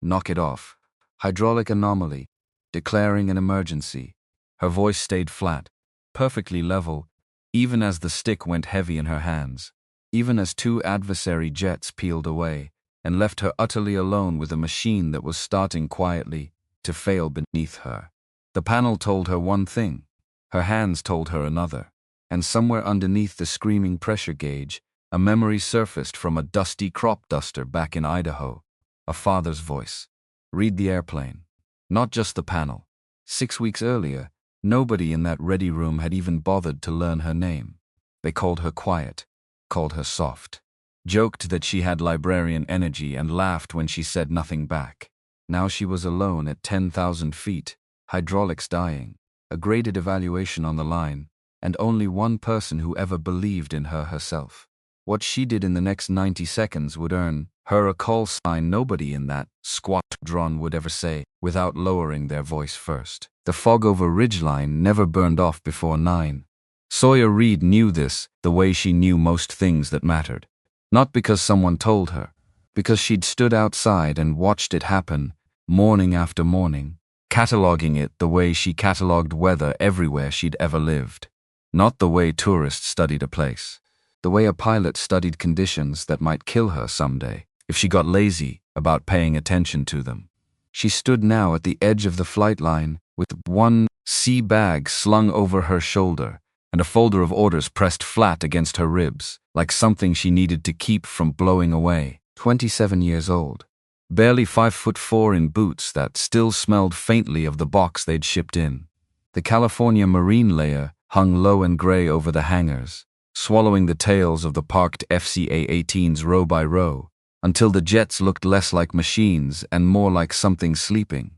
Knock it off. Hydraulic anomaly. Declaring an emergency. Her voice stayed flat, perfectly level, even as the stick went heavy in her hands, even as two adversary jets peeled away and left her utterly alone with a machine that was starting quietly to fail beneath her. The panel told her one thing, her hands told her another, and somewhere underneath the screaming pressure gauge, a memory surfaced from a dusty crop duster back in Idaho. A father's voice. Read the airplane. Not just the panel. 6 weeks earlier, nobody in that ready room had even bothered to learn her name. They called her quiet, called her soft, joked that she had librarian energy and laughed when she said nothing back. Now she was alone at 10,000 feet, hydraulics dying, a graded evaluation on the line, and only one person who ever believed in her herself. What she did in the next 90 seconds would earn her a call sign nobody in that squadron would ever say without lowering their voice first. The fog over ridgeline never burned off before 9. Sawyer Reed knew this the way she knew most things that mattered. Not because someone told her, because she'd stood outside and watched it happen, morning after morning, cataloging it the way she cataloged weather everywhere she'd ever lived. Not the way tourists studied a place. The way a pilot studied conditions that might kill her someday if she got lazy about paying attention to them. She stood now at the edge of the flight line with one sea bag slung over her shoulder and a folder of orders pressed flat against her ribs, like something she needed to keep from blowing away. 27 years old. Barely 5'4" in boots that still smelled faintly of the box they'd shipped in. The California Marine layer hung low and gray over the hangars, swallowing the tails of the parked F-18s row by row, until the jets looked less like machines and more like something sleeping.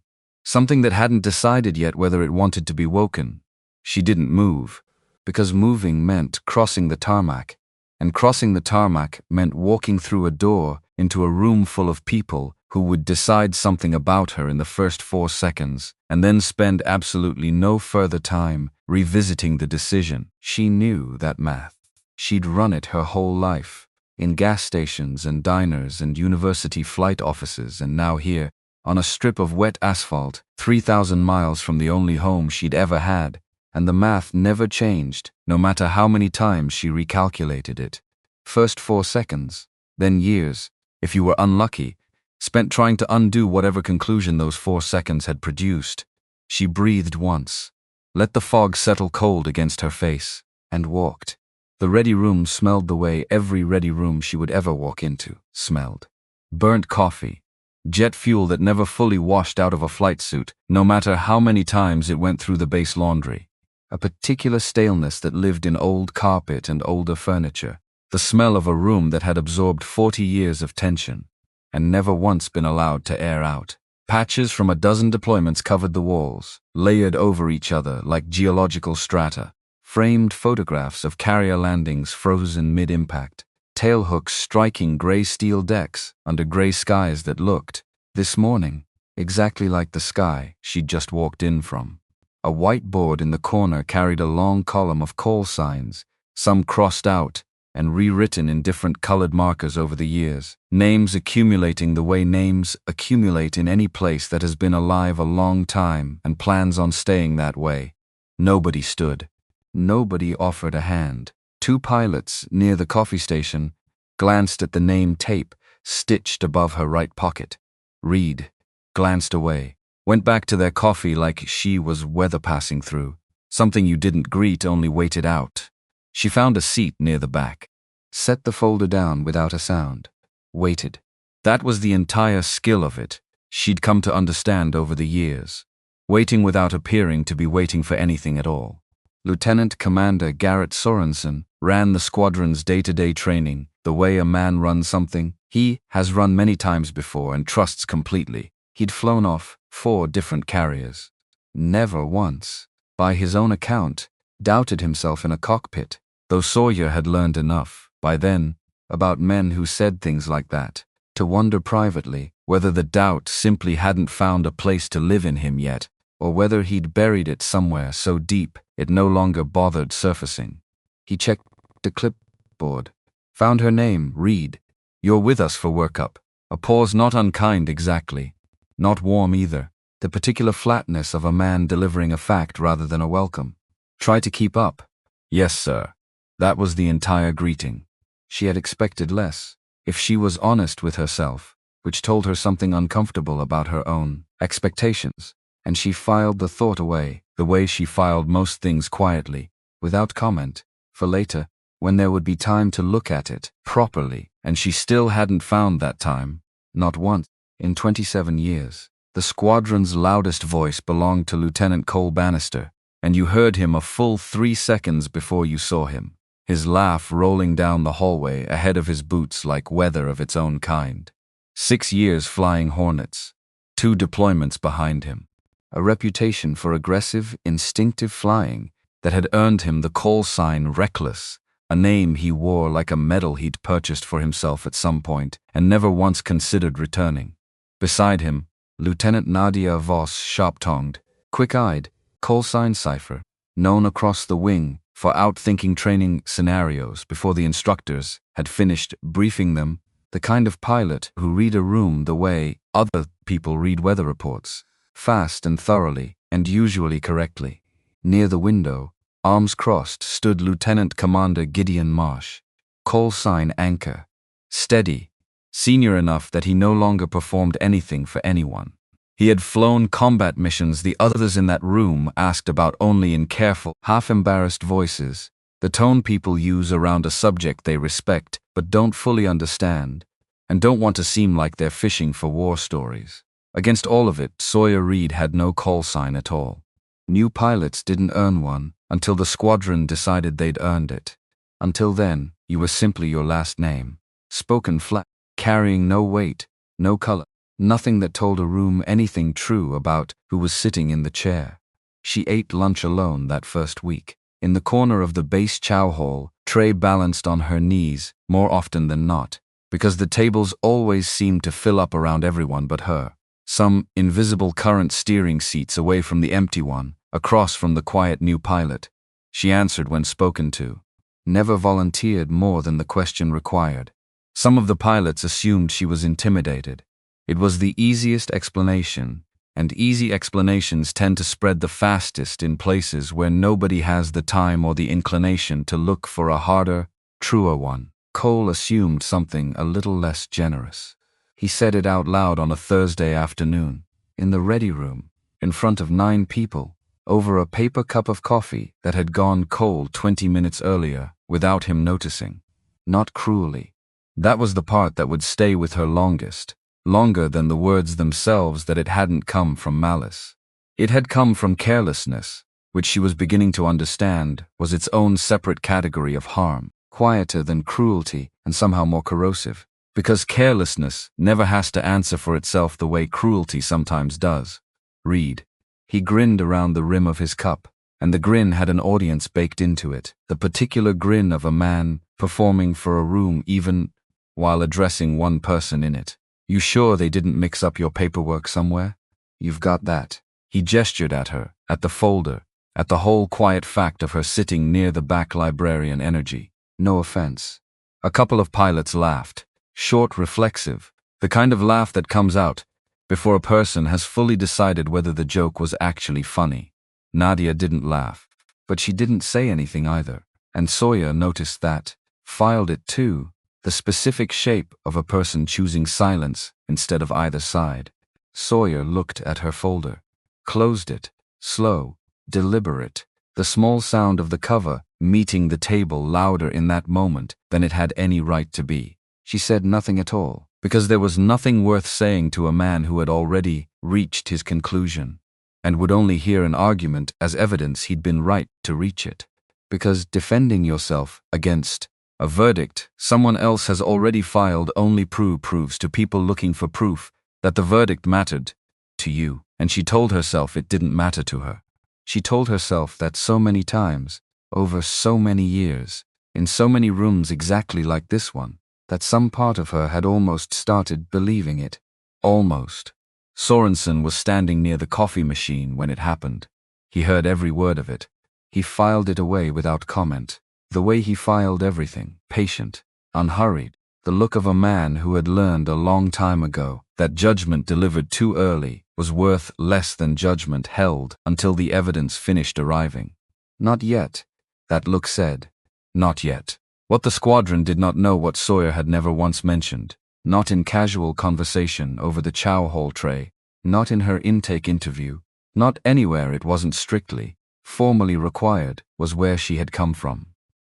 Something that hadn't decided yet whether it wanted to be woken. She didn't move, because moving meant crossing the tarmac, and crossing the tarmac meant walking through a door into a room full of people who would decide something about her in the first 4 seconds, and then spend absolutely no further time revisiting the decision. She knew that math. She'd run it her whole life, in gas stations and diners and university flight offices, and now here, on a strip of wet asphalt, 3,000 miles from the only home she'd ever had, and the math never changed, no matter how many times she recalculated it. First 4 seconds, then years, if you were unlucky, spent trying to undo whatever conclusion those 4 seconds had produced. She breathed once, let the fog settle cold against her face, and walked. The ready room smelled the way every ready room she would ever walk into smelled. Burnt coffee, jet fuel that never fully washed out of a flight suit, no matter how many times it went through the base laundry. A particular staleness that lived in old carpet and older furniture. The smell of a room that had absorbed 40 years of tension and never once been allowed to air out. Patches from a dozen deployments covered the walls, layered over each other like geological strata. Framed photographs of carrier landings frozen mid-impact. Tailhooks striking gray steel decks under gray skies that looked, this morning, exactly like the sky she'd just walked in from. A whiteboard in the corner carried a long column of call signs, some crossed out and rewritten in different colored markers over the years, names accumulating the way names accumulate in any place that has been alive a long time and plans on staying that way. Nobody stood. Nobody offered a hand. 2 pilots near the coffee station glanced at the name tape stitched above her right pocket. Reed glanced away, went back to their coffee like she was weather passing through, something you didn't greet, only waited out. She found a seat near the back, set the folder down without a sound, waited. That was the entire skill of it, she'd come to understand over the years, waiting without appearing to be waiting for anything at all. Lieutenant Commander Garrett Sorensen ran the squadron's day-to-day training the way a man runs something he has run many times before and trusts completely. He'd flown off 4 different carriers. Never once, by his own account, doubted himself in a cockpit, though Sawyer had learned enough, by then, about men who said things like that, to wonder privately whether the doubt simply hadn't found a place to live in him yet, or whether he'd buried it somewhere so deep it no longer bothered surfacing. He checked the clipboard, found her name, Reed. You're with us for workup. A pause not unkind exactly. Not warm either. The particular flatness of a man delivering a fact rather than a welcome. Try to keep up. Yes, sir. That was the entire greeting. She had expected less. If she was honest with herself, which told her something uncomfortable about her own expectations, and she filed the thought away, the way she filed most things quietly, without comment, for later, when there would be time to look at it properly, and she still hadn't found that time, not once, in 27 years. The squadron's loudest voice belonged to Lieutenant Cole Bannister, and you heard him a full 3 seconds before you saw him, his laugh rolling down the hallway ahead of his boots like weather of its own kind. 6 years flying Hornets, 2 deployments behind him, a reputation for aggressive, instinctive flying that had earned him the call sign Reckless, a name he wore like a medal he'd purchased for himself at some point and never once considered returning. Beside him, Lieutenant Nadia Voss, sharp-tongued, quick-eyed, call sign cipher, known across the wing for outthinking training scenarios before the instructors had finished briefing them, the kind of pilot who read a room the way other people read weather reports, fast and thoroughly, and usually correctly. Near the window, arms crossed, stood Lieutenant Commander Gideon Marsh, call sign Anchor, steady, senior enough that he no longer performed anything for anyone. He had flown combat missions the others in that room asked about only in careful, half-embarrassed voices, the tone people use around a subject they respect but don't fully understand, and don't want to seem like they're fishing for war stories. Against all of it, Sawyer Reed had no call sign at all. New pilots didn't earn one until the squadron decided they'd earned it. Until then, you were simply your last name, spoken flat, carrying no weight, no color, nothing that told a room anything true about who was sitting in the chair. She ate lunch alone that first week, in the corner of the base chow hall, tray balanced on her knees more often than not, because the tables always seemed to fill up around everyone but her. Some invisible current steering seats away from the empty one, across from the quiet new pilot. She answered when spoken to. Never volunteered more than the question required. Some of the pilots assumed she was intimidated. It was the easiest explanation, and easy explanations tend to spread the fastest in places where nobody has the time or the inclination to look for a harder, truer one. Cole assumed something a little less generous. He said it out loud on a Thursday afternoon, in the ready room, in front of 9 people, over a paper cup of coffee that had gone cold 20 minutes earlier without him noticing. Not cruelly. That was the part that would stay with her longest, longer than the words themselves, that it hadn't come from malice. It had come from carelessness, which she was beginning to understand was its own separate category of harm, quieter than cruelty and somehow more corrosive. Because carelessness never has to answer for itself the way cruelty sometimes does. Reed. He grinned around the rim of his cup, and the grin had an audience baked into it, the particular grin of a man performing for a room even while addressing one person in it. You sure they didn't mix up your paperwork somewhere? You've got that. He gestured at her, at the folder, at the whole quiet fact of her sitting near the back librarian energy. No offense. A couple of pilots laughed. Short, reflexive, the kind of laugh that comes out before a person has fully decided whether the joke was actually funny. Nadia didn't laugh, but she didn't say anything either, and Sawyer noticed that, filed it too, the specific shape of a person choosing silence instead of either side. Sawyer looked at her folder, closed it, slow, deliberate, the small sound of the cover meeting the table louder in that moment than it had any right to be. She said nothing at all, because there was nothing worth saying to a man who had already reached his conclusion, and would only hear an argument as evidence he'd been right to reach it. Because defending yourself against a verdict someone else has already filed only proves to people looking for proof that the verdict mattered to you, and she told herself it didn't matter to her. She told herself that so many times, over so many years, in so many rooms exactly like this one, that some part of her had almost started believing it. Almost. Sorensen was standing near the coffee machine when it happened. He heard every word of it. He filed it away without comment, the way he filed everything, patient, unhurried, The look of a man who had learned a long time ago that judgment delivered too early was worth less than judgment held until the evidence finished arriving. Not yet, that look said. Not yet. What the squadron did not know what Sawyer had never once mentioned, not in casual conversation over the chow hall tray, not in her intake interview, not anywhere it wasn't strictly, formally required, was where she had come from,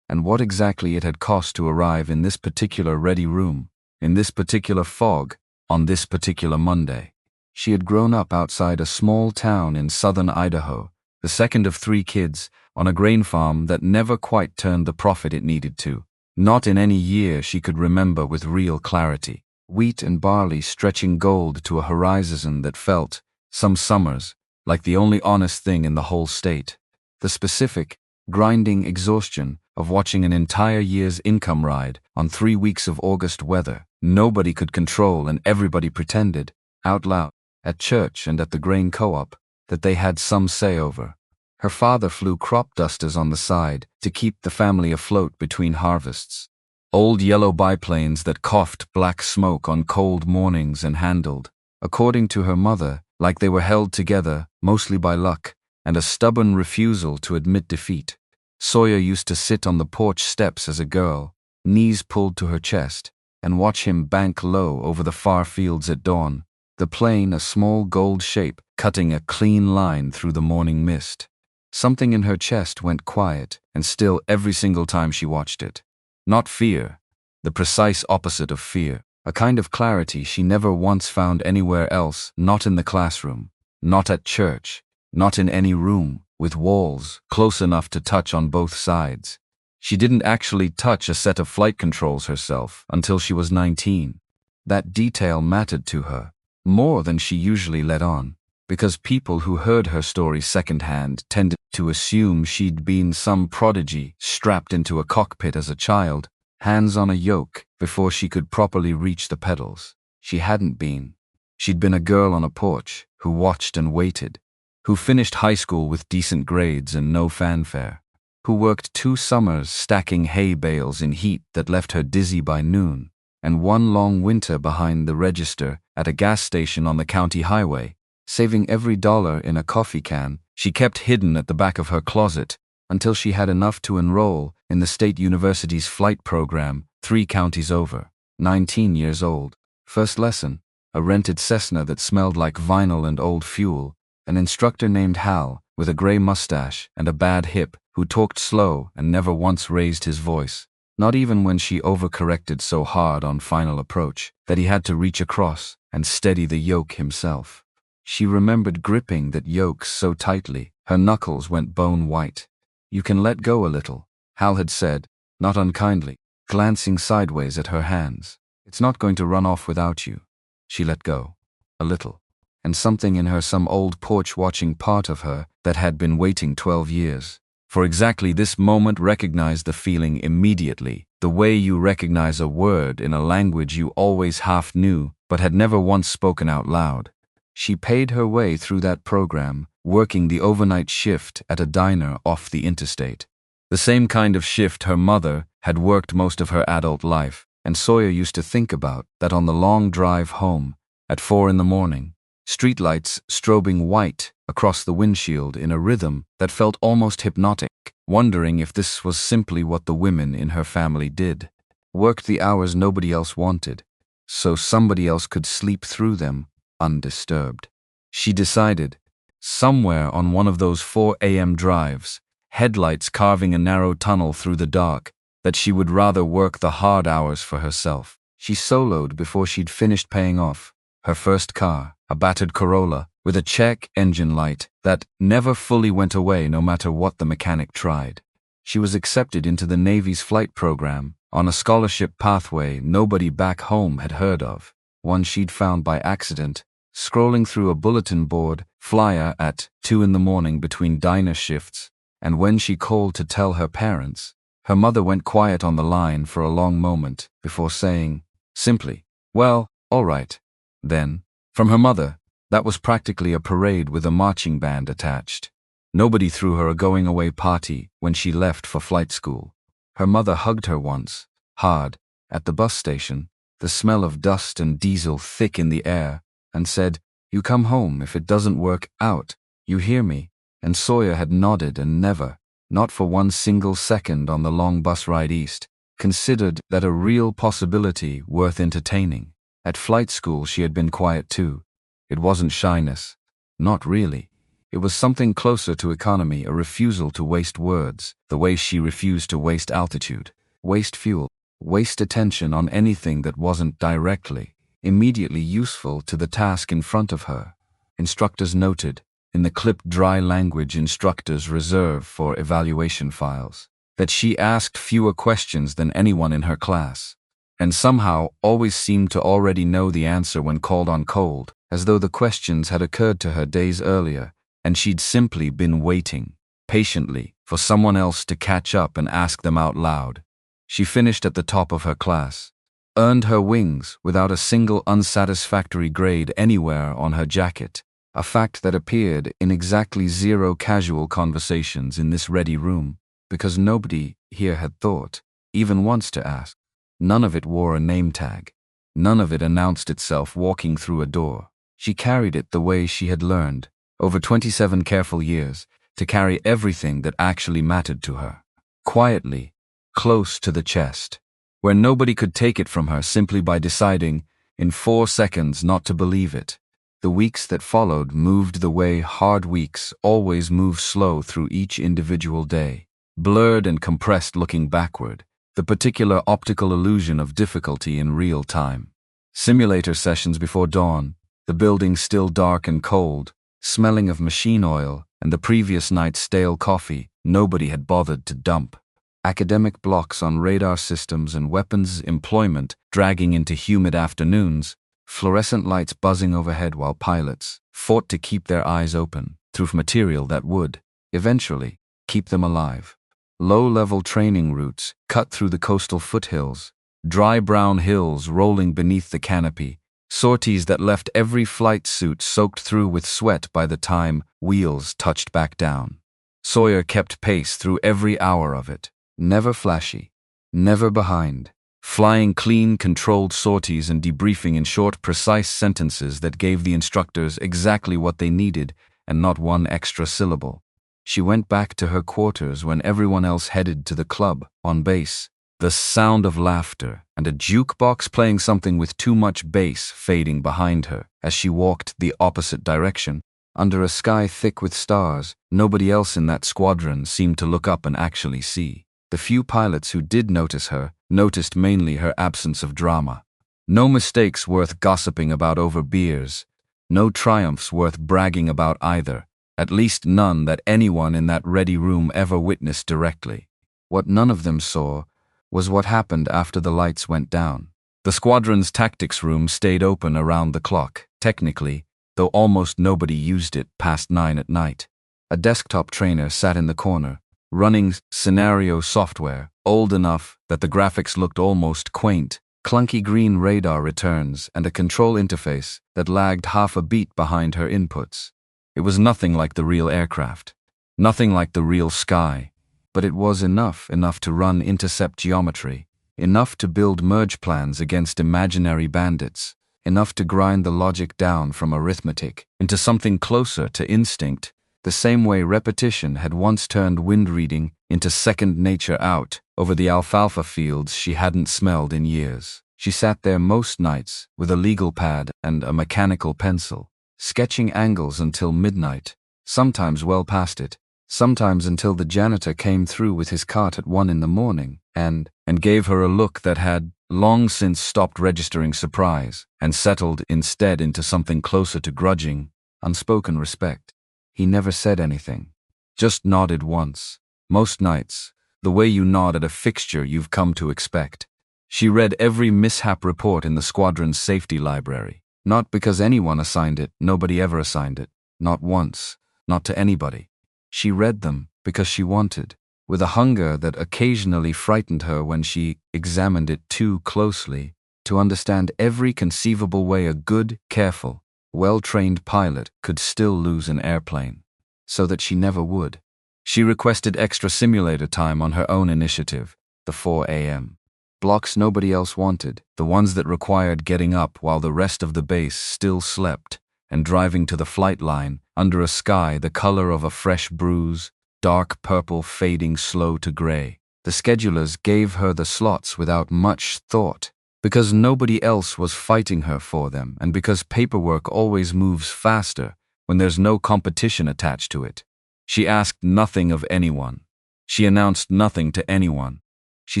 and what exactly it had cost to arrive in this particular ready room, in this particular fog, on this particular Monday. She had grown up outside a small town in southern Idaho, the second of 3 kids, on a grain farm that never quite turned the profit it needed to. Not in any year she could remember with real clarity. Wheat and barley stretching gold to a horizon that felt, some summers, like the only honest thing in the whole state. The specific, grinding exhaustion of watching an entire year's income ride on 3 weeks of August weather nobody could control, and everybody pretended, out loud, at church and at the grain co-op, that they had some say over. Her father flew crop dusters on the side to keep the family afloat between harvests. Old yellow biplanes that coughed black smoke on cold mornings and handled, according to her mother, like they were held together, mostly by luck, and a stubborn refusal to admit defeat. Sawyer used to sit on the porch steps as a girl, knees pulled to her chest, and watch him bank low over the far fields at dawn, the plane a small gold shape cutting a clean line through the morning mist. Something in her chest went quiet and still every single time she watched it. Not fear, the precise opposite of fear, a kind of clarity she never once found anywhere else, not in the classroom, not at church, not in any room, with walls close enough to touch on both sides. She didn't actually touch a set of flight controls herself until she was 19. That detail mattered to her, more than she usually let on, because people who heard her story secondhand tended to assume she'd been some prodigy strapped into a cockpit as a child, hands on a yoke, before she could properly reach the pedals. She hadn't been. She'd been a girl on a porch, who watched and waited, who finished high school with decent grades and no fanfare, who worked 2 summers stacking hay bales in heat that left her dizzy by noon, and 1 long winter behind the register at a gas station on the county highway, saving every dollar in a coffee can she kept hidden at the back of her closet until she had enough to enroll in the state university's flight program 3 counties over. 19 years old. First lesson, a rented Cessna that smelled like vinyl and old fuel, an instructor named Hal with a gray mustache and a bad hip who talked slow and never once raised his voice, not even when she overcorrected so hard on final approach that he had to reach across and steady the yoke himself. She remembered gripping that yoke so tightly, her knuckles went bone white. "You can let go a little," Hal had said, not unkindly, glancing sideways at her hands. "It's not going to run off without you." She let go. A little. And something in her, some old porch-watching part of her that had been waiting 12 years for exactly this moment, recognized the feeling immediately, the way you recognize a word in a language you always half knew but had never once spoken out loud. She paid her way through that program, working the overnight shift at a diner off the interstate. The same kind of shift her mother had worked most of her adult life, and Sawyer used to think about that on the long drive home, at 4 in the morning, streetlights strobing white across the windshield in a rhythm that felt almost hypnotic, wondering if this was simply what the women in her family did. Worked the hours nobody else wanted, so somebody else could sleep through them undisturbed. She decided, somewhere on one of those 4 a.m. drives, headlights carving a narrow tunnel through the dark, that she would rather work the hard hours for herself. She soloed before she'd finished paying off her first car, a battered Corolla with a check engine light that never fully went away no matter what the mechanic tried. She was accepted into the Navy's flight program on a scholarship pathway nobody back home had heard of, one she'd found by accident, scrolling through a bulletin board flyer at 2 in the morning between diner shifts, and when she called to tell her parents, her mother went quiet on the line for a long moment before saying, simply, "Well, all right." Then, from her mother, that was practically a parade with a marching band attached. Nobody threw her a going-away party when she left for flight school. Her mother hugged her once, hard, at the bus station, the smell of dust and diesel thick in the air, and said, "You come home if it doesn't work out. You hear me?" And Sawyer had nodded and never, not for one single second on the long bus ride east, considered that a real possibility worth entertaining. At flight school she had been quiet too. It wasn't shyness. Not really. It was something closer to economy, a refusal to waste words, the way she refused to waste altitude, waste fuel, waste attention on anything that wasn't directly, immediately useful to the task in front of her. Instructors noted, in the clipped dry language instructors reserve for evaluation files, that she asked fewer questions than anyone in her class, and somehow always seemed to already know the answer when called on cold, as though the questions had occurred to her days earlier, and she'd simply been waiting, patiently, for someone else to catch up and ask them out loud. She finished at the top of her class, earned her wings without a single unsatisfactory grade anywhere on her jacket, a fact that appeared in exactly 0 casual conversations in this ready room, because nobody here had thought, even once, to ask. None of it wore a name tag. None of it announced itself walking through a door. She carried it the way she had learned, over 27 careful years, to carry everything that actually mattered to her. Quietly, close to the chest, where nobody could take it from her simply by deciding, in 4 seconds, not to believe it. The weeks that followed moved the way hard weeks always move slow through each individual day, blurred and compressed looking backward, the particular optical illusion of difficulty in real time. Simulator sessions before dawn, the building still dark and cold, smelling of machine oil and the previous night's stale coffee nobody had bothered to dump. Academic blocks on radar systems and weapons employment dragging into humid afternoons, fluorescent lights buzzing overhead while pilots fought to keep their eyes open through material that would, eventually, keep them alive. Low-level training routes cut through the coastal foothills, dry brown hills rolling beneath the canopy, sorties that left every flight suit soaked through with sweat by the time wheels touched back down. Sawyer kept pace through every hour of it, never flashy, never behind, flying clean, controlled sorties and debriefing in short, precise sentences that gave the instructors exactly what they needed and not one extra syllable. She went back to her quarters when everyone else headed to the club, on base, the sound of laughter and a jukebox playing something with too much bass fading behind her as she walked the opposite direction. Under a sky thick with stars, nobody else in that squadron seemed to look up and actually see. The few pilots who did notice her noticed mainly her absence of drama. No mistakes worth gossiping about over beers, no triumphs worth bragging about either, at least none that anyone in that ready room ever witnessed directly. What none of them saw was what happened after the lights went down. The squadron's tactics room stayed open around the clock, technically, though almost nobody used it past 9 at night. A desktop trainer sat in the corner, running scenario software, old enough that the graphics looked almost quaint, clunky green radar returns, and a control interface that lagged half a beat behind her inputs. It was nothing like the real aircraft, nothing like the real sky, but it was enough to run intercept geometry, enough to build merge plans against imaginary bandits, enough to grind the logic down from arithmetic into something closer to instinct, the same way repetition had once turned wind reading into second nature out over the alfalfa fields she hadn't smelled in years. She sat there most nights with a legal pad and a mechanical pencil, sketching angles until midnight, sometimes well past it, sometimes until the janitor came through with his cart at 1 in the morning and gave her a look that had long since stopped registering surprise and settled instead into something closer to grudging, unspoken respect. He never said anything, just nodded once, most nights, the way you nod at a fixture you've come to expect. She read every mishap report in the squadron's safety library, not because anyone assigned it, nobody ever assigned it, not once, not to anybody. She read them because she wanted, with a hunger that occasionally frightened her when she examined it too closely, to understand every conceivable way a good, careful, well-trained pilot could still lose an airplane, so that she never would. She requested extra simulator time on her own initiative, the 4 a.m. blocks nobody else wanted, the ones that required getting up while the rest of the base still slept, and driving to the flight line under a sky the color of a fresh bruise, dark purple fading slow to gray. The schedulers gave her the slots without much thought, because nobody else was fighting her for them, and because paperwork always moves faster when there's no competition attached to it. She asked nothing of anyone. She announced nothing to anyone. She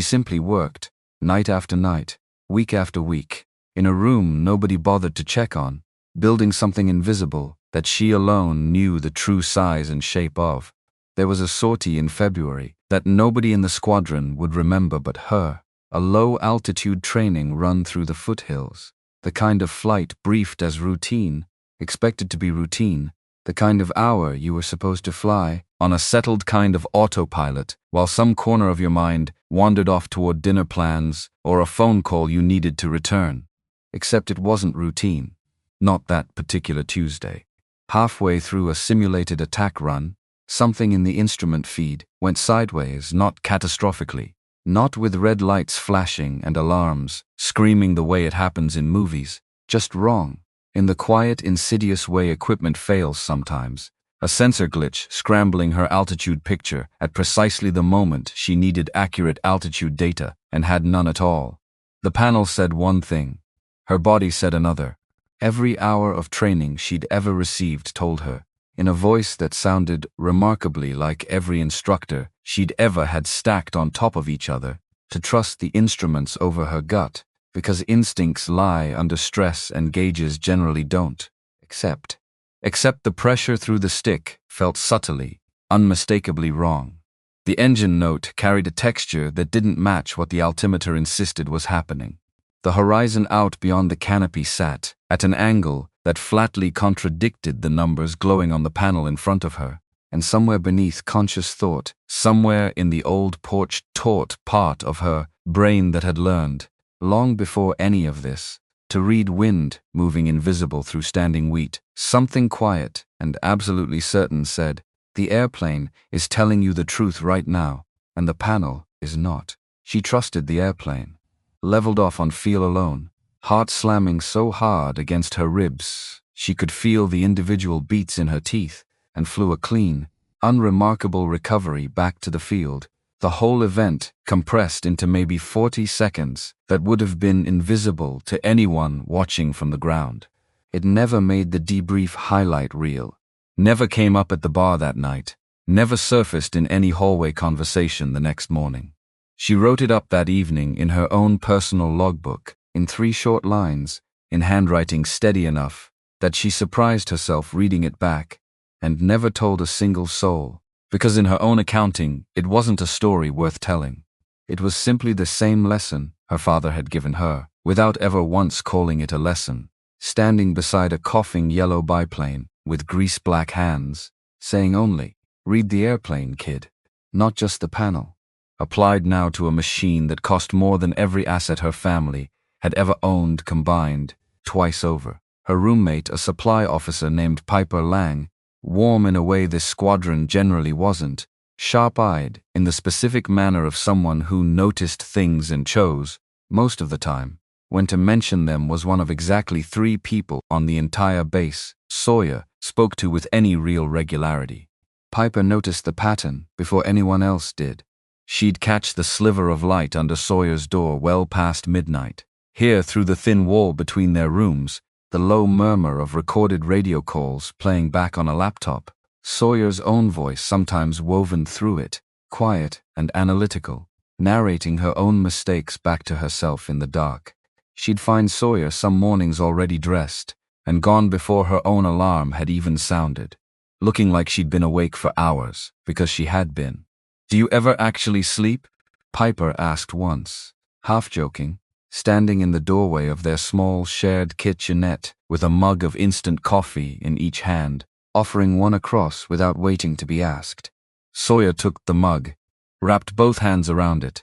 simply worked, night after night, week after week, in a room nobody bothered to check on, building something invisible that she alone knew the true size and shape of. There was a sortie in February that nobody in the squadron would remember but her, a low-altitude training run through the foothills, the kind of flight briefed as routine, expected to be routine, the kind of hour you were supposed to fly on a settled kind of autopilot while some corner of your mind wandered off toward dinner plans or a phone call you needed to return. Except it wasn't routine. Not that particular Tuesday. Halfway through a simulated attack run, something in the instrument feed went sideways, not catastrophically, not with red lights flashing and alarms screaming the way it happens in movies, just wrong. In the quiet, insidious way equipment fails sometimes, a sensor glitch scrambling her altitude picture at precisely the moment she needed accurate altitude data and had none at all. The panel said one thing. Her body said another. Every hour of training she'd ever received told her, in a voice that sounded remarkably like every instructor she'd ever had stacked on top of each other, to trust the instruments over her gut, because instincts lie under stress and gauges generally don't. Except the pressure through the stick felt subtly, unmistakably wrong. The engine note carried a texture that didn't match what the altimeter insisted was happening. The horizon out beyond the canopy sat at an angle that flatly contradicted the numbers glowing on the panel in front of her, and somewhere beneath conscious thought, somewhere in the old porch taught part of her brain that had learned, long before any of this, to read wind moving invisible through standing wheat, something quiet and absolutely certain said, "The airplane is telling you the truth right now, and the panel is not." She trusted the airplane. Leveled off on feel alone, heart slamming so hard against her ribs she could feel the individual beats in her teeth, and flew a clean, unremarkable recovery back to the field, the whole event compressed into maybe 40 seconds that would have been invisible to anyone watching from the ground. It never made the debrief highlight reel, never came up at the bar that night, never surfaced in any hallway conversation the next morning. She wrote it up that evening in her own personal logbook, in 3 short lines, in handwriting steady enough that she surprised herself reading it back, and never told a single soul, because in her own accounting it wasn't a story worth telling. It was simply the same lesson her father had given her, without ever once calling it a lesson, standing beside a coughing yellow biplane with grease-black hands, saying only, "Read the airplane, kid, not just the panel." Applied now to a machine that cost more than every asset her family had ever owned combined, twice over. Her roommate, a supply officer named Piper Lang, warm in a way this squadron generally wasn't, sharp-eyed in the specific manner of someone who noticed things and chose, most of the time, when to mention them, was one of exactly 3 people on the entire base Sawyer spoke to with any real regularity. Piper noticed the pattern before anyone else did. She'd catch the sliver of light under Sawyer's door well past midnight, hear through the thin wall between their rooms the low murmur of recorded radio calls playing back on a laptop, Sawyer's own voice sometimes woven through it, quiet and analytical, narrating her own mistakes back to herself in the dark. She'd find Sawyer some mornings already dressed, and gone before her own alarm had even sounded, looking like she'd been awake for hours, because she had been. "Do you ever actually sleep?" Piper asked once, half-joking, standing in the doorway of their small shared kitchenette with a mug of instant coffee in each hand, offering one across without waiting to be asked. Sawyer took the mug, wrapped both hands around it.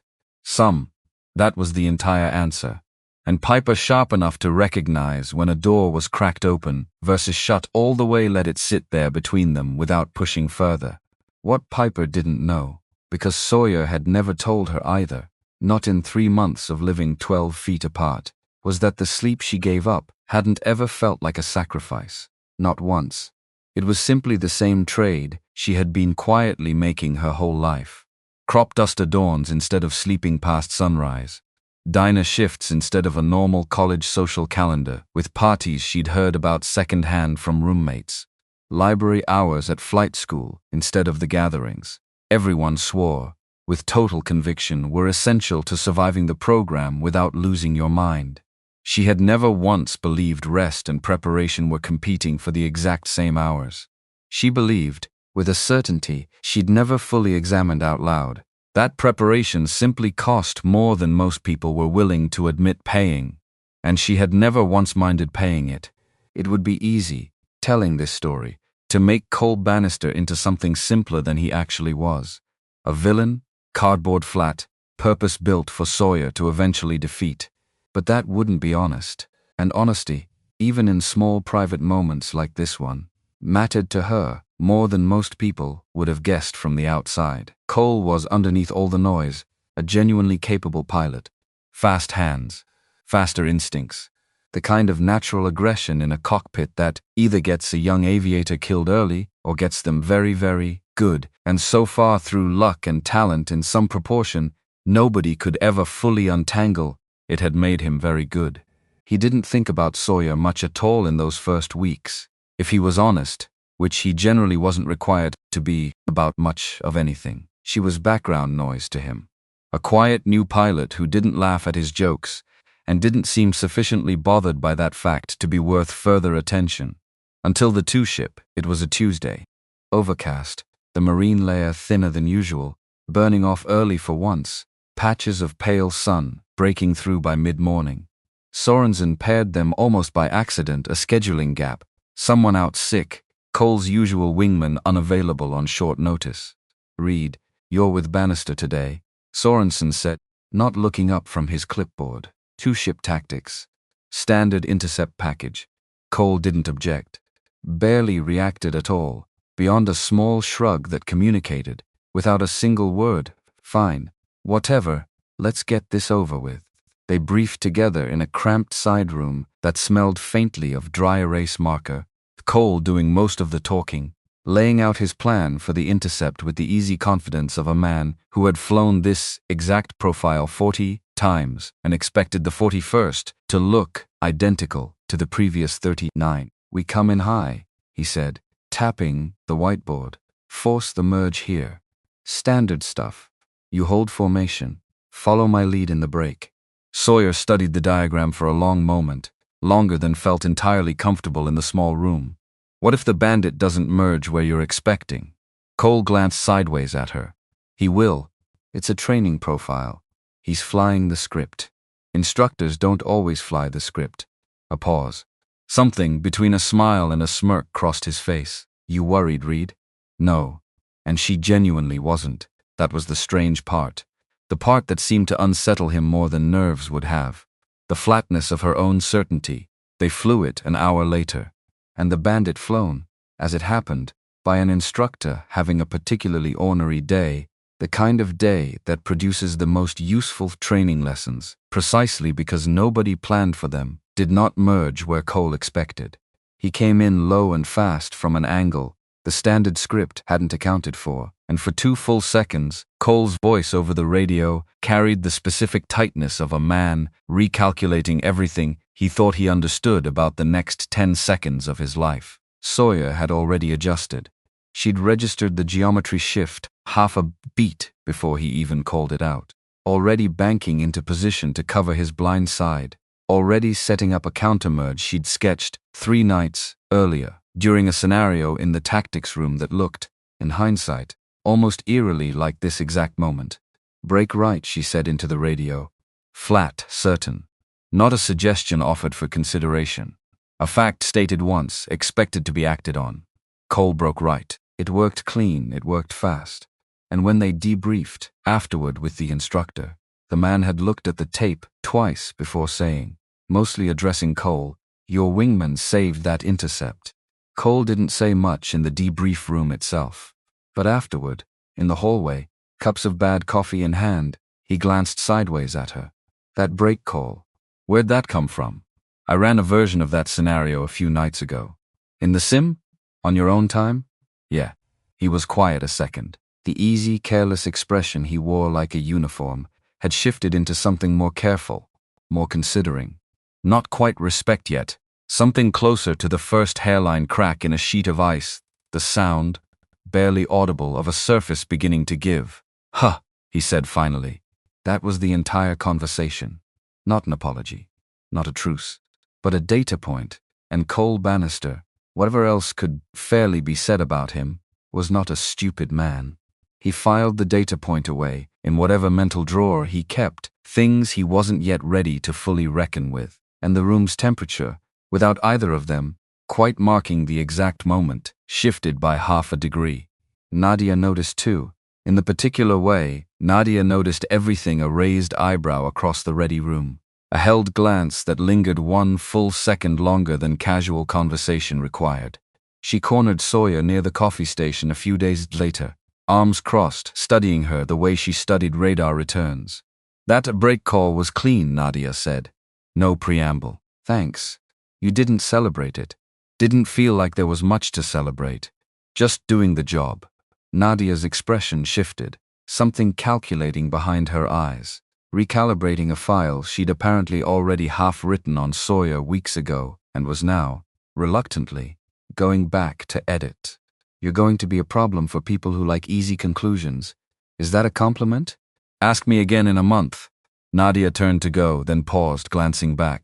That was the entire answer. And Piper, sharp enough to recognize when a door was cracked open versus shut all the way, let it sit there between them without pushing further. What Piper didn't know, because Sawyer had never told her either, not in 3 months of living 12 feet apart, was that the sleep she gave up hadn't ever felt like a sacrifice. Not once. It was simply the same trade she had been quietly making her whole life. Crop duster dawns instead of sleeping past sunrise. Diner shifts instead of a normal college social calendar with parties she'd heard about secondhand from roommates. Library hours at flight school instead of the gatherings everyone swore, with total conviction, were essential to surviving the program without losing your mind. She had never once believed rest and preparation were competing for the exact same hours. She believed, with a certainty she'd never fully examined out loud, that preparation simply cost more than most people were willing to admit paying, and she had never once minded paying it. It would be easy, telling this story, to make Cole Bannister into something simpler than he actually was. A villain, cardboard flat, purpose-built for Sawyer to eventually defeat. But that wouldn't be honest. And honesty, even in small private moments like this one, mattered to her more than most people would have guessed from the outside. Cole was, underneath all the noise, a genuinely capable pilot. Fast hands, faster instincts, the kind of natural aggression in a cockpit that either gets a young aviator killed early or gets them very, very good, and so far through luck and talent in some proportion, nobody could ever fully untangle. It had made him very good. He didn't think about Sawyer much at all in those first weeks. If he was honest, which he generally wasn't required to be about much of anything, she was background noise to him. A quiet new pilot who didn't laugh at his jokes and didn't seem sufficiently bothered by that fact to be worth further attention. Until the two-ship, it was a Tuesday. Overcast, the marine layer thinner than usual, burning off early for once, patches of pale sun breaking through by mid-morning. Sorensen paired them almost by accident, a scheduling gap, someone out sick, Cole's usual wingman unavailable on short notice. "Reed, you're with Bannister today," Sorensen said, not looking up from his clipboard. Two-ship tactics. Standard intercept package. Cole didn't object. Barely reacted at all, beyond a small shrug that communicated, without a single word, "Fine. Whatever. Let's get this over with." They briefed together in a cramped side room that smelled faintly of dry erase marker, Cole doing most of the talking, laying out his plan for the intercept with the easy confidence of a man who had flown this exact profile 40 times and expected the 41st to look identical to the previous 39. "We come in high," he said, tapping the whiteboard. "Force the merge here. Standard stuff. You hold formation. Follow my lead in the break." Sawyer studied the diagram for a long moment, longer than felt entirely comfortable in the small room. What if the bandit doesn't merge where you're expecting? Cole glanced sideways at her. "He will. It's a training profile. He's flying the script. Instructors don't always fly the script." A pause. Something between a smile and a smirk crossed his face. "You worried, Reed?" No. And she genuinely wasn't. That was the strange part. The part that seemed to unsettle him more than nerves would have. The flatness of her own certainty. They flew it an hour later. And the bandit flown, as it happened, by an instructor having a particularly ornery day, the kind of day that produces the most useful training lessons, precisely because nobody planned for them, did not merge where Cole expected. He came in low and fast from an angle the standard script hadn't accounted for, and for 2 full seconds, Cole's voice over the radio carried the specific tightness of a man recalculating everything he thought he understood about the next 10 seconds of his life. Sawyer had already adjusted. She'd registered the geometry shift half a beat before he even called it out. Already banking into position to cover his blind side. Already setting up a countermerge she'd sketched 3 nights earlier, during a scenario in the tactics room that looked, in hindsight, almost eerily like this exact moment. "Break right," she said into the radio. Flat, certain. Not a suggestion offered for consideration. A fact stated once, expected to be acted on. Cole broke right. It worked clean, it worked fast. And when they debriefed, afterward with the instructor, the man had looked at the tape twice before saying, mostly addressing Cole, "Your wingman saved that intercept." Cole didn't say much in the debrief room itself. But afterward, in the hallway, cups of bad coffee in hand, He glanced sideways at her. That break call. Where'd that come from? I ran a version of that scenario a few nights ago. In the sim? On your own time? Yeah. He was quiet a second. The easy, careless expression he wore like a uniform had shifted into something more careful, more considering. Not quite respect yet. Something closer to the first hairline crack in a sheet of ice, the sound, barely audible, of a surface beginning to give. Huh, he said finally. That was the entire conversation. Not an apology, not a truce, but a data point, and Cole Bannister, whatever else could fairly be said about him, was not a stupid man. He filed the data point away in whatever mental drawer he kept, things he wasn't yet ready to fully reckon with, and the room's temperature, without either of them quite marking the exact moment, shifted by 1/2 degree. Nadia noticed too. In the particular way, Nadia noticed everything: a raised eyebrow across the ready room, a held glance that lingered 1 full second longer than casual conversation required. She cornered Sawyer near the coffee station a few days later, arms crossed, studying her the way she studied radar returns. That break call was clean, Nadia said. No preamble. Thanks. You didn't celebrate it. Didn't feel like there was much to celebrate. Just doing the job. Nadia's expression shifted, something calculating behind her eyes, recalibrating a file she'd apparently already half-written on Sawyer weeks ago and was now, reluctantly, going back to edit. You're going to be a problem for people who like easy conclusions. Is that a compliment? Ask me again in a month. Nadia turned to go, then paused, glancing back.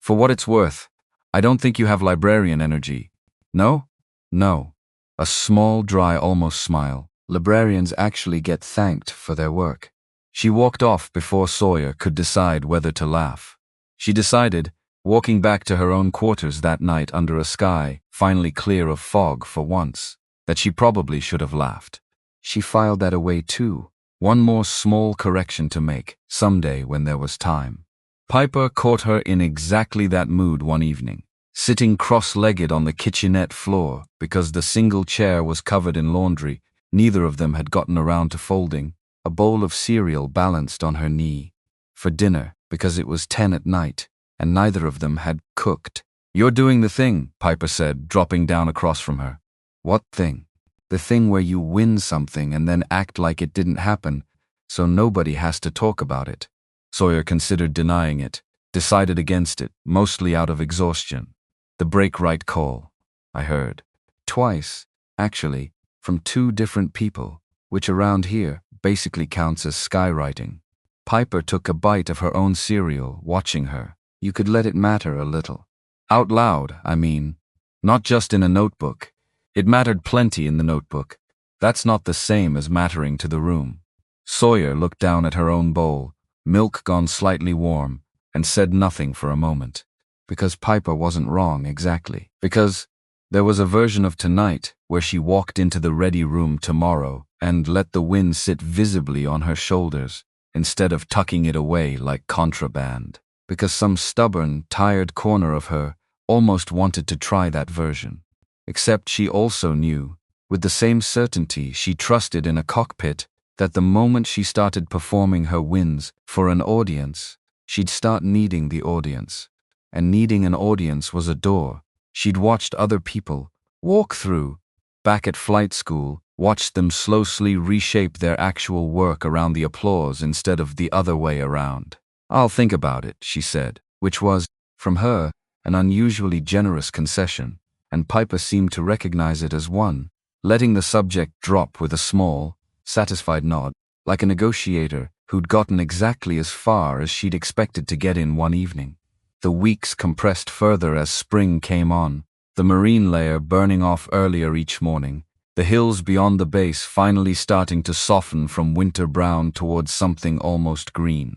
For what it's worth, I don't think you have librarian energy. No? No. A small, dry, almost smile. Librarians actually get thanked for their work. She walked off before Sawyer could decide whether to laugh. She decided, walking back to her own quarters that night under a sky finally clear of fog for once, that she probably should have laughed. She filed that away too. One more small correction to make, someday when there was time. Piper caught her in exactly that mood one evening, sitting cross-legged on the kitchenette floor because the single chair was covered in laundry neither of them had gotten around to folding, a bowl of cereal balanced on her knee. For dinner, because it was 10 at night, and neither of them had cooked. You're doing the thing, Piper said, dropping down across from her. What thing? The thing where you win something and then act like it didn't happen, so nobody has to talk about it. Sawyer considered denying it, decided against it, mostly out of exhaustion. The break right call, I heard. Twice, actually, from 2 different people, which around here basically counts as skywriting. Piper took a bite of her own cereal, watching her. You could let it matter a little. Out loud, I mean. Not just in a notebook. It mattered plenty in the notebook. That's not the same as mattering to the room. Sawyer looked down at her own bowl, milk gone slightly warm, and said nothing for a moment. Because Piper wasn't wrong exactly. Because there was a version of tonight where she walked into the ready room tomorrow and let the wind sit visibly on her shoulders instead of tucking it away like contraband. Because some stubborn, tired corner of her almost wanted to try that version. Except she also knew, with the same certainty she trusted in a cockpit, that the moment she started performing her wins for an audience, she'd start needing the audience. And needing an audience was a door she'd watched other people walk through. Back at flight school, watched them slowly reshape their actual work around the applause instead of the other way around. I'll think about it, she said, which was, from her, an unusually generous concession, and Piper seemed to recognize it as one, letting the subject drop with a small, satisfied nod, like a negotiator who'd gotten exactly as far as she'd expected to get in one evening. The weeks compressed further as spring came on, the marine layer burning off earlier each morning, the hills beyond the base finally starting to soften from winter brown towards something almost green.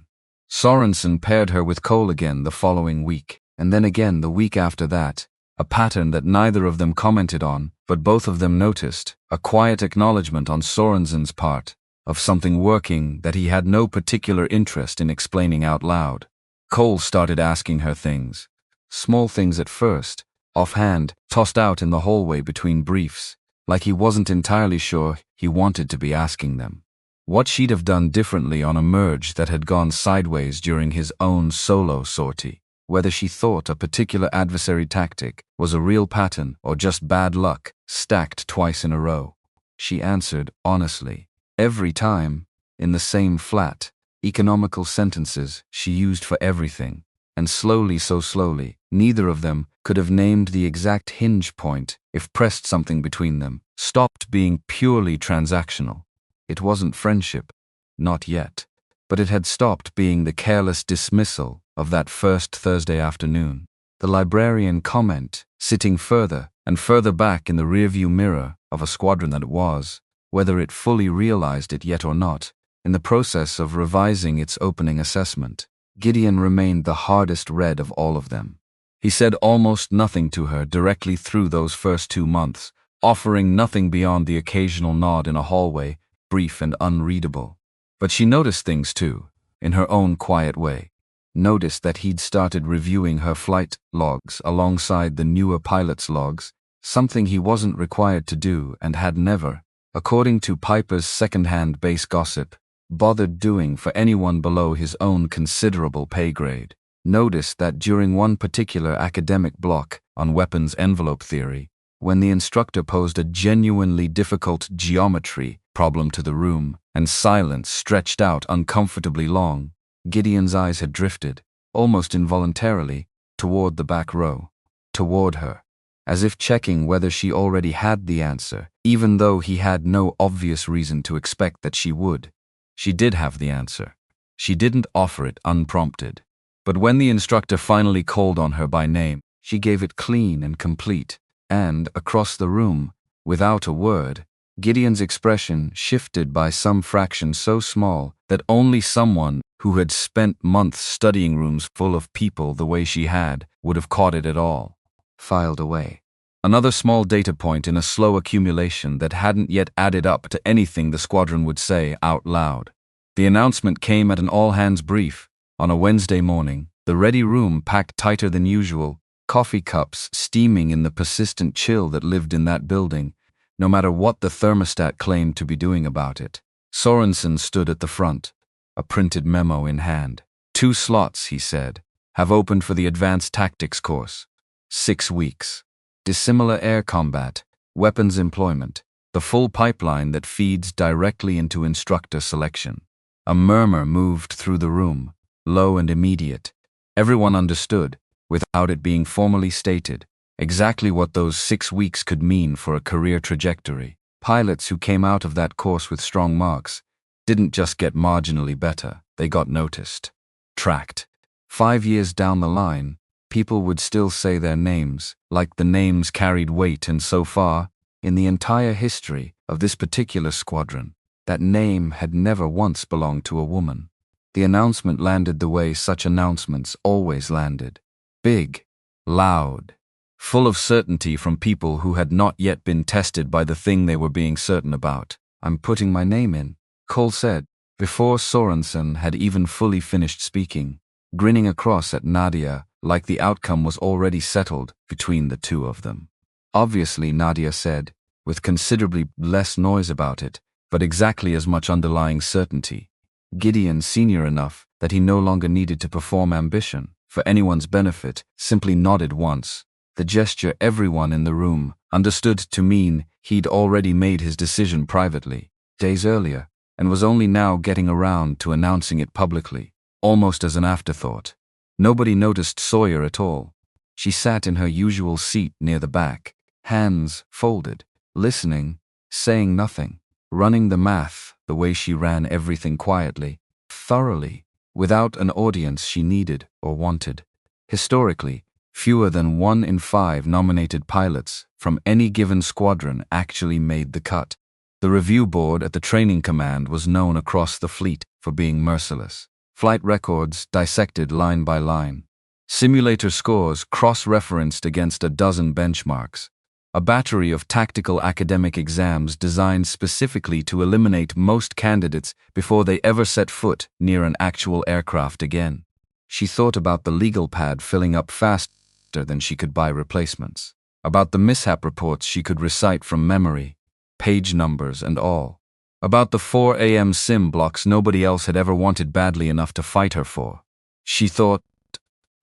Sorensen paired her with Cole again the following week, and then again the week after that, a pattern that neither of them commented on, but both of them noticed, a quiet acknowledgement on Sorensen's part, of something working that he had no particular interest in explaining out loud. Cole started asking her things. Small things at first, offhand, tossed out in the hallway between briefs, like he wasn't entirely sure he wanted to be asking them. What she'd have done differently on a merge that had gone sideways during his own solo sortie. Whether she thought a particular adversary tactic was a real pattern or just bad luck, stacked twice in a row. She answered honestly. Every time, in the same flat, economical sentences she used for everything. And slowly, so slowly, neither of them could have named the exact hinge point if pressed something between them, stopped being purely transactional. It wasn't friendship, not yet, but it had stopped being the careless dismissal of that first Thursday afternoon. The librarian comment, sitting further and further back in the rearview mirror of a squadron that was, whether it fully realized it yet or not, in the process of revising its opening assessment. Gideon remained the hardest read of all of them. He said almost nothing to her directly through those first 2 months, offering nothing beyond the occasional nod in a hallway, brief and unreadable. But she noticed things too, in her own quiet way. Noticed that he'd started reviewing her flight logs alongside the newer pilot's logs, something he wasn't required to do and had never, according to Piper's second-hand base gossip, bothered doing for anyone below his own considerable pay grade. Noticed that during one particular academic block on weapons envelope theory, when the instructor posed a genuinely difficult geometry problem to the room, and silence stretched out uncomfortably long, Gideon's eyes had drifted, almost involuntarily, toward the back row, toward her, as if checking whether she already had the answer, even though he had no obvious reason to expect that she would. She did have the answer. She didn't offer it unprompted. But when the instructor finally called on her by name, she gave it clean and complete, and, across the room, without a word, Gideon's expression shifted by some fraction so small that only someone who had spent months studying rooms full of people the way she had would have caught it at all. Filed away. Another small data point in a slow accumulation that hadn't yet added up to anything the squadron would say out loud. The announcement came at an all-hands brief. On a Wednesday morning, the ready room packed tighter than usual, coffee cups steaming in the persistent chill that lived in that building, no matter what the thermostat claimed to be doing about it. Sorensen stood at the front, a printed memo in hand. 2 slots, he said, have opened for the advanced tactics course. 6 weeks. Dissimilar air combat, weapons employment, the full pipeline that feeds directly into instructor selection. A murmur moved through the room, low and immediate. Everyone understood, without it being formally stated, exactly what those 6 weeks could mean for a career trajectory. Pilots who came out of that course with strong marks didn't just get marginally better, they got noticed. Tracked. 5 years down the line, people would still say their names, like the names carried weight, and so far, in the entire history of this particular squadron, that name had never once belonged to a woman. The announcement landed the way such announcements always landed. Big, loud, full of certainty from people who had not yet been tested by the thing they were being certain about. "I'm putting my name in," Cole said, before Sorensen had even fully finished speaking, grinning across at Nadia like the outcome was already settled between the two of them. Obviously, Nadia said, with considerably less noise about it, but exactly as much underlying certainty. Gideon, senior enough that he no longer needed to perform ambition for anyone's benefit, simply nodded once. The gesture everyone in the room understood to mean he'd already made his decision privately, days earlier, and was only now getting around to announcing it publicly, almost as an afterthought. Nobody noticed Sawyer at all. She sat in her usual seat near the back, hands folded, listening, saying nothing, running the math the way she ran everything quietly, thoroughly, without an audience she needed or wanted. Historically, fewer than 1 in 5 nominated pilots from any given squadron actually made the cut. The review board at the training command was known across the fleet for being merciless. Flight records dissected line by line. Simulator scores cross-referenced against a dozen benchmarks. A battery of tactical academic exams designed specifically to eliminate most candidates before they ever set foot near an actual aircraft again. She thought about the legal pad filling up faster than she could buy replacements, about the mishap reports she could recite from memory, page numbers and all. About the 4 a.m. sim blocks nobody else had ever wanted badly enough to fight her for. She thought,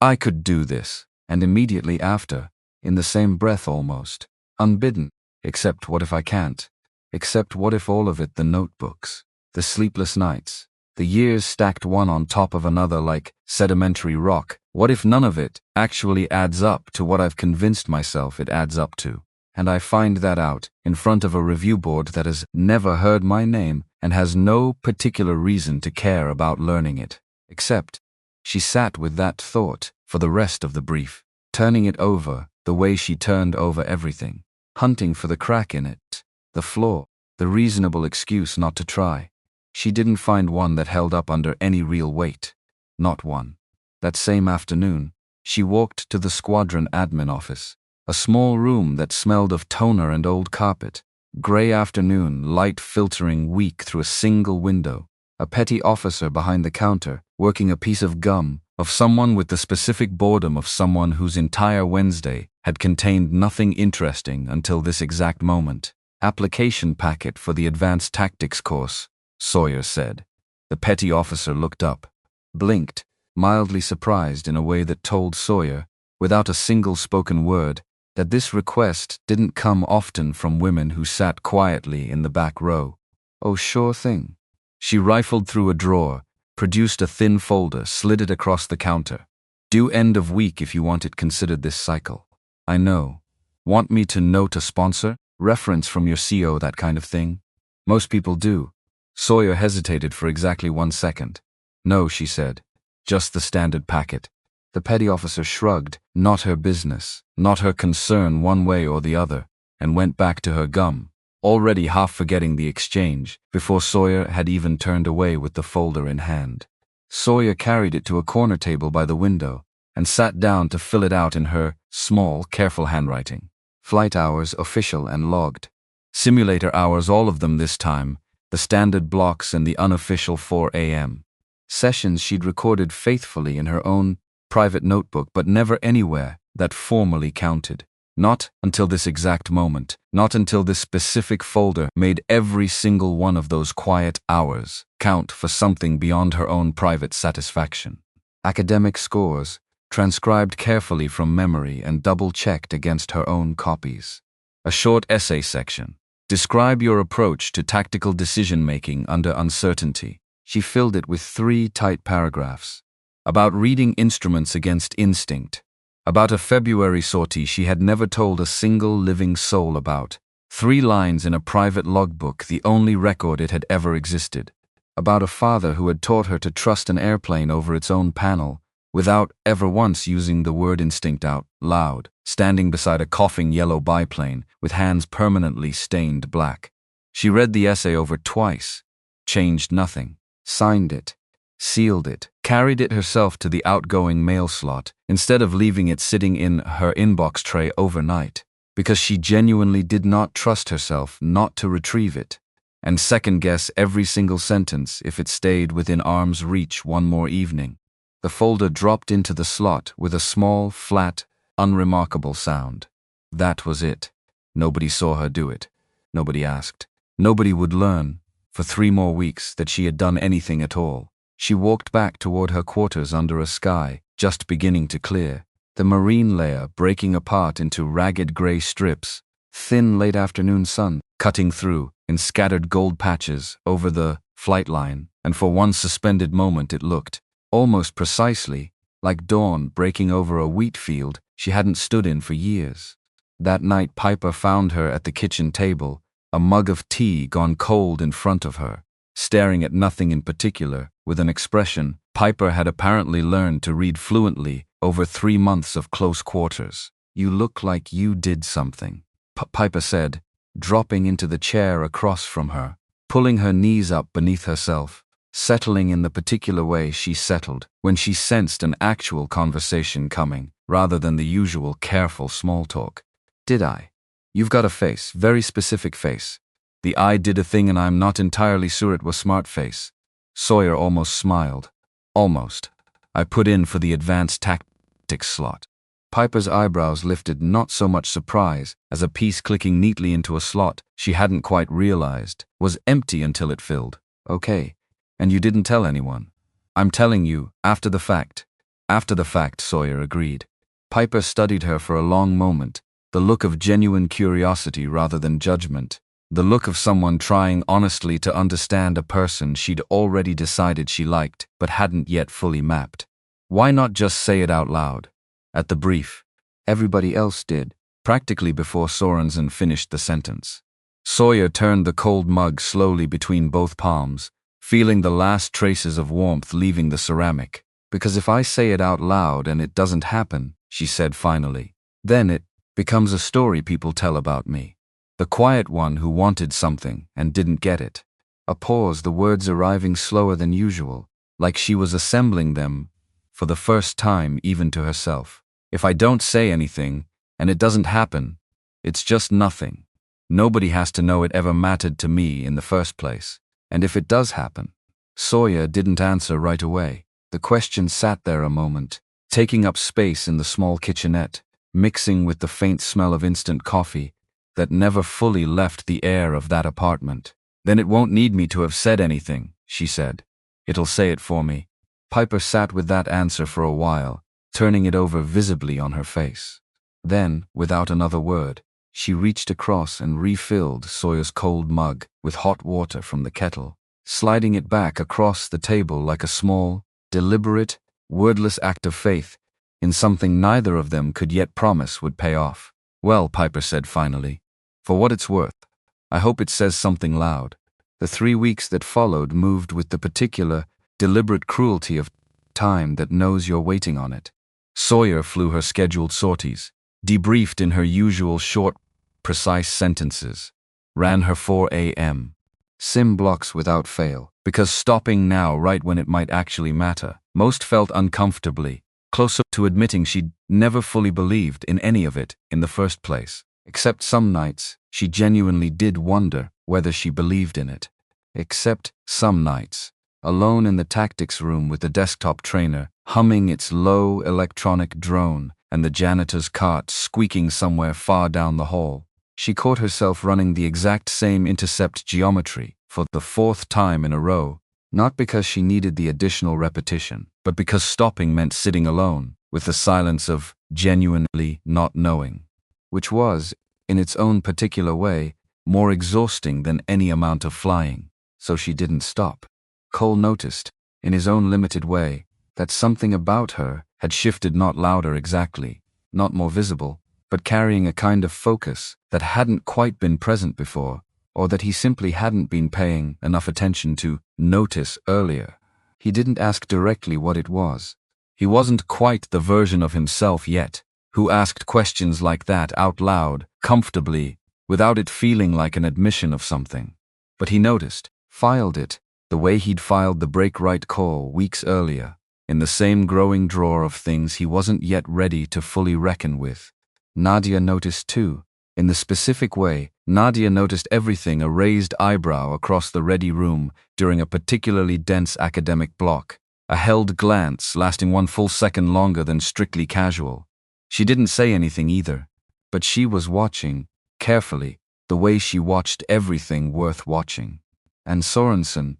I could do this, and immediately after, in the same breath almost, unbidden, except what if I can't? Except what if all of it, the notebooks, the sleepless nights, the years stacked one on top of another like sedimentary rock, what if none of it actually adds up to what I've convinced myself it adds up to? And I find that out in front of a review board that has never heard my name and has no particular reason to care about learning it. Except, she sat with that thought for the rest of the brief, turning it over the way she turned over everything, hunting for the crack in it, the flaw, the reasonable excuse not to try. She didn't find one that held up under any real weight. Not one. That same afternoon, she walked to the squadron admin office, a small room that smelled of toner and old carpet, gray afternoon light filtering weak through a single window, a petty officer behind the counter working a piece of gum, of someone with the specific boredom of someone whose entire Wednesday had contained nothing interesting until this exact moment. Application packet for the advanced tactics course, Sawyer said. The petty officer looked up, blinked, mildly surprised in a way that told Sawyer, without a single spoken word, that this request didn't come often from women who sat quietly in the back row. Oh, sure thing. She rifled through a drawer, produced a thin folder, slid it across the counter. Due end of week if you want it considered this cycle. I know. Want me to note a sponsor? Reference from your CO, that kind of thing? Most people do. Sawyer hesitated for exactly 1 second. No, she said. Just the standard packet. The petty officer shrugged, not her business, not her concern one way or the other, and went back to her gum, already half forgetting the exchange, before Sawyer had even turned away with the folder in hand. Sawyer carried it to a corner table by the window, and sat down to fill it out in her small, careful handwriting. Flight hours official and logged. Simulator hours, all of them this time, the standard blocks and the unofficial 4 a.m. Sessions she'd recorded faithfully in her own private notebook, but never anywhere that formally counted. Not until this exact moment, not until this specific folder made every single one of those quiet hours count for something beyond her own private satisfaction. Academic scores, transcribed carefully from memory and double-checked against her own copies. A short essay section. Describe your approach to tactical decision-making under uncertainty. She filled it with 3 tight paragraphs. About reading instruments against instinct. About a February sortie she had never told a single living soul about. 3 lines in a private logbook, the only record it had ever existed. About a father who had taught her to trust an airplane over its own panel, without ever once using the word instinct out loud, standing beside a coughing yellow biplane with hands permanently stained black. She read the essay over twice, changed nothing, signed it, sealed it, carried it herself to the outgoing mail slot, instead of leaving it sitting in her inbox tray overnight, because she genuinely did not trust herself not to retrieve it, and second-guess every single sentence if it stayed within arm's reach one more evening. The folder dropped into the slot with a small, flat, unremarkable sound. That was it. Nobody saw her do it. Nobody asked. Nobody would learn, for 3 more weeks, that she had done anything at all. She walked back toward her quarters under a sky just beginning to clear, the marine layer breaking apart into ragged gray strips, thin late afternoon sun cutting through in scattered gold patches over the flight line, and for one suspended moment it looked, almost precisely, like dawn breaking over a wheat field she hadn't stood in for years. That night Piper found her at the kitchen table, a mug of tea gone cold in front of her, staring at nothing in particular, with an expression Piper had apparently learned to read fluently over 3 months of close quarters. You look like you did something, Piper said, dropping into the chair across from her, pulling her knees up beneath herself, settling in the particular way she settled when she sensed an actual conversation coming, rather than the usual careful small talk. Did I? You've got a face, very specific face. The I did a thing and I'm not entirely sure it was smart face. Sawyer almost smiled. Almost. I put in for the advanced tactics slot. Piper's eyebrows lifted, not so much surprise as a piece clicking neatly into a slot she hadn't quite realized was empty until it filled. Okay. And you didn't tell anyone? I'm telling you, after the fact. After the fact, Sawyer agreed. Piper studied her for a long moment, the look of genuine curiosity rather than judgment, the look of someone trying honestly to understand a person she'd already decided she liked but hadn't yet fully mapped. Why not just say it out loud? At the brief. Everybody else did, practically before Sorensen finished the sentence. Sawyer turned the cold mug slowly between both palms, feeling the last traces of warmth leaving the ceramic. Because if I say it out loud and it doesn't happen, she said finally, then it becomes a story people tell about me. The quiet one who wanted something and didn't get it. A pause, the words arriving slower than usual, like she was assembling them for the first time even to herself. If I don't say anything, and it doesn't happen, it's just nothing. Nobody has to know it ever mattered to me in the first place. And if it does happen? Sawyer didn't answer right away. The question sat there a moment, taking up space in the small kitchenette, mixing with the faint smell of instant coffee that never fully left the air of that apartment. Then it won't need me to have said anything, she said. It'll say it for me. Piper sat with that answer for a while, turning it over visibly on her face. Then, without another word, she reached across and refilled Sawyer's cold mug with hot water from the kettle, sliding it back across the table like a small, deliberate, wordless act of faith in something neither of them could yet promise would pay off. Well, Piper said finally, for what it's worth, I hope it says something loud. The 3 weeks that followed moved with the particular, deliberate cruelty of time that knows you're waiting on it. Sawyer flew her scheduled sorties, debriefed in her usual short, precise sentences, ran her 4 a.m. sim blocks without fail, because stopping now right when it might actually matter, most felt uncomfortably closer to admitting she'd never fully believed in any of it in the first place. Except some nights, she genuinely did wonder whether she believed in it. Except some nights, alone in the tactics room with the desktop trainer humming its low electronic drone and the janitor's cart squeaking somewhere far down the hall, she caught herself running the exact same intercept geometry for the 4th time in a row, not because she needed the additional repetition, but because stopping meant sitting alone with the silence of genuinely not knowing, which was, in its own particular way, more exhausting than any amount of flying. So she didn't stop. Cole noticed, in his own limited way, that something about her had shifted, not louder exactly, not more visible, but carrying a kind of focus that hadn't quite been present before, or that he simply hadn't been paying enough attention to notice earlier. He didn't ask directly what it was. He wasn't quite the version of himself yet, who asked questions like that out loud, comfortably, without it feeling like an admission of something. But he noticed, filed it, the way he'd filed the break right call weeks earlier, in the same growing drawer of things he wasn't yet ready to fully reckon with. Nadia noticed too. In the specific way, Nadia noticed everything, a raised eyebrow across the ready room during a particularly dense academic block, a held glance lasting 1 full second longer than strictly casual. She didn't say anything either, but she was watching, carefully, the way she watched everything worth watching. And Sorensen,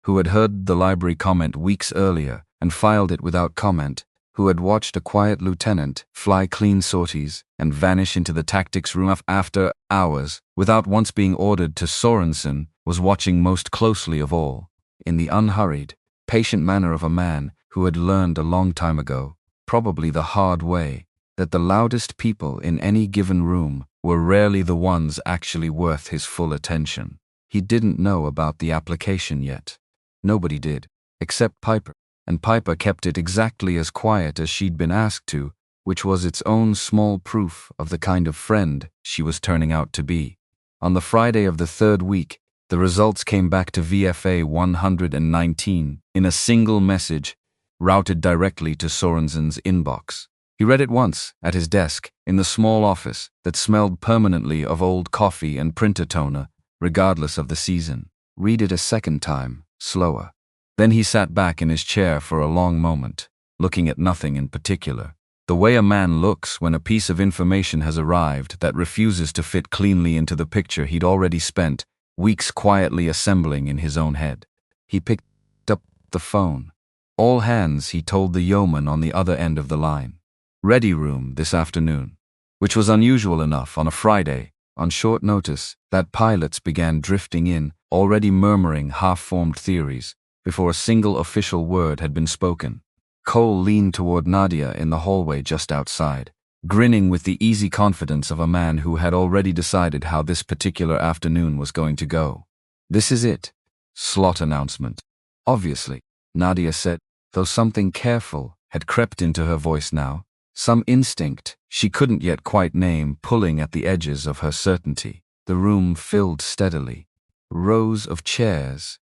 who had heard the library comment weeks earlier and filed it without comment, who had watched a quiet lieutenant fly clean sorties and vanish into the tactics room after hours without once being ordered to, Sorensen was watching most closely of all, in the unhurried, patient manner of a man who had learned a long time ago, probably the hard way, that the loudest people in any given room were rarely the ones actually worth his full attention. He didn't know about the application yet. Nobody did, except Piper. And Piper kept it exactly as quiet as she'd been asked to, which was its own small proof of the kind of friend she was turning out to be. On the Friday of the 3rd week, the results came back to VFA 119 in a single message, routed directly to Sorensen's inbox. He read it once, at his desk, in the small office that smelled permanently of old coffee and printer toner, regardless of the season. Read it a second time, slower. Then he sat back in his chair for a long moment, looking at nothing in particular. The way a man looks when a piece of information has arrived that refuses to fit cleanly into the picture he'd already spent weeks quietly assembling in his own head. He picked up the phone. All hands, he told the yeoman on the other end of the line. Ready room this afternoon. Which was unusual enough on a Friday, on short notice, that pilots began drifting in, already murmuring half-formed theories, before a single official word had been spoken. Cole leaned toward Nadia in the hallway just outside, grinning with the easy confidence of a man who had already decided how this particular afternoon was going to go. This is it. Slot announcement. Obviously, Nadia said, though something careful had crept into her voice now, some instinct she couldn't yet quite name pulling at the edges of her certainty. The room filled steadily. Rows of chairs,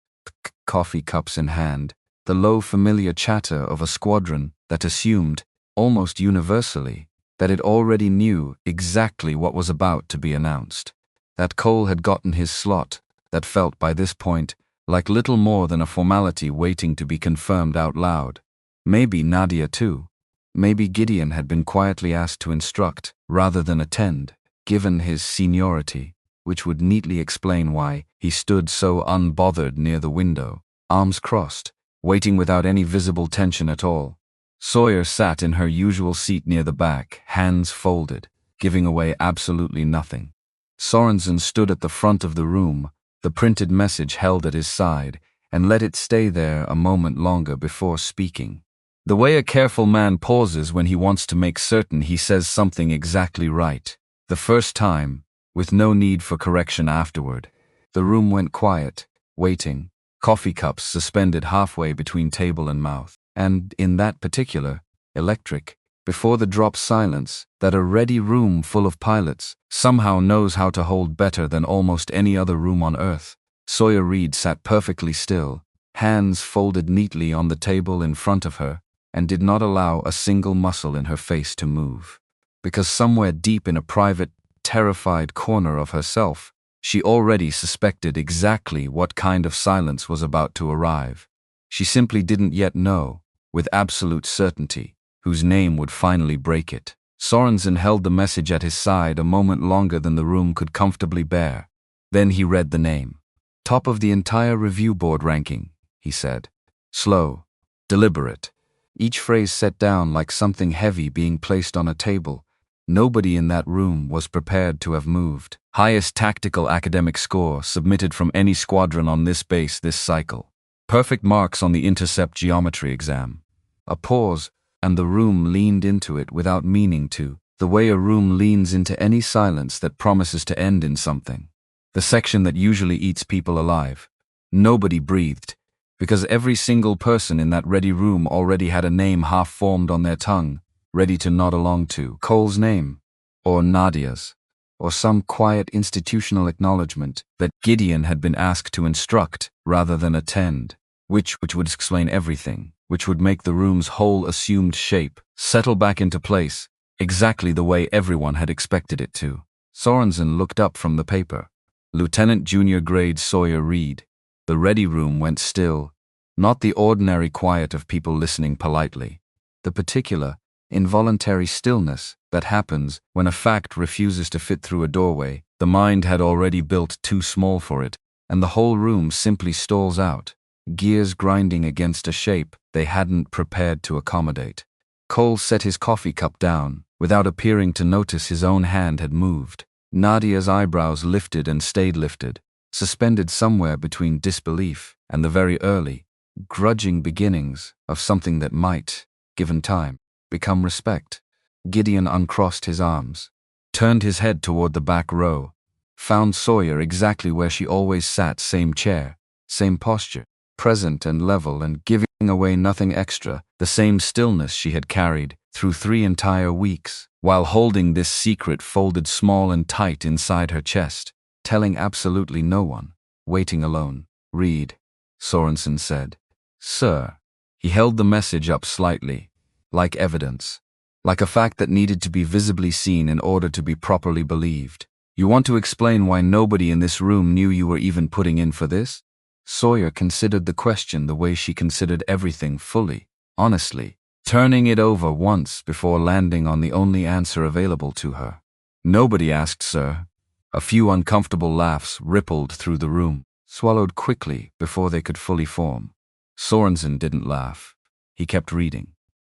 coffee cups in hand, the low familiar chatter of a squadron that assumed, almost universally, that it already knew exactly what was about to be announced. That Cole had gotten his slot, that felt by this point like little more than a formality waiting to be confirmed out loud. Maybe Nadia too. Maybe Gideon had been quietly asked to instruct, rather than attend, given his seniority, which would neatly explain why he stood so unbothered near the window, arms crossed, waiting without any visible tension at all. Sawyer sat in her usual seat near the back, hands folded, giving away absolutely nothing. Sorensen stood at the front of the room, the printed message held at his side, and let it stay there a moment longer before speaking. The way a careful man pauses when he wants to make certain he says something exactly right, the first time, with no need for correction afterward. The room went quiet, waiting, coffee cups suspended halfway between table and mouth, and, in that particular, electric, before the drop silence that a ready room full of pilots somehow knows how to hold better than almost any other room on Earth. Sawyer Reed sat perfectly still, hands folded neatly on the table in front of her, and did not allow a single muscle in her face to move. Because somewhere deep in a private, terrified corner of herself, she already suspected exactly what kind of silence was about to arrive. She simply didn't yet know, with absolute certainty, whose name would finally break it. Sorensen held the message at his side a moment longer than the room could comfortably bear. Then he read the name. Top of the entire review board ranking, he said. Slow, deliberate. Each phrase set down like something heavy being placed on a table. Nobody in that room was prepared to have moved. Highest tactical academic score submitted from any squadron on this base this cycle. Perfect marks on the intercept geometry exam. A pause, and the room leaned into it without meaning to, the way a room leans into any silence that promises to end in something. The section that usually eats people alive. Nobody breathed, because every single person in that ready room already had a name half-formed on their tongue, ready to nod along to. Cole's name, or Nadia's, or some quiet institutional acknowledgement that Gideon had been asked to instruct rather than attend, which would explain everything, which would make the room's whole assumed shape settle back into place, exactly the way everyone had expected it to. Sorensen looked up from the paper. Lieutenant Junior Grade Sawyer Reed. The ready room went still, not the ordinary quiet of people listening politely. The particular, involuntary stillness that happens when a fact refuses to fit through a doorway the mind had already built too small for it, and the whole room simply stalls out, gears grinding against a shape they hadn't prepared to accommodate. Cole set his coffee cup down, without appearing to notice his own hand had moved. Nadia's eyebrows lifted and stayed lifted, suspended somewhere between disbelief and the very early, grudging beginnings of something that might, given time, become respect. Gideon uncrossed his arms, turned his head toward the back row, found Sawyer exactly where she always sat, same chair, same posture, present and level and giving away nothing extra, the same stillness she had carried through 3 entire weeks, while holding this secret folded small and tight inside her chest, telling absolutely no one, waiting alone. Read, Sorensen said. Sir. He held the message up slightly, like evidence, like a fact that needed to be visibly seen in order to be properly believed. You want to explain why nobody in this room knew you were even putting in for this? Sawyer considered the question the way she considered everything fully, honestly, turning it over once before landing on the only answer available to her. "Nobody asked, sir." A few uncomfortable laughs rippled through the room, swallowed quickly before they could fully form. Sorensen didn't laugh. He kept reading.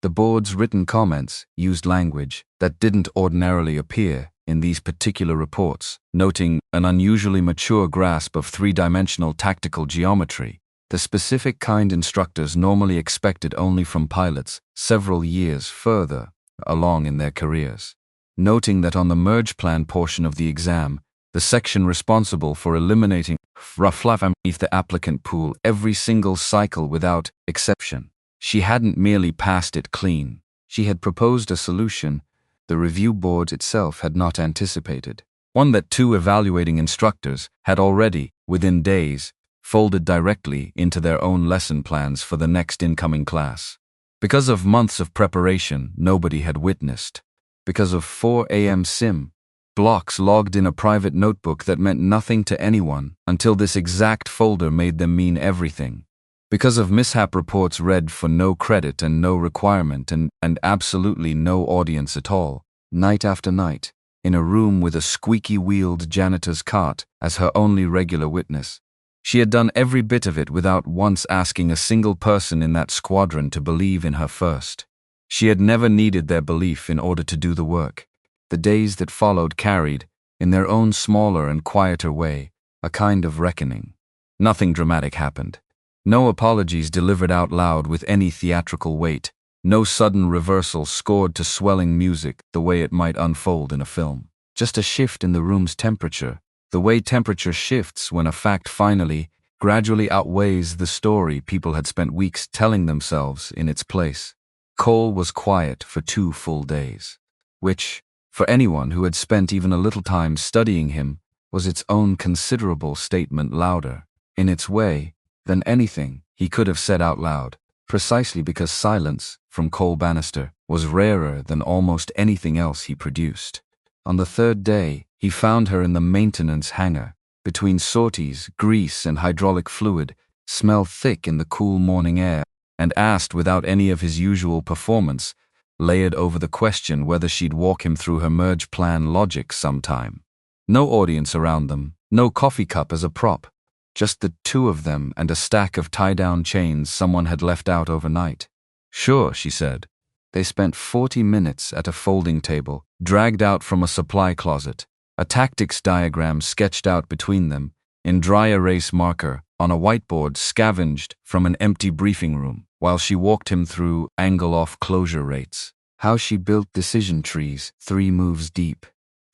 The board's written comments used language that didn't ordinarily appear in these particular reports, noting an unusually mature grasp of three-dimensional tactical geometry, the specific kind instructors normally expected only from pilots several years further along in their careers. Noting that on the merge plan portion of the exam, the section responsible for eliminating rough-life beneath the applicant pool every single cycle without exception, she hadn't merely passed it clean. She had proposed a solution the review board itself had not anticipated, one that two evaluating instructors had already, within days, folded directly into their own lesson plans for the next incoming class. Because of months of preparation nobody had witnessed. Because of 4 a.m. sim blocks logged in a private notebook that meant nothing to anyone until this exact folder made them mean everything. Because of mishap reports read for no credit and no requirement and absolutely no audience at all, night after night, in a room with a squeaky-wheeled janitor's cart as her only regular witness. She had done every bit of it without once asking a single person in that squadron to believe in her first. She had never needed their belief in order to do the work. The days that followed carried, in their own smaller and quieter way, a kind of reckoning. Nothing dramatic happened. No apologies delivered out loud with any theatrical weight. No sudden reversal scored to swelling music the way it might unfold in a film. Just a shift in the room's temperature, the way temperature shifts when a fact finally, gradually outweighs the story people had spent weeks telling themselves in its place. Cole was quiet for 2 full days, which, for anyone who had spent even a little time studying him, was its own considerable statement louder, in its way, than anything he could have said out loud, precisely because silence, from Cole Bannister, was rarer than almost anything else he produced. On the 3rd day, he found her in the maintenance hangar, between sorties, grease and hydraulic fluid, smell thick in the cool morning air, and asked without any of his usual performance, layered over the question whether she'd walk him through her merge plan logic sometime. No audience around them, no coffee cup as a prop. Just the 2 of them and a stack of tie-down chains someone had left out overnight. "Sure," she said. They spent 40 minutes at a folding table, dragged out from a supply closet, a tactics diagram sketched out between them, in dry erase marker, on a whiteboard scavenged from an empty briefing room, while she walked him through angle-off closure rates. How she built decision trees 3 moves deep.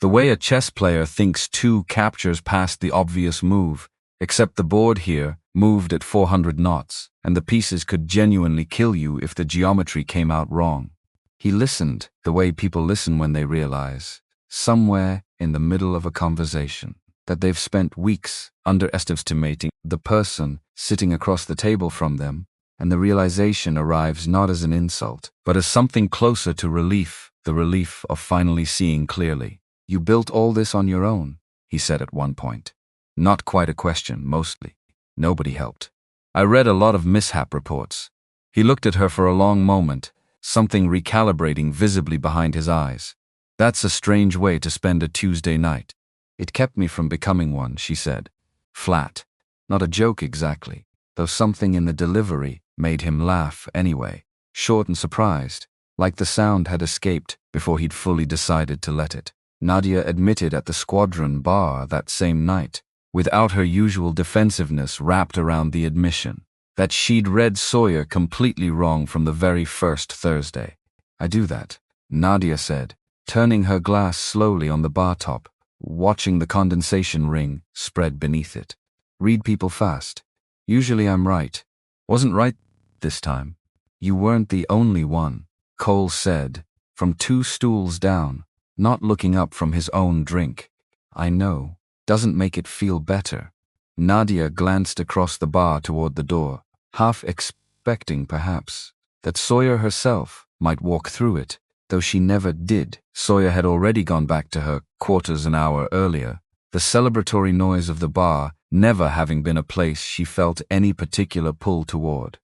The way a chess player thinks 2 captures past the obvious move, except the board here moved at 400 knots, and the pieces could genuinely kill you if the geometry came out wrong. He listened the way people listen when they realize, somewhere in the middle of a conversation, that they've spent weeks underestimating the person sitting across the table from them, and the realization arrives not as an insult, but as something closer to relief, the relief of finally seeing clearly. "You built all this on your own," he said at one point. Not quite a question, mostly. Nobody helped. "I read a lot of mishap reports." He looked at her for a long moment, something recalibrating visibly behind his eyes. "That's a strange way to spend a Tuesday night." "It kept me from becoming one," she said. Flat. Not a joke exactly, though something in the delivery made him laugh anyway, short and surprised, like the sound had escaped before he'd fully decided to let it. Nadia admitted at the squadron bar that same night, without her usual defensiveness wrapped around the admission, that she'd read Sawyer completely wrong from the very first Thursday. "I do that," Nadia said, turning her glass slowly on the bar top, watching the condensation ring spread beneath it. "Read people fast. Usually I'm right. Wasn't right this time." "You weren't the only one," Cole said, from 2 stools down, not looking up from his own drink. "I know. Doesn't make it feel better." Nadia glanced across the bar toward the door, half expecting, perhaps, that Sawyer herself might walk through it, though she never did. Sawyer had already gone back to her quarters an hour earlier, the celebratory noise of the bar never having been a place she felt any particular pull toward.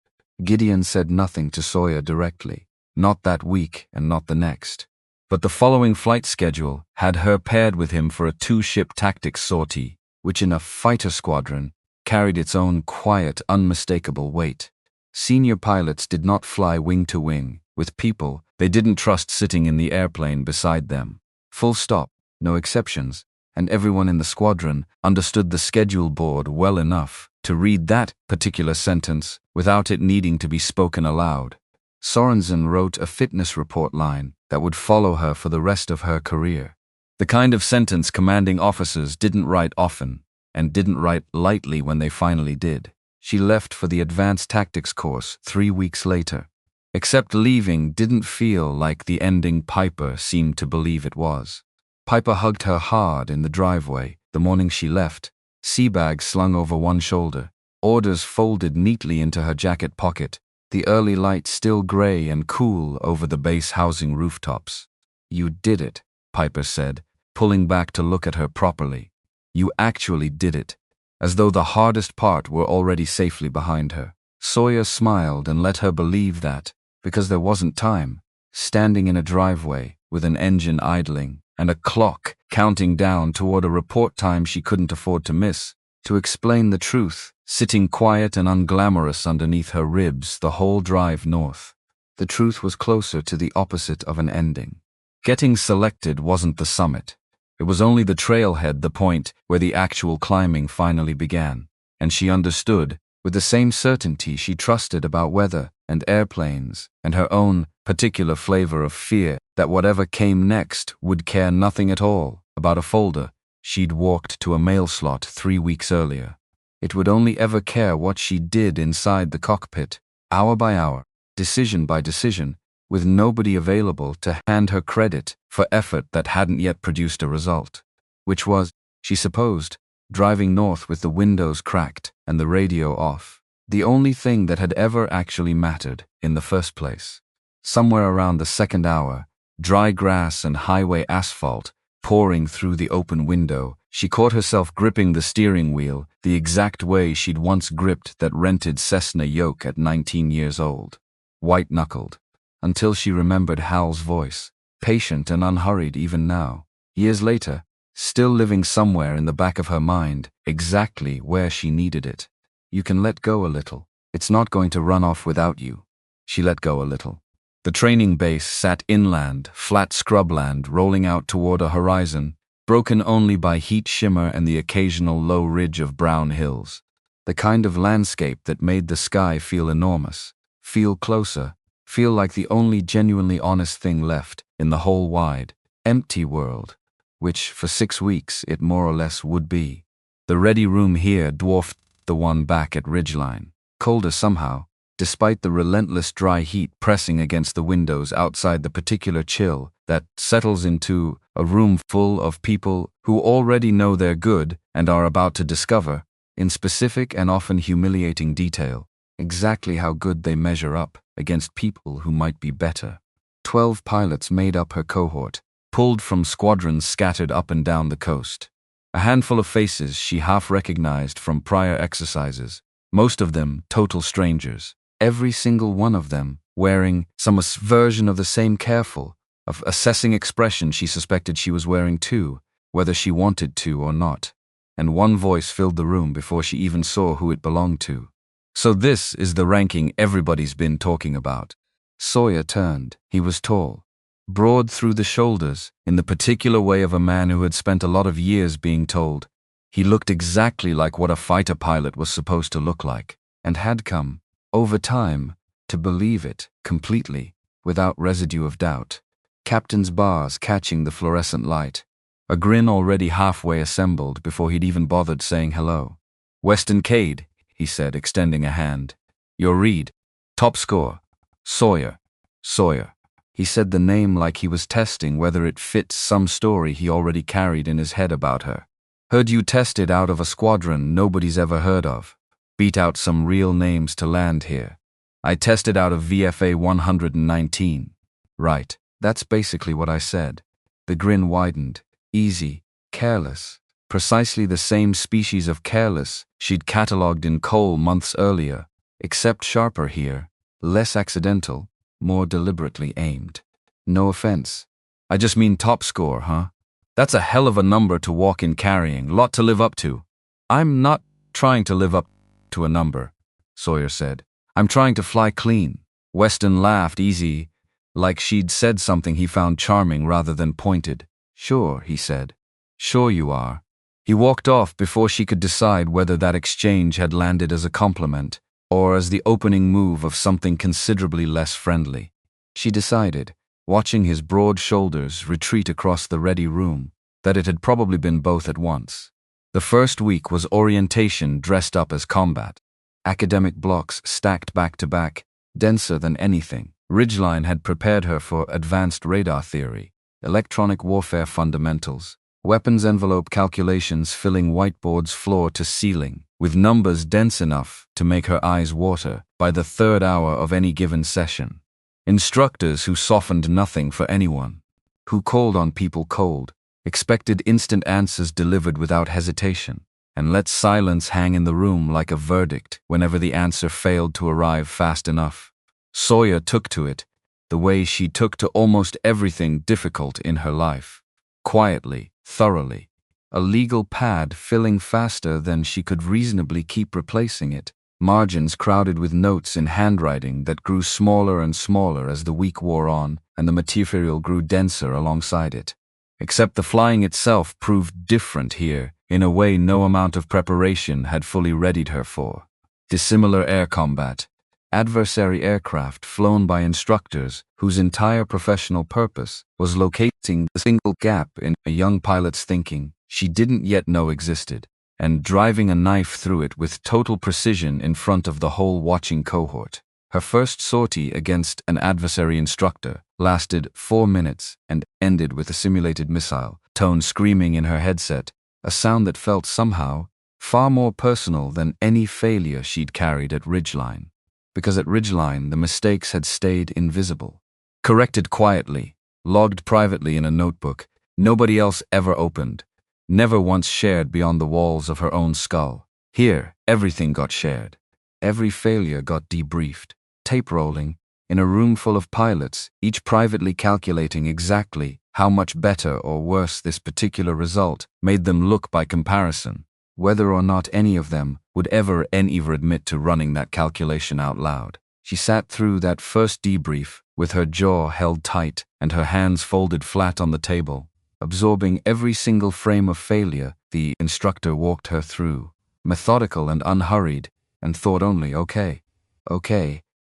Gideon said nothing to Sawyer directly. not that week and not the next. But the following flight schedule had her paired with him for a two-ship tactics sortie, which in a fighter squadron carried its own quiet, unmistakable weight. Senior pilots did not fly wing to wing with people they didn't trust sitting in the airplane beside them. Full stop, no exceptions, and everyone in the squadron understood the schedule board well enough to read that particular sentence without it needing to be spoken aloud. Sorensen wrote a fitness report line that would follow her for the rest of her career. The kind of sentence commanding officers didn't write often, and didn't write lightly when they finally did. She left for the advanced tactics course 3 weeks later. Except leaving didn't feel like the ending Piper seemed to believe it was. Piper hugged her hard in the driveway the morning she left, sea bag slung over one shoulder, orders folded neatly into her jacket pocket, the early light still gray and cool over the base housing rooftops. "You did it," Piper said, pulling back to look at her properly. "You actually did it," as though the hardest part were already safely behind her. Sawyer smiled and let her believe that, because there wasn't time, standing in a driveway with an engine idling and a clock counting down toward a report time she couldn't afford to miss, to explain the truth, sitting quiet and unglamorous underneath her ribs the whole drive north. The truth was closer to the opposite of an ending. Getting selected wasn't the summit. It was only the trailhead, the point where the actual climbing finally began, and she understood, with the same certainty she trusted about weather and airplanes and her own particular flavor of fear, that whatever came next would care nothing at all about a folder she'd walked to a mail slot 3 weeks earlier. It would only ever care what she did inside the cockpit, hour by hour, decision by decision, with nobody available to hand her credit for effort that hadn't yet produced a result. Which was, she supposed, driving north with the windows cracked and the radio off. The only thing that had ever actually mattered in the first place. Somewhere around the second hour, dry grass and highway asphalt pouring through the open window, she caught herself gripping the steering wheel the exact way she'd once gripped that rented Cessna yoke at 19 years old. White-knuckled. Until she remembered Hal's voice, patient and unhurried even now. Years later, still living somewhere in the back of her mind, exactly where she needed it. "You can let go a little. It's not going to run off without you." She let go a little. The training base sat inland, flat scrubland rolling out toward a horizon, broken only by heat shimmer and the occasional low ridge of brown hills. The kind of landscape that made the sky feel enormous, feel closer, feel like the only genuinely honest thing left in the whole wide, empty world, which for 6 weeks it more or less would be. The ready room here dwarfed the one back at Ridgeline, colder somehow, despite the relentless dry heat pressing against the windows outside the particular chill that settles into a room full of people who already know they're good and are about to discover, in specific and often humiliating detail, exactly how good they measure up against people who might be better. 12 pilots made up her cohort, pulled from squadrons scattered up and down the coast. A handful of faces she half recognized from prior exercises, most of them total strangers, every single one of them wearing some version of the same careful, of assessing expression she suspected she was wearing too, whether she wanted to or not. And one voice filled the room before she even saw who it belonged to. "So this is the ranking everybody's been talking about." Sawyer turned. He was tall, broad through the shoulders, in the particular way of a man who had spent a lot of years being told. He looked exactly like what a fighter pilot was supposed to look like, and had come, over time, to believe it completely, without residue of doubt. Captain's bars catching the fluorescent light, a grin already halfway assembled before he'd even bothered saying hello. "Weston Cade," he said, extending a hand. "You're Reed. Top score. Sawyer. Sawyer." He said the name like he was testing whether it fit some story he already carried in his head about her. "Heard you tested out of a squadron nobody's ever heard of. Beat out some real names to land here. I tested out of VFA 119. Right, that's basically what I said." The grin widened. Easy, careless. Precisely the same species of careless she'd catalogued in Cole months earlier, except sharper here, less accidental, more deliberately aimed. No offense. I just mean top score, huh? That's a hell of a number to walk in carrying, lot to live up to. I'm not trying to live up to a number, Sawyer said. I'm trying to fly clean. Weston laughed easy, like she'd said something he found charming rather than pointed. Sure, he said. Sure you are. He walked off before she could decide whether that exchange had landed as a compliment or as the opening move of something considerably less friendly. She decided, watching his broad shoulders retreat across the ready room, that it had probably been both at once. The first week was orientation dressed up as combat. Academic blocks stacked back to back, denser than anything. Ridgeline had prepared her for advanced radar theory, electronic warfare fundamentals, weapons envelope calculations filling whiteboards floor to ceiling, with numbers dense enough to make her eyes water by the third hour of any given session. Instructors who softened nothing for anyone, who called on people cold, expected instant answers delivered without hesitation, and let silence hang in the room like a verdict whenever the answer failed to arrive fast enough. Sawyer took to it, the way she took to almost everything difficult in her life. Quietly, thoroughly. A legal pad filling faster than she could reasonably keep replacing it. Margins crowded with notes in handwriting that grew smaller and smaller as the week wore on, and the material grew denser alongside it. Except the flying itself proved different here, in a way no amount of preparation had fully readied her for. Dissimilar air combat. Adversary aircraft flown by instructors whose entire professional purpose was locating the single gap in a young pilot's thinking she didn't yet know existed, and driving a knife through it with total precision in front of the whole watching cohort. Her first sortie against an adversary instructor lasted 4 minutes and ended with a simulated missile, tone screaming in her headset, a sound that felt somehow far more personal than any failure she'd carried at Ridgeline. Because at Ridgeline the mistakes had stayed invisible. Corrected quietly, logged privately in a notebook, nobody else ever opened, never once shared beyond the walls of her own skull. Here, everything got shared. Every failure got debriefed, tape rolling, in a room full of pilots, each privately calculating exactly how much better or worse this particular result made them look by comparison, whether or not any of them would ever admit to running that calculation out loud. She sat through that first debrief with her jaw held tight and her hands folded flat on the table, absorbing every single frame of failure the instructor walked her through, methodical and unhurried, and thought only, okay,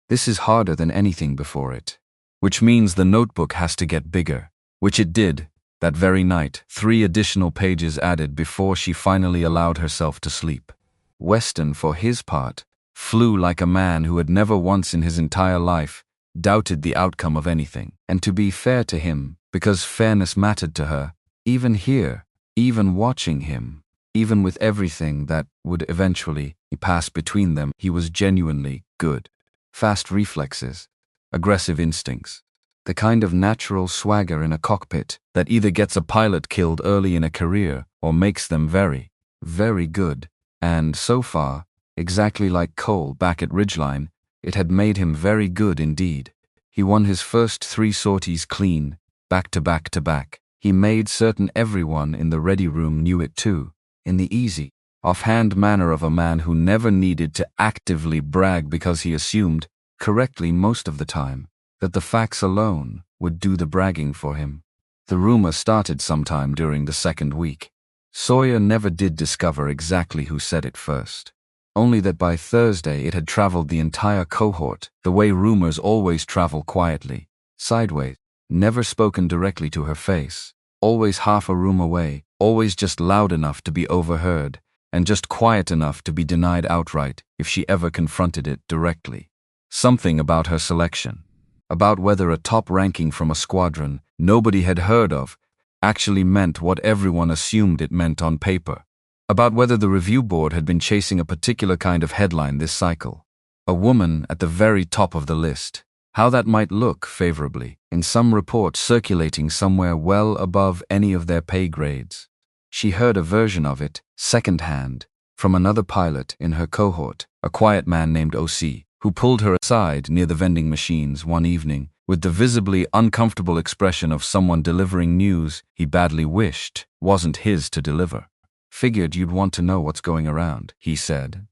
this is harder than anything before it. Which means the notebook has to get bigger, which it did. That very night, 3 additional pages added before she finally allowed herself to sleep. Weston, for his part, flew like a man who had never once in his entire life doubted the outcome of anything. And to be fair to him, because fairness mattered to her, even here, even watching him, even with everything that would eventually pass between them, he was genuinely good. Fast reflexes, aggressive instincts, the kind of natural swagger in a cockpit that either gets a pilot killed early in a career or makes them very, very good. And so far, exactly like Cole back at Ridgeline, it had made him very good indeed. He won his first 3 sorties clean, back to back to back. He made certain everyone in the ready room knew it too, in the easy, offhand manner of a man who never needed to actively brag because he assumed, correctly most of the time, that the facts alone would do the bragging for him. The rumor started sometime during the second week. Sawyer never did discover exactly who said it first. Only that by Thursday it had traveled the entire cohort, the way rumors always travel quietly, sideways, never spoken directly to her face, always half a room away, always just loud enough to be overheard, and just quiet enough to be denied outright if she ever confronted it directly. Something about her selection, about whether a top ranking from a squadron nobody had heard of actually meant what everyone assumed it meant on paper, about whether the review board had been chasing a particular kind of headline this cycle, a woman at the very top of the list, how that might look favorably in some report circulating somewhere well above any of their pay grades. She heard a version of it, second-hand, from another pilot in her cohort, a quiet man named O.C., who pulled her aside near the vending machines one evening with the visibly uncomfortable expression of someone delivering news he badly wished wasn't his to deliver. "Figured you'd want to know what's going around," he said,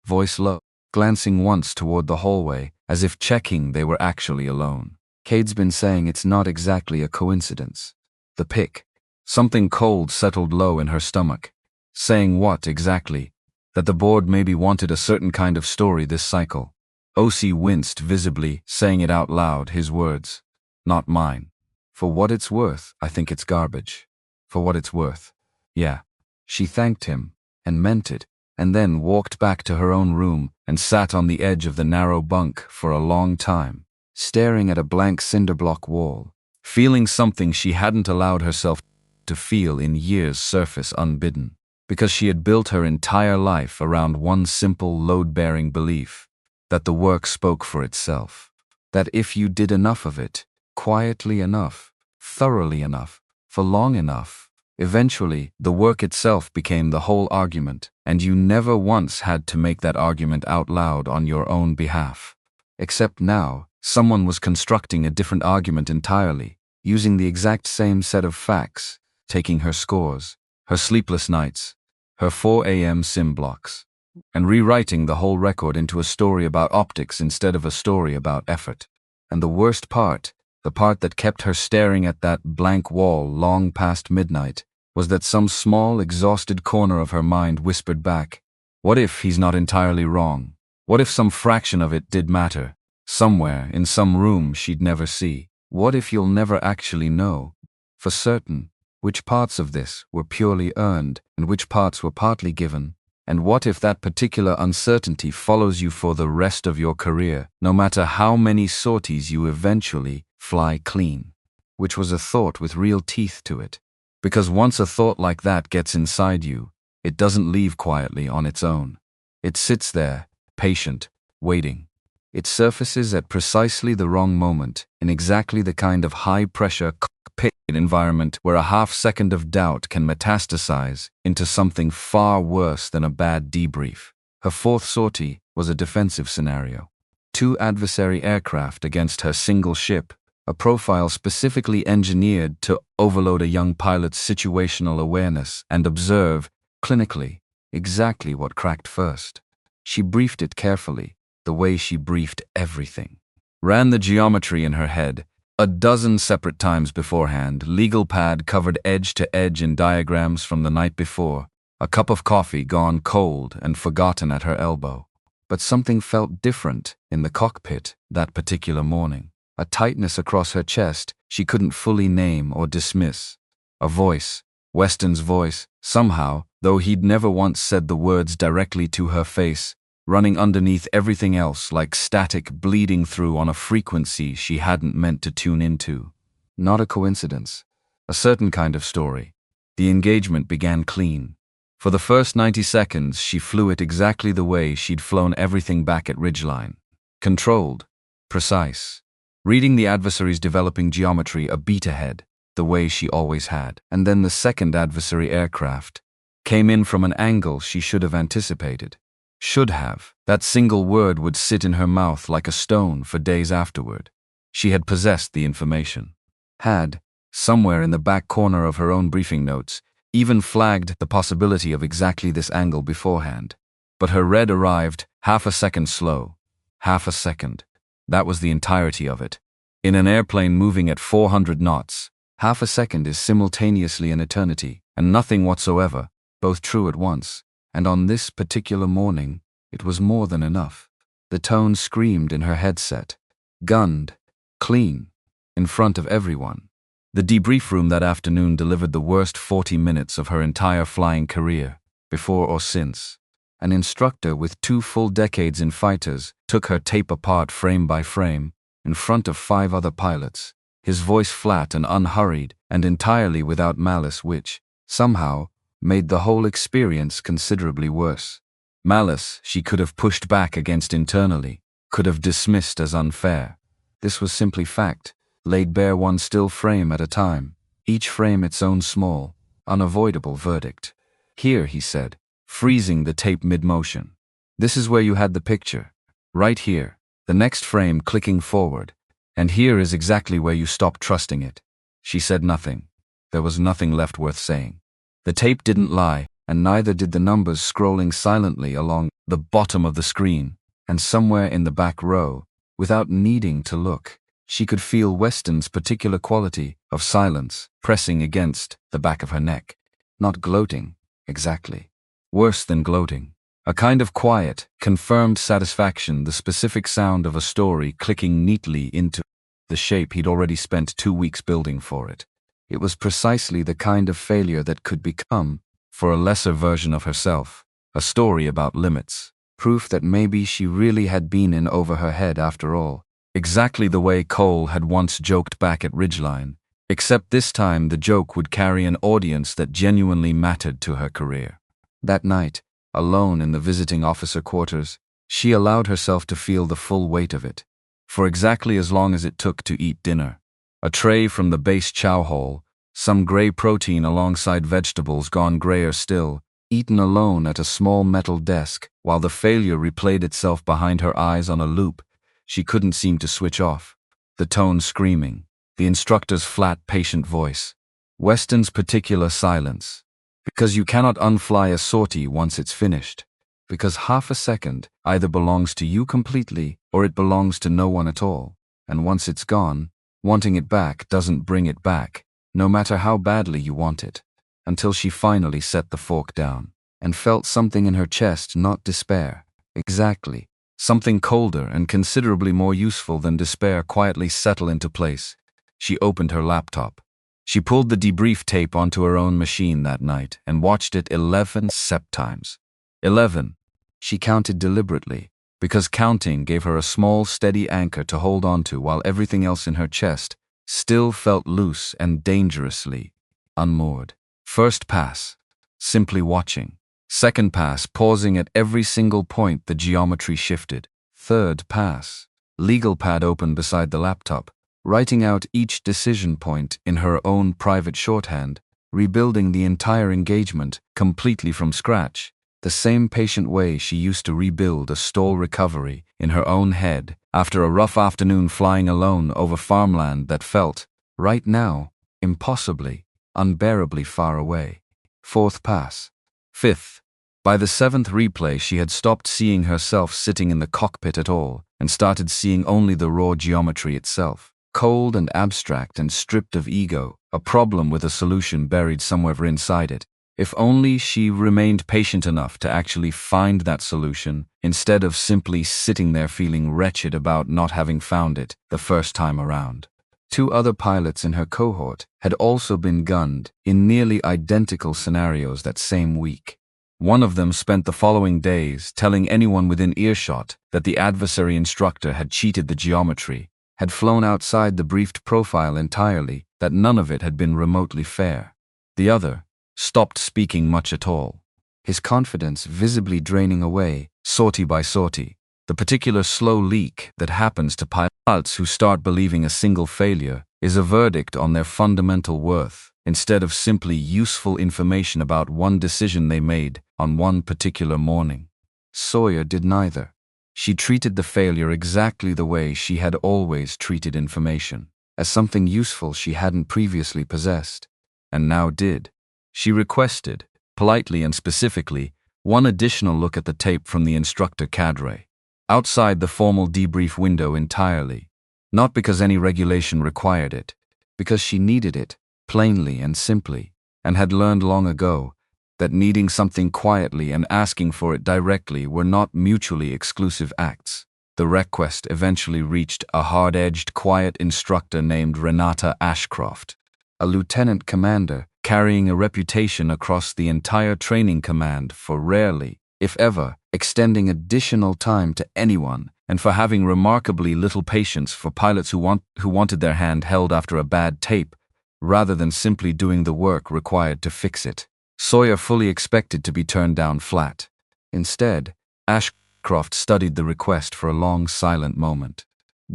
voice low, glancing once toward the hallway as if checking they were actually alone. "Cade's been saying it's not exactly a coincidence." The pick. Something cold settled low in her stomach. Saying what exactly? That the board maybe wanted a certain kind of story this cycle. O.C. winced visibly, saying it out loud, his words. "Not mine. For what it's worth, I think it's garbage. For what it's worth." Yeah. She thanked him, and meant it, and then walked back to her own room and sat on the edge of the narrow bunk for a long time, staring at a blank cinderblock wall, feeling something she hadn't allowed herself to feel in years surface unbidden, because she had built her entire life around one simple load-bearing belief, that the work spoke for itself, that if you did enough of it, quietly enough, thoroughly enough, for long enough, eventually the work itself became the whole argument, and you never once had to make that argument out loud on your own behalf. Except now, someone was constructing a different argument entirely, using the exact same set of facts, taking her scores, her sleepless nights, her 4 a.m. sim blocks, and rewriting the whole record into a story about optics instead of a story about effort. And the worst part, the part that kept her staring at that blank wall long past midnight, was that some small, exhausted corner of her mind whispered back, "What if he's not entirely wrong? What if some fraction of it did matter? Somewhere, in some room she'd never see. What if you'll never actually know, for certain, which parts of this were purely earned and which parts were partly given? And what if that particular uncertainty follows you for the rest of your career, no matter how many sorties you eventually fly clean?" Which was a thought with real teeth to it. Because once a thought like that gets inside you, it doesn't leave quietly on its own. It sits there, patient, waiting. It surfaces at precisely the wrong moment, in exactly the kind of high-pressure cockpit environment where a half-second of doubt can metastasize into something far worse than a bad debrief. Her fourth sortie was a defensive scenario. 2 adversary aircraft against her single ship, a profile specifically engineered to overload a young pilot's situational awareness and observe, clinically, exactly what cracked first. She briefed it carefully, the way she briefed everything. Ran the geometry in her head, a dozen separate times beforehand, legal pad covered edge to edge in diagrams from the night before, a cup of coffee gone cold and forgotten at her elbow. But something felt different in the cockpit that particular morning. A tightness across her chest she couldn't fully name or dismiss. A voice, Weston's voice, somehow, though he'd never once said the words directly to her face, running underneath everything else like static bleeding through on a frequency she hadn't meant to tune into. Not a coincidence. A certain kind of story. The engagement began clean. For the first 90 seconds, she flew it exactly the way she'd flown everything back at Ridgeline. Controlled. Precise. Reading the adversary's developing geometry a beat ahead, the way she always had. And then the second adversary aircraft came in from an angle she should have anticipated. Should have. That single word would sit in her mouth like a stone for days afterward. She had possessed the information. Had, somewhere in the back corner of her own briefing notes, even flagged the possibility of exactly this angle beforehand. But her red arrived half a second slow. Half a second. That was the entirety of it. In an airplane moving at 400 knots, half a second is simultaneously an eternity, and nothing whatsoever, both true at once. And on this particular morning, it was more than enough. The tone screamed in her headset. Gunned. Clean. In front of everyone. The debrief room that afternoon delivered the worst 40 minutes of her entire flying career, before or since. An instructor with 2 full decades in fighters took her tape apart frame by frame, in front of 5 other pilots, his voice flat and unhurried and entirely without malice, which, somehow, made the whole experience considerably worse. Malice she could have pushed back against internally, could have dismissed as unfair. This was simply fact, laid bare one still frame at a time, each frame its own small, unavoidable verdict. "Here," he said, freezing the tape mid-motion. "This is where you had the picture. Right here. The next frame clicking forward. And here is exactly where you stop trusting it. She said nothing. There was nothing left worth saying. The tape didn't lie, and neither did the numbers scrolling silently along the bottom of the screen. And somewhere in the back row, without needing to look, she could feel Weston's particular quality of silence pressing against the back of her neck. Not gloating, exactly. Worse than gloating. A kind of quiet, confirmed satisfaction, the specific sound of a story clicking neatly into the shape he'd already spent 2 weeks building for it. It was precisely the kind of failure that could become, for a lesser version of herself, a story about limits. Proof that maybe she really had been in over her head after all. Exactly the way Cole had once joked back at Ridgeline, except this time the joke would carry an audience that genuinely mattered to her career. That night, alone in the visiting officer quarters, she allowed herself to feel the full weight of it, for exactly as long as it took to eat dinner. A tray from the base chow hall, some gray protein alongside vegetables gone grayer still, eaten alone at a small metal desk, while the failure replayed itself behind her eyes on a loop she couldn't seem to switch off. The tone screaming, the instructor's flat, patient voice, Weston's particular silence. Because you cannot unfly a sortie once it's finished. Because half a second either belongs to you completely or it belongs to no one at all. And once it's gone, wanting it back doesn't bring it back, no matter how badly you want it. Until she finally set the fork down and felt something in her chest, not despair. Exactly. Something colder and considerably more useful than despair quietly settle into place. She opened her laptop. She pulled the debrief tape onto her own machine that night and watched it 11 times. 11. She counted deliberately, because counting gave her a small, steady anchor to hold onto while everything else in her chest still felt loose and dangerously unmoored. First pass, simply watching. Second pass, pausing at every single point the geometry shifted. Third pass, legal pad open beside the laptop, writing out each decision point in her own private shorthand, rebuilding the entire engagement completely from scratch, the same patient way she used to rebuild a stall recovery in her own head after a rough afternoon flying alone over farmland that felt, right now, impossibly, unbearably far away. Fourth pass. Fifth. By the seventh replay, she had stopped seeing herself sitting in the cockpit at all and started seeing only the raw geometry itself. Cold and abstract and stripped of ego, a problem with a solution buried somewhere inside it. If only she remained patient enough to actually find that solution, instead of simply sitting there feeling wretched about not having found it the first time around. 2 other pilots in her cohort had also been gunned in nearly identical scenarios that same week. One of them spent the following days telling anyone within earshot that the adversary instructor had cheated the geometry, had flown outside the briefed profile entirely, that none of it had been remotely fair. The other stopped speaking much at all, his confidence visibly draining away, sortie by sortie. The particular slow leak that happens to pilots who start believing a single failure is a verdict on their fundamental worth, instead of simply useful information about one decision they made on one particular morning. Sawyer did neither. She treated the failure exactly the way she had always treated information, as something useful she hadn't previously possessed, and now did. She requested, politely and specifically, one additional look at the tape from the instructor cadre, outside the formal debrief window entirely, not because any regulation required it, because she needed it, plainly and simply, and had learned long ago that needing something quietly and asking for it directly were not mutually exclusive acts. The request eventually reached a hard-edged, quiet instructor named Renata Ashcroft, a lieutenant commander carrying a reputation across the entire training command for rarely, if ever, extending additional time to anyone, and for having remarkably little patience for pilots who wanted their hand held after a bad tape, rather than simply doing the work required to fix it. Sawyer fully expected to be turned down flat. Instead, Ashcroft studied the request for a long, silent moment,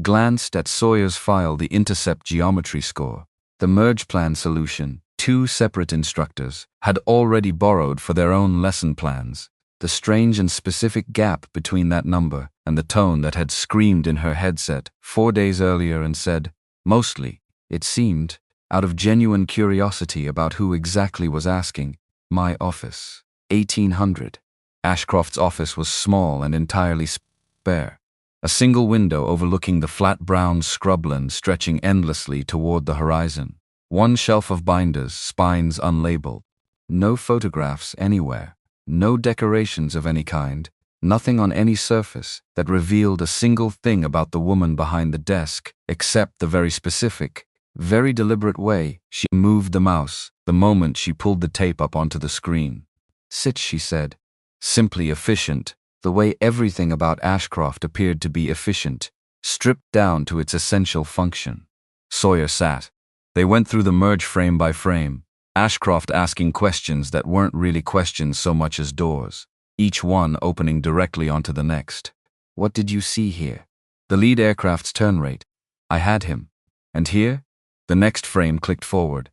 glanced at Sawyer's file, the intercept geometry score, the merge plan solution 2 separate instructors had already borrowed for their own lesson plans, the strange and specific gap between that number and the tone that had screamed in her headset 4 days earlier and said, mostly, it seemed, out of genuine curiosity about who exactly was asking, my office. 1800. Ashcroft's office was small and entirely spare. A single window overlooking the flat brown scrubland stretching endlessly toward the horizon. One shelf of binders, spines unlabeled. No photographs anywhere. No decorations of any kind. Nothing on any surface that revealed a single thing about the woman behind the desk, except the very specific, very deliberate way she moved the mouse the moment she pulled the tape up onto the screen. Sit, she said. Simply efficient, the way everything about Ashcroft appeared to be efficient, stripped down to its essential function. Sawyer sat. They went through the merge frame by frame, Ashcroft asking questions that weren't really questions so much as doors, each one opening directly onto the next. What did you see here? The lead aircraft's turn rate. I had him. And here? The next frame clicked forward.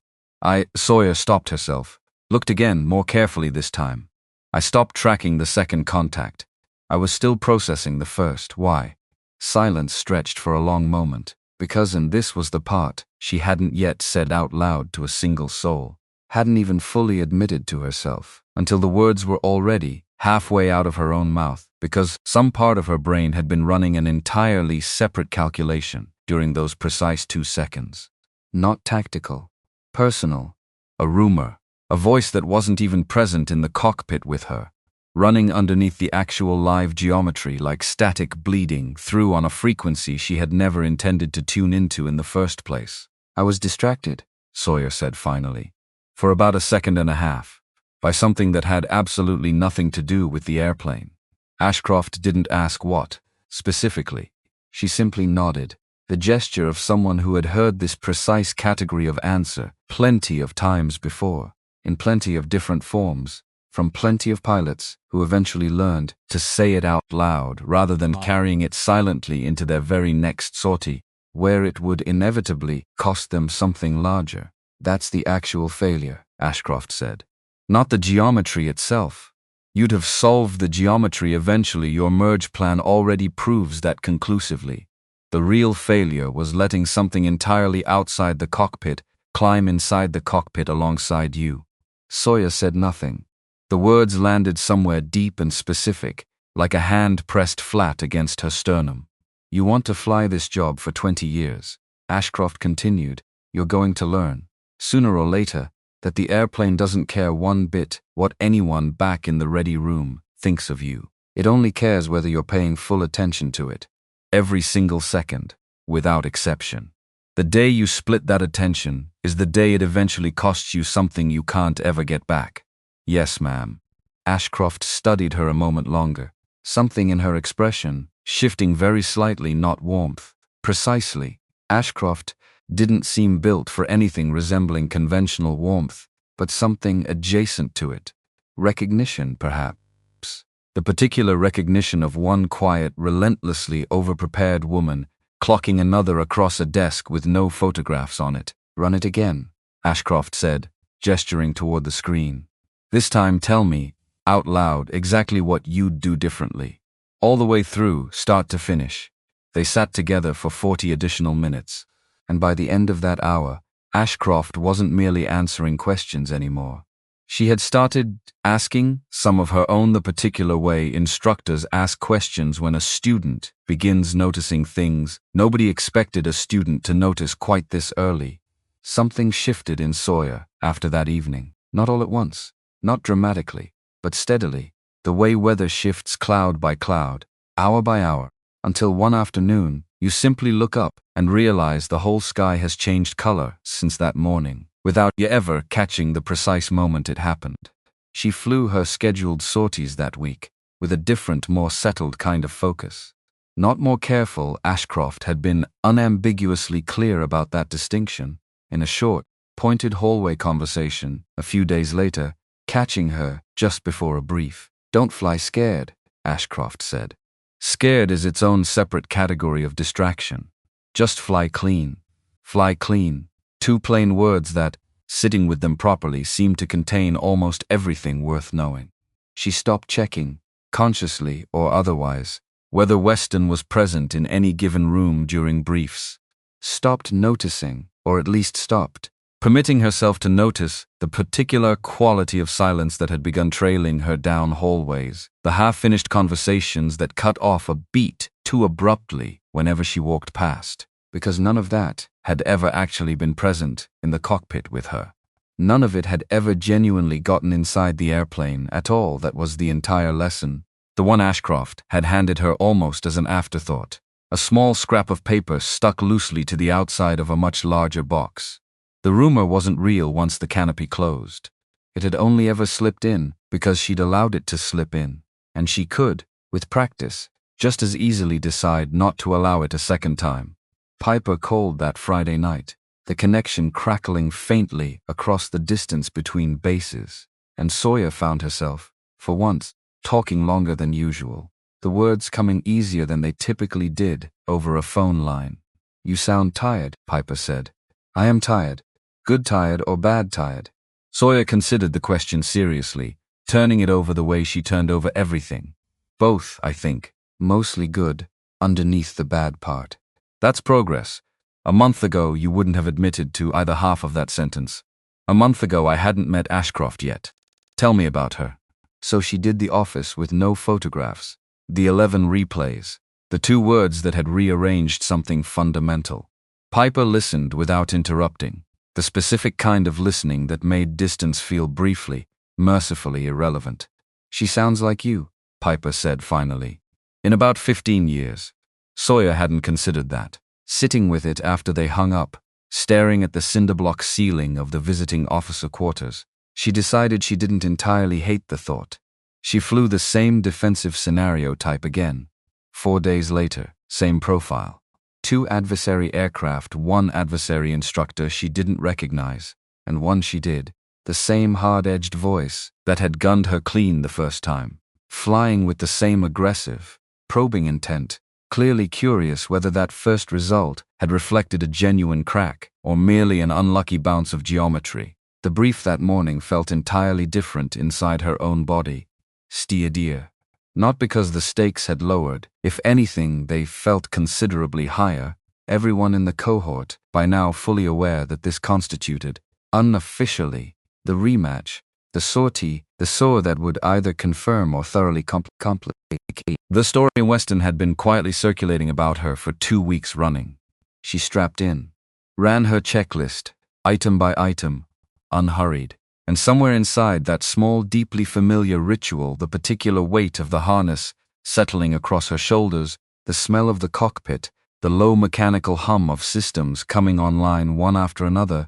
Sawyer stopped herself, looked again, more carefully this time. I stopped tracking the second contact. I was still processing the first. Why? Silence stretched for a long moment, because and this was the part she hadn't yet said out loud to a single soul, hadn't even fully admitted to herself, until the words were already halfway out of her own mouth, because some part of her brain had been running an entirely separate calculation during those precise 2 seconds. Not tactical, personal, a rumor, a voice that wasn't even present in the cockpit with her, running underneath the actual live geometry like static bleeding through on a frequency she had never intended to tune into in the first place. I was distracted, Sawyer said finally, for about a second and a half, by something that had absolutely nothing to do with the airplane. Ashcroft didn't ask what, specifically. She simply nodded, the gesture of someone who had heard this precise category of answer plenty of times before, in plenty of different forms, from plenty of pilots who eventually learned to say it out loud rather than carrying it silently into their very next sortie, where it would inevitably cost them something larger. That's the actual failure, Ashcroft said. Not the geometry itself. You'd have solved the geometry eventually. Your merge plan already proves that conclusively. The real failure was letting something entirely outside the cockpit climb inside the cockpit alongside you. Sawyer said nothing. The words landed somewhere deep and specific, like a hand pressed flat against her sternum. You want to fly this job for 20 years, Ashcroft continued. You're going to learn, sooner or later, that the airplane doesn't care one bit what anyone back in the ready room thinks of you. It only cares whether you're paying full attention to it. Every single second, without exception. The day you split that attention is the day it eventually costs you something you can't ever get back. Yes, ma'am. Ashcroft studied her a moment longer, something in her expression shifting very slightly, not warmth. Precisely. Ashcroft didn't seem built for anything resembling conventional warmth, but something adjacent to it. Recognition, perhaps. The particular recognition of one quiet, relentlessly overprepared woman clocking another across a desk with no photographs on it. Run it again, Ashcroft said, gesturing toward the screen. This time tell me, out loud, exactly what you'd do differently. All the way through, start to finish. They sat together for 40 additional minutes, and by the end of that hour, Ashcroft wasn't merely answering questions anymore. She had started asking some of her own, the particular way instructors ask questions when a student begins noticing things nobody expected a student to notice quite this early. Something shifted in Sawyer after that evening. Not all at once, not dramatically, but steadily, the way weather shifts cloud by cloud, hour by hour, until one afternoon, you simply look up and realize the whole sky has changed color since that morning, without you ever catching the precise moment it happened. She flew her scheduled sorties that week, with a different, more settled kind of focus. Not more careful, Ashcroft had been unambiguously clear about that distinction, in a short, pointed hallway conversation, a few days later, catching her just before a brief. Don't fly scared, Ashcroft said. Scared is its own separate category of distraction. Just fly clean. Fly clean. Two plain words that, sitting with them properly, seemed to contain almost everything worth knowing. She stopped checking, consciously or otherwise, whether Weston was present in any given room during briefs. Stopped noticing, or at least stopped, permitting herself to notice the particular quality of silence that had begun trailing her down hallways, the half-finished conversations that cut off a beat too abruptly whenever she walked past, because none of that had ever actually been present in the cockpit with her. None of it had ever genuinely gotten inside the airplane at all. That was the entire lesson. The one Ashcroft had handed her almost as an afterthought, a small scrap of paper stuck loosely to the outside of a much larger box. The rumor wasn't real once the canopy closed. It had only ever slipped in because she'd allowed it to slip in, and she could, with practice, just as easily decide not to allow it a second time. Piper called that Friday night, the connection crackling faintly across the distance between bases, and Sawyer found herself, for once, talking longer than usual, the words coming easier than they typically did over a phone line. "You sound tired," Piper said. "I am tired. Good tired or bad tired?" Sawyer considered the question seriously, turning it over the way she turned over everything. "Both, I think. Mostly good, underneath the bad part." "That's progress. A month ago, you wouldn't have admitted to either half of that sentence. A month ago, I hadn't met Ashcroft yet. Tell me about her." So she did the office with no photographs, the 11 replays, the 2 words that had rearranged something fundamental. Piper listened without interrupting, the specific kind of listening that made distance feel briefly, mercifully irrelevant. "She sounds like you," Piper said finally. "In about 15 years. Sawyer hadn't considered that. Sitting with it after they hung up, staring at the cinderblock ceiling of the visiting officer quarters, she decided she didn't entirely hate the thought. She flew the same defensive scenario type again. 4 days later, same profile. 2 adversary aircraft, 1 adversary instructor she didn't recognize, and 1 she did. The same hard-edged voice that had gunned her clean the first time. Flying with the same aggressive, probing intent, clearly curious whether that first result had reflected a genuine crack or merely an unlucky bounce of geometry. The brief that morning felt entirely different inside her own body. Steadier. Not because the stakes had lowered. If anything, they felt considerably higher. Everyone in the cohort, by now fully aware that this constituted, unofficially, the rematch, the sortie, the saw that would either confirm or thoroughly complicate. The story Weston had been quietly circulating about her for 2 weeks running. She strapped in, ran her checklist, item by item, unhurried, and somewhere inside that small, deeply familiar ritual, the particular weight of the harness settling across her shoulders, the smell of the cockpit, the low mechanical hum of systems coming online one after another,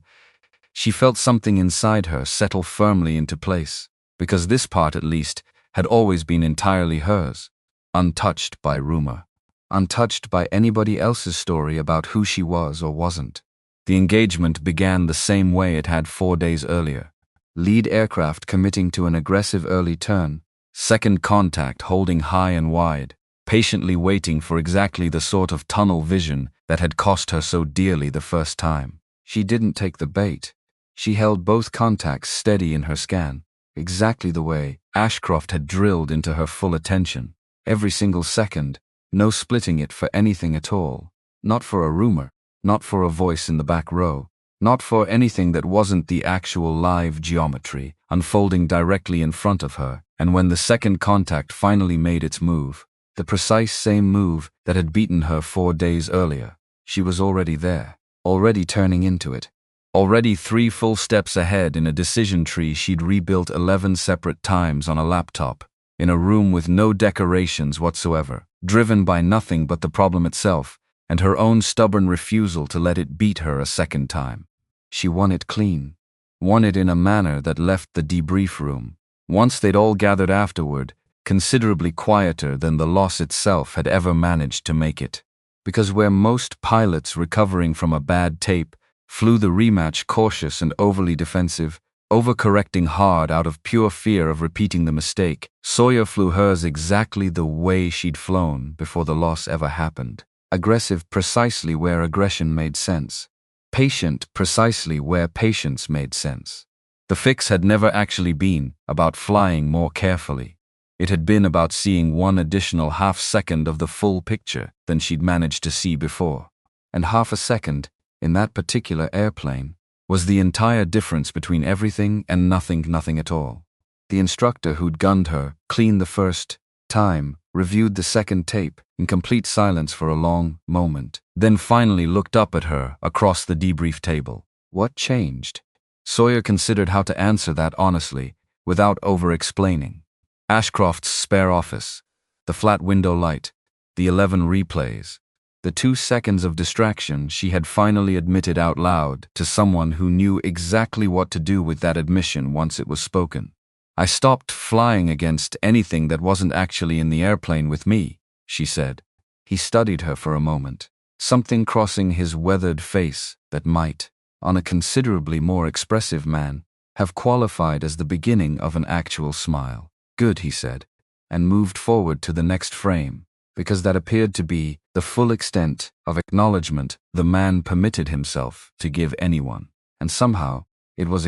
she felt something inside her settle firmly into place, because this part, at least, had always been entirely hers, untouched by rumor, untouched by anybody else's story about who she was or wasn't. The engagement began the same way it had 4 days earlier. Lead aircraft committing to an aggressive early turn, second contact holding high and wide, patiently waiting for exactly the sort of tunnel vision that had cost her so dearly the first time. She didn't take the bait. She held both contacts steady in her scan, exactly the way Ashcroft had drilled into her full attention. Every single second, no splitting it for anything at all. Not for a rumor, not for a voice in the back row, not for anything that wasn't the actual live geometry unfolding directly in front of her. And when the second contact finally made its move, the precise same move that had beaten her 4 days earlier, she was already there, already turning into it. Already 3 full steps ahead in a decision tree she'd rebuilt 11 separate times on a laptop, in a room with no decorations whatsoever, driven by nothing but the problem itself, and her own stubborn refusal to let it beat her a second time. She won it clean, won it in a manner that left the debrief room, once they'd all gathered afterward, considerably quieter than the loss itself had ever managed to make it. Because where most pilots recovering from a bad tape flew the rematch cautious and overly defensive, overcorrecting hard out of pure fear of repeating the mistake, Sawyer flew hers exactly the way she'd flown before the loss ever happened. Aggressive precisely where aggression made sense. Patient precisely where patience made sense. The fix had never actually been about flying more carefully. It had been about seeing one additional half-second of the full picture than she'd managed to see before. And half a second, in that particular airplane, was the entire difference between everything and nothing at all. The instructor who'd gunned her clean the first time reviewed the second tape in complete silence for a long moment, then finally looked up at her across the debrief table. What changed? Sawyer considered how to answer that honestly, without over-explaining. Ashcroft's spare office, the flat window light, the 11 replays, the 2 seconds of distraction she had finally admitted out loud to someone who knew exactly what to do with that admission once it was spoken. I stopped flying against anything that wasn't actually in the airplane with me, she said. He studied her for a moment, something crossing his weathered face that might, on a considerably more expressive man, have qualified as the beginning of an actual smile. Good, he said, and moved forward to the next frame, because that appeared to be the full extent of acknowledgement the man permitted himself to give anyone. And somehow, it was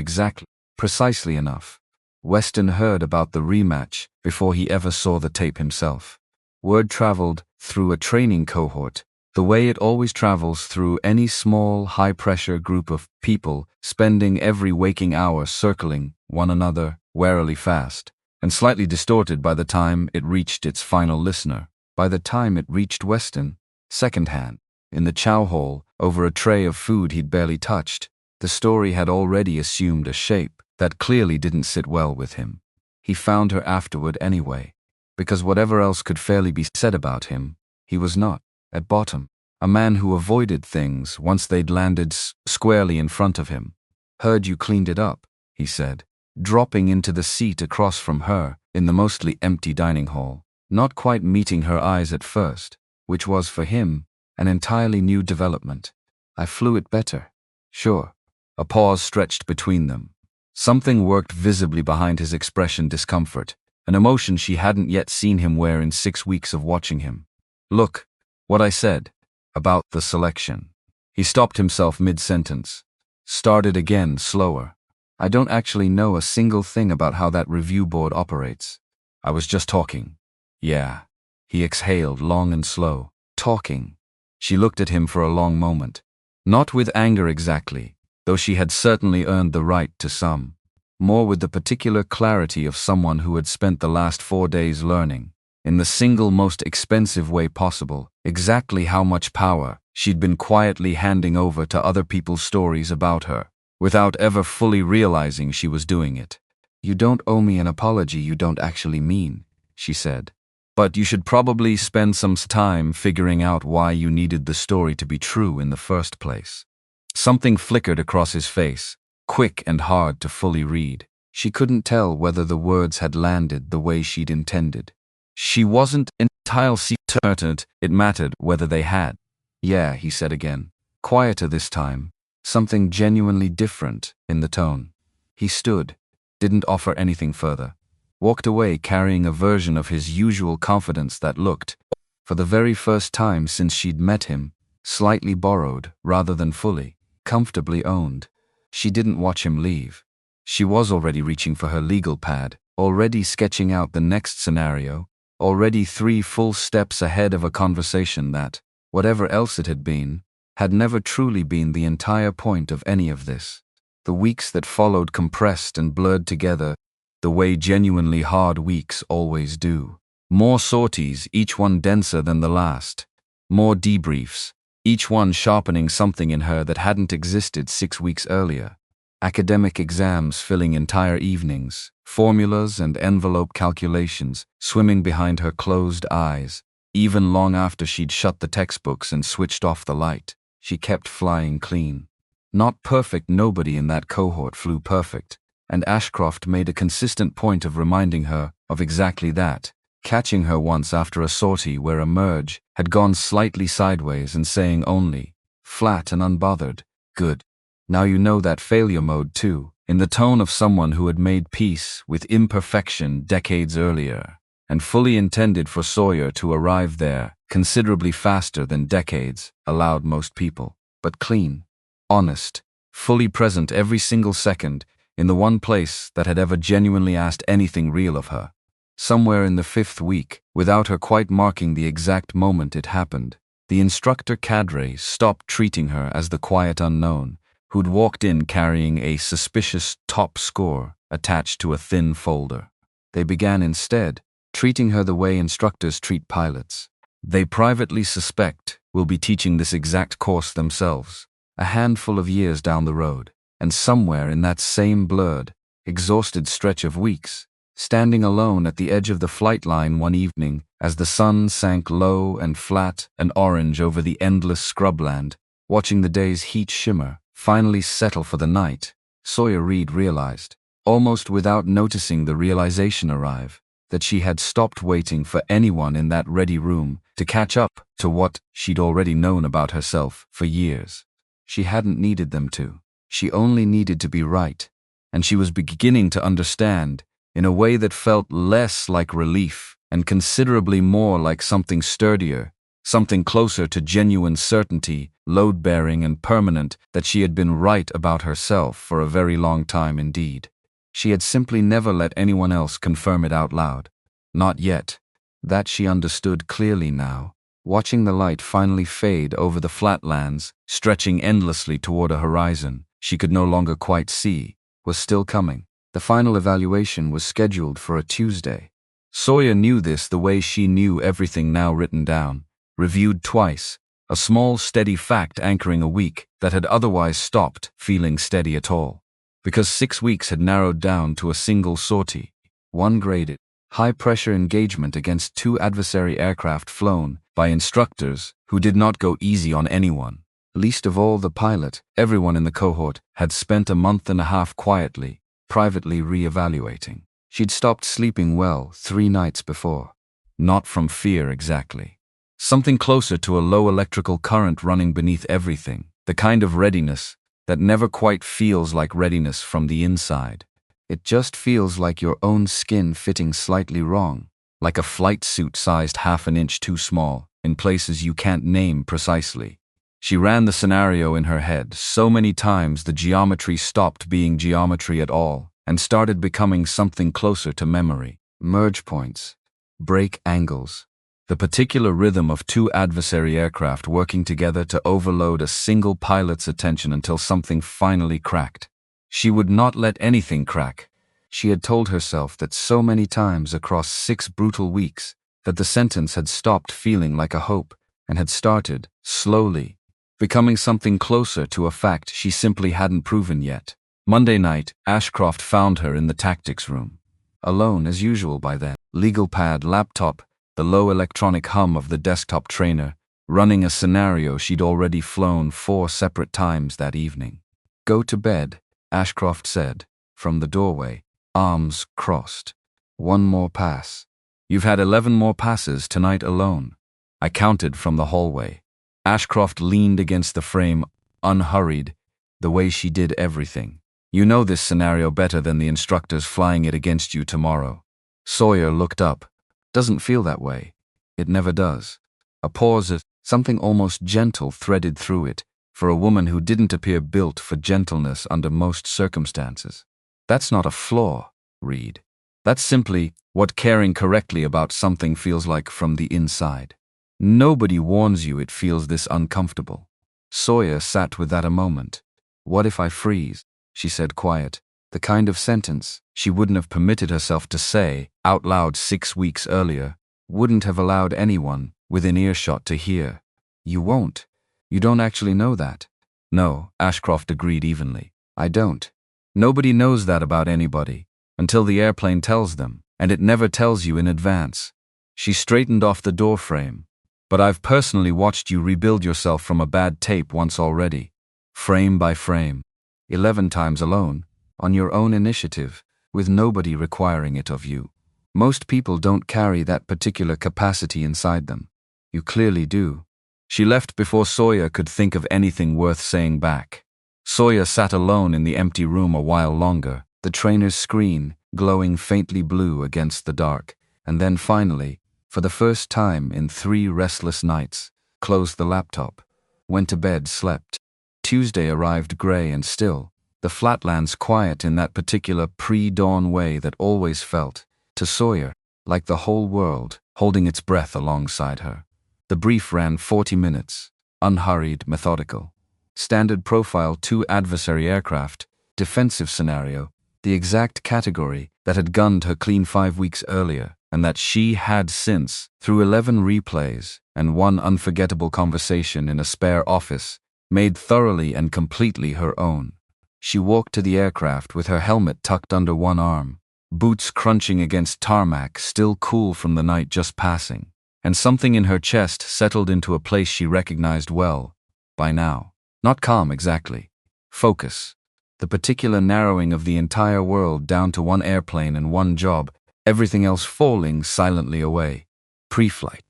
precisely enough. Weston heard about the rematch before he ever saw the tape himself. Word traveled through a training cohort, the way it always travels through any small, high-pressure group of people spending every waking hour circling one another warily fast, and slightly distorted by the time it reached its final listener. By the time it reached Weston, secondhand, in the chow hall, over a tray of food he'd barely touched, the story had already assumed a shape that clearly didn't sit well with him. He found her afterward anyway, because whatever else could fairly be said about him, he was not, at bottom, a man who avoided things once they'd landed squarely in front of him. Heard you cleaned it up, he said, dropping into the seat across from her in the mostly empty dining hall, not quite meeting her eyes at first, which was, for him, an entirely new development. I flew it better. Sure. A pause stretched between them. Something worked visibly behind his expression discomfort, an emotion she hadn't yet seen him wear in 6 weeks of watching him. Look, what I said, about the selection. He stopped himself mid-sentence. Started again, slower. I don't actually know a single thing about how that review board operates. I was just talking. Yeah. He exhaled, long and slow. Talking. She looked at him for a long moment. Not with anger exactly, though she had certainly earned the right to some. More with the particular clarity of someone who had spent the last 4 days learning, in the single most expensive way possible, exactly how much power she'd been quietly handing over to other people's stories about her, without ever fully realizing she was doing it. You don't owe me an apology you don't actually mean, she said. But you should probably spend some time figuring out why you needed the story to be true in the first place. Something flickered across his face, quick and hard to fully read. She couldn't tell whether the words had landed the way she'd intended. She wasn't entirely certain it mattered whether they had. Yeah, he said again, quieter this time, something genuinely different in the tone. He stood, didn't offer anything further, walked away carrying a version of his usual confidence that looked, for the very first time since she'd met him, slightly borrowed rather than fully, comfortably owned. She didn't watch him leave. She was already reaching for her legal pad, already sketching out the next scenario, already 3 full steps ahead of a conversation that, whatever else it had been, had never truly been the entire point of any of this. The weeks that followed compressed and blurred together the way genuinely hard weeks always do. More sorties, each one denser than the last. More debriefs, each one sharpening something in her that hadn't existed 6 weeks earlier. Academic exams filling entire evenings, formulas and envelope calculations swimming behind her closed eyes. Even long after she'd shut the textbooks and switched off the light, she kept flying clean. Not perfect, nobody in that cohort flew perfect, and Ashcroft made a consistent point of reminding her of exactly that, catching her once after a sortie where a merge had gone slightly sideways and saying only, flat and unbothered, good. Now you know that failure mode too, in the tone of someone who had made peace with imperfection decades earlier, and fully intended for Sawyer to arrive there considerably faster than decades allowed most people, but clean, honest, fully present every single second in the one place that had ever genuinely asked anything real of her. Somewhere in the 5th week, without her quite marking the exact moment it happened, the instructor cadre stopped treating her as the quiet unknown, who'd walked in carrying a suspicious top score attached to a thin folder. They began instead treating her the way instructors treat pilots. They privately suspect will be teaching this exact course themselves, a handful of years down the road, and somewhere in that same blurred, exhausted stretch of weeks, standing alone at the edge of the flight line one evening as the sun sank low and flat and orange over the endless scrubland, watching the day's heat shimmer finally settle for the night, Sawyer Reed realized, almost without noticing the realization arrive, that she had stopped waiting for anyone in that ready room to catch up to what she'd already known about herself for years. She hadn't needed them to. She only needed to be right, and she was beginning to understand in a way that felt less like relief and considerably more like something sturdier, something closer to genuine certainty, load-bearing and permanent, that she had been right about herself for a very long time indeed. She had simply never let anyone else confirm it out loud. Not yet. That she understood clearly now, watching the light finally fade over the flatlands, stretching endlessly toward a horizon she could no longer quite see, was still coming. The final evaluation was scheduled for a Tuesday. Sawyer knew this the way she knew everything now written down, reviewed twice, a small steady fact anchoring a week that had otherwise stopped feeling steady at all. Because 6 weeks had narrowed down to a single sortie, one graded, high-pressure engagement against 2 adversary aircraft flown by instructors who did not go easy on anyone. Least of all the pilot. Everyone in the cohort had spent a month and a half quietly, privately re-evaluating. She'd stopped sleeping well 3 nights before. Not from fear exactly. Something closer to a low electrical current running beneath everything, the kind of readiness that never quite feels like readiness from the inside. It just feels like your own skin fitting slightly wrong, like a flight suit sized half an inch too small, in places you can't name precisely. She ran the scenario in her head so many times the geometry stopped being geometry at all and started becoming something closer to memory. Merge points, break angles, the particular rhythm of 2 adversary aircraft working together to overload a single pilot's attention until something finally cracked. She would not let anything crack. She had told herself that so many times across 6 brutal weeks that the sentence had stopped feeling like a hope and had started, slowly, becoming something closer to a fact she simply hadn't proven yet. Monday night, Ashcroft found her in the tactics room. Alone as usual by then. Legal pad, laptop, the low electronic hum of the desktop trainer, running a scenario she'd already flown 4 separate times that evening. Go to bed, Ashcroft said, from the doorway, arms crossed. 1 more pass. You've had 11 more passes tonight alone. I counted from the hallway. Ashcroft leaned against the frame, unhurried, the way she did everything. You know this scenario better than the instructors flying it against you tomorrow. Sawyer looked up. Doesn't feel that way. It never does. A pause, something almost gentle threaded through it, for a woman who didn't appear built for gentleness under most circumstances. That's not a flaw, Reed. That's simply what caring correctly about something feels like from the inside. Nobody warns you it feels this uncomfortable. Sawyer sat with that a moment. What if I freeze? She said quiet. The kind of sentence she wouldn't have permitted herself to say out loud 6 weeks earlier, wouldn't have allowed anyone within earshot to hear. You won't. You don't actually know that. No, Ashcroft agreed evenly. I don't. Nobody knows that about anybody, until the airplane tells them, and it never tells you in advance. She straightened off the doorframe. But I've personally watched you rebuild yourself from a bad tape once already. Frame by frame. 11 times alone, on your own initiative, with nobody requiring it of you. Most people don't carry that particular capacity inside them. You clearly do. She left before Sawyer could think of anything worth saying back. Sawyer sat alone in the empty room a while longer, the trainer's screen glowing faintly blue against the dark, and then finally, for the first time in 3 restless nights, closed the laptop, went to bed, slept. Tuesday arrived gray and still, the flatlands quiet in that particular pre-dawn way that always felt, to Sawyer, like the whole world holding its breath alongside her. The brief ran 40 minutes, unhurried, methodical. Standard profile, 2 adversary aircraft, defensive scenario, the exact category that had gunned her clean 5 weeks earlier, and that she had since, through 11 replays and 1 unforgettable conversation in a spare office, made thoroughly and completely her own. She walked to the aircraft with her helmet tucked under one arm, boots crunching against tarmac, still cool from the night just passing, and something in her chest settled into a place she recognized well by now. Not calm exactly. Focus. The particular narrowing of the entire world down to one airplane and one job, everything else falling silently away. Pre-flight.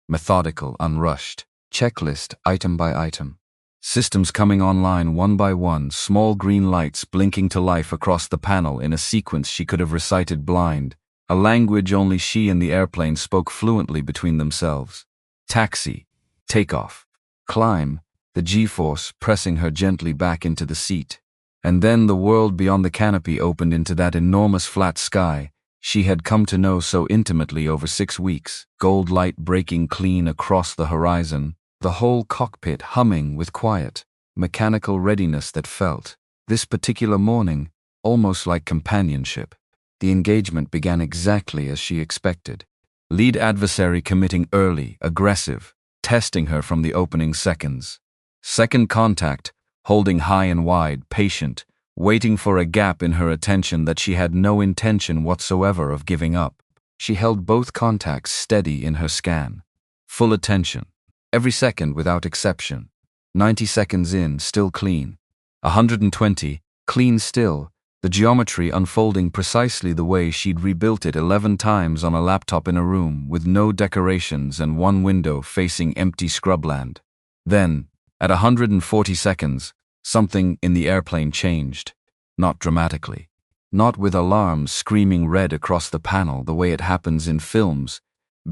Methodical, unrushed. Checklist, item by item. Systems coming online one by one, small green lights blinking to life across the panel in a sequence she could have recited blind, a language only she and the airplane spoke fluently between themselves. Taxi. Takeoff. Climb. The G-force pressing her gently back into the seat. And then the world beyond the canopy opened into that enormous flat sky she had come to know so intimately over 6 weeks, gold light breaking clean across the horizon, the whole cockpit humming with quiet, mechanical readiness that felt, this particular morning, almost like companionship. The engagement began exactly as she expected. Lead adversary committing early, aggressive, testing her from the opening seconds. Second contact, holding high and wide, patient, waiting for a gap in her attention that she had no intention whatsoever of giving up. She held both contacts steady in her scan. Full attention. Every second without exception. 90 seconds in, still clean. 120, clean still, the geometry unfolding precisely the way she'd rebuilt it 11 times on a laptop in a room with no decorations and one window facing empty scrubland. Then, at 140 seconds, something in the airplane changed. Not dramatically. Not with alarms screaming red across the panel the way it happens in films,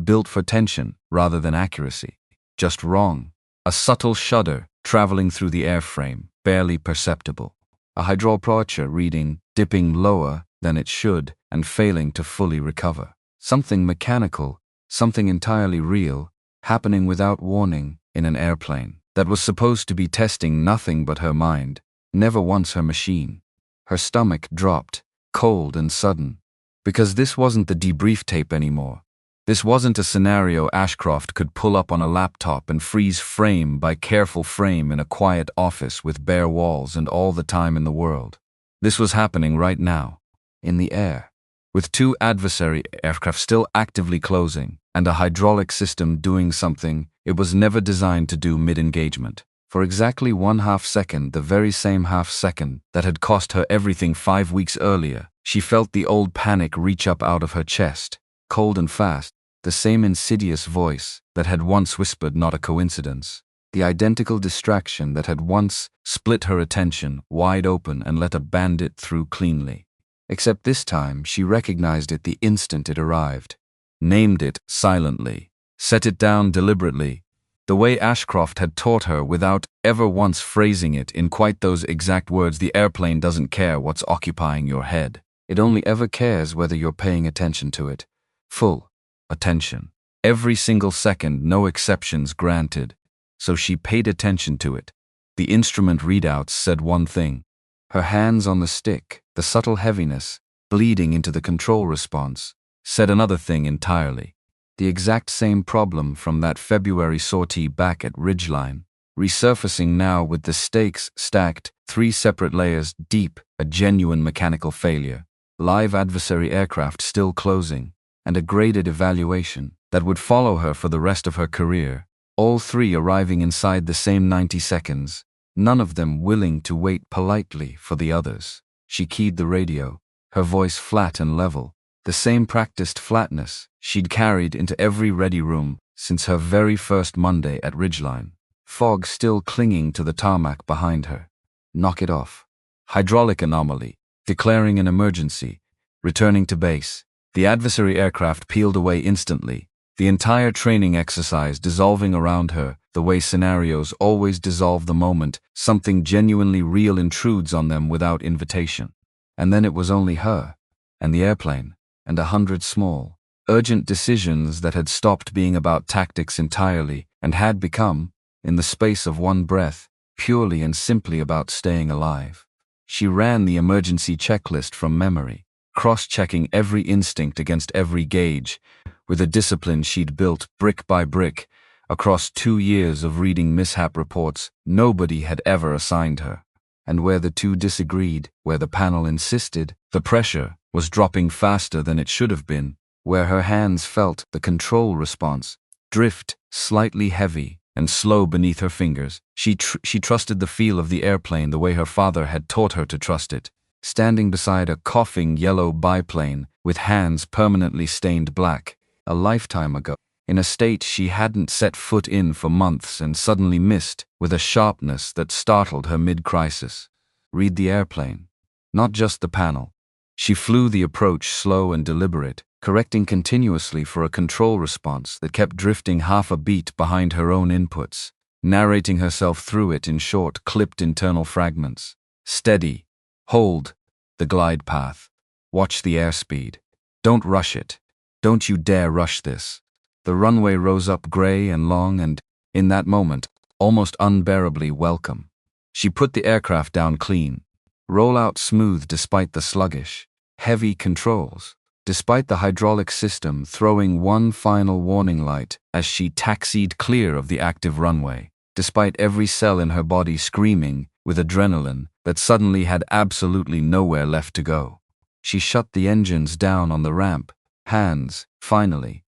built for tension rather than accuracy. Just wrong. A subtle shudder traveling through the airframe, barely perceptible. A hydraulic reading dipping lower than it should and failing to fully recover. Something mechanical, something entirely real, happening without warning in an airplane that was supposed to be testing nothing but her mind, never once her machine. Her stomach dropped, cold and sudden, because this wasn't the debrief tape anymore. This wasn't a scenario Ashcroft could pull up on a laptop and freeze frame by careful frame in a quiet office with bare walls and all the time in the world. This was happening right now, in the air, with 2 adversary aircraft still actively closing and a hydraulic system doing something it was never designed to do mid-engagement. For exactly 1/2 second, the very same half second that had cost her everything 5 weeks earlier, she felt the old panic reach up out of her chest, cold and fast, the same insidious voice that had once whispered not a coincidence, the identical distraction that had once split her attention wide open and let a bandit through cleanly. Except this time she recognized it the instant it arrived, named it silently, set it down deliberately, the way Ashcroft had taught her without ever once phrasing it in quite those exact words. The airplane doesn't care what's occupying your head. It only ever cares whether you're paying attention to it. Full attention. Every single second, no exceptions granted. So she paid attention to it. The instrument readouts said one thing. Her hands on the stick, the subtle heaviness, bleeding into the control response, said another thing entirely. The exact same problem from that February sortie back at Ridgeline, resurfacing now with the stakes stacked 3 separate layers deep, a genuine mechanical failure, live adversary aircraft still closing, and a graded evaluation that would follow her for the rest of her career, all 3 arriving inside the same 90 seconds, none of them willing to wait politely for the others. She keyed the radio, her voice flat and level, the same practiced flatness she'd carried into every ready room since her very first Monday at Ridgeline. Fog still clinging to the tarmac behind her. Knock it off. Hydraulic anomaly. Declaring an emergency. Returning to base. The adversary aircraft peeled away instantly, the entire training exercise dissolving around her the way scenarios always dissolve the moment something genuinely real intrudes on them without invitation. And then it was only her, and the airplane, and 100 small, Urgent decisions that had stopped being about tactics entirely and had become, in the space of one breath, purely and simply about staying alive. She ran the emergency checklist from memory, cross-checking every instinct against every gauge, with a discipline she'd built brick by brick across 2 years of reading mishap reports nobody had ever assigned her. And where the two disagreed, where the panel insisted, the pressure was dropping faster than it should have been, where her hands felt the control response drift slightly heavy and slow beneath her fingers, she trusted the feel of the airplane the way her father had taught her to trust it, standing beside a coughing yellow biplane with hands permanently stained black, a lifetime ago, in a state she hadn't set foot in for months and suddenly missed with a sharpness that startled her mid-crisis. Read the airplane, not just the panel. She flew the approach slow and deliberate, correcting continuously for a control response that kept drifting half a beat behind her own inputs, narrating herself through it in short, clipped internal fragments. Steady. Hold. The glide path. Watch the airspeed. Don't rush it. Don't you dare rush this. The runway rose up gray and long and, in that moment, almost unbearably welcome. She put the aircraft down clean. Roll out smooth despite the sluggish, heavy controls. Despite the hydraulic system throwing one final warning light as she taxied clear of the active runway, despite every cell in her body screaming with adrenaline that suddenly had absolutely nowhere left to go. She shut the engines down on the ramp, hands, finally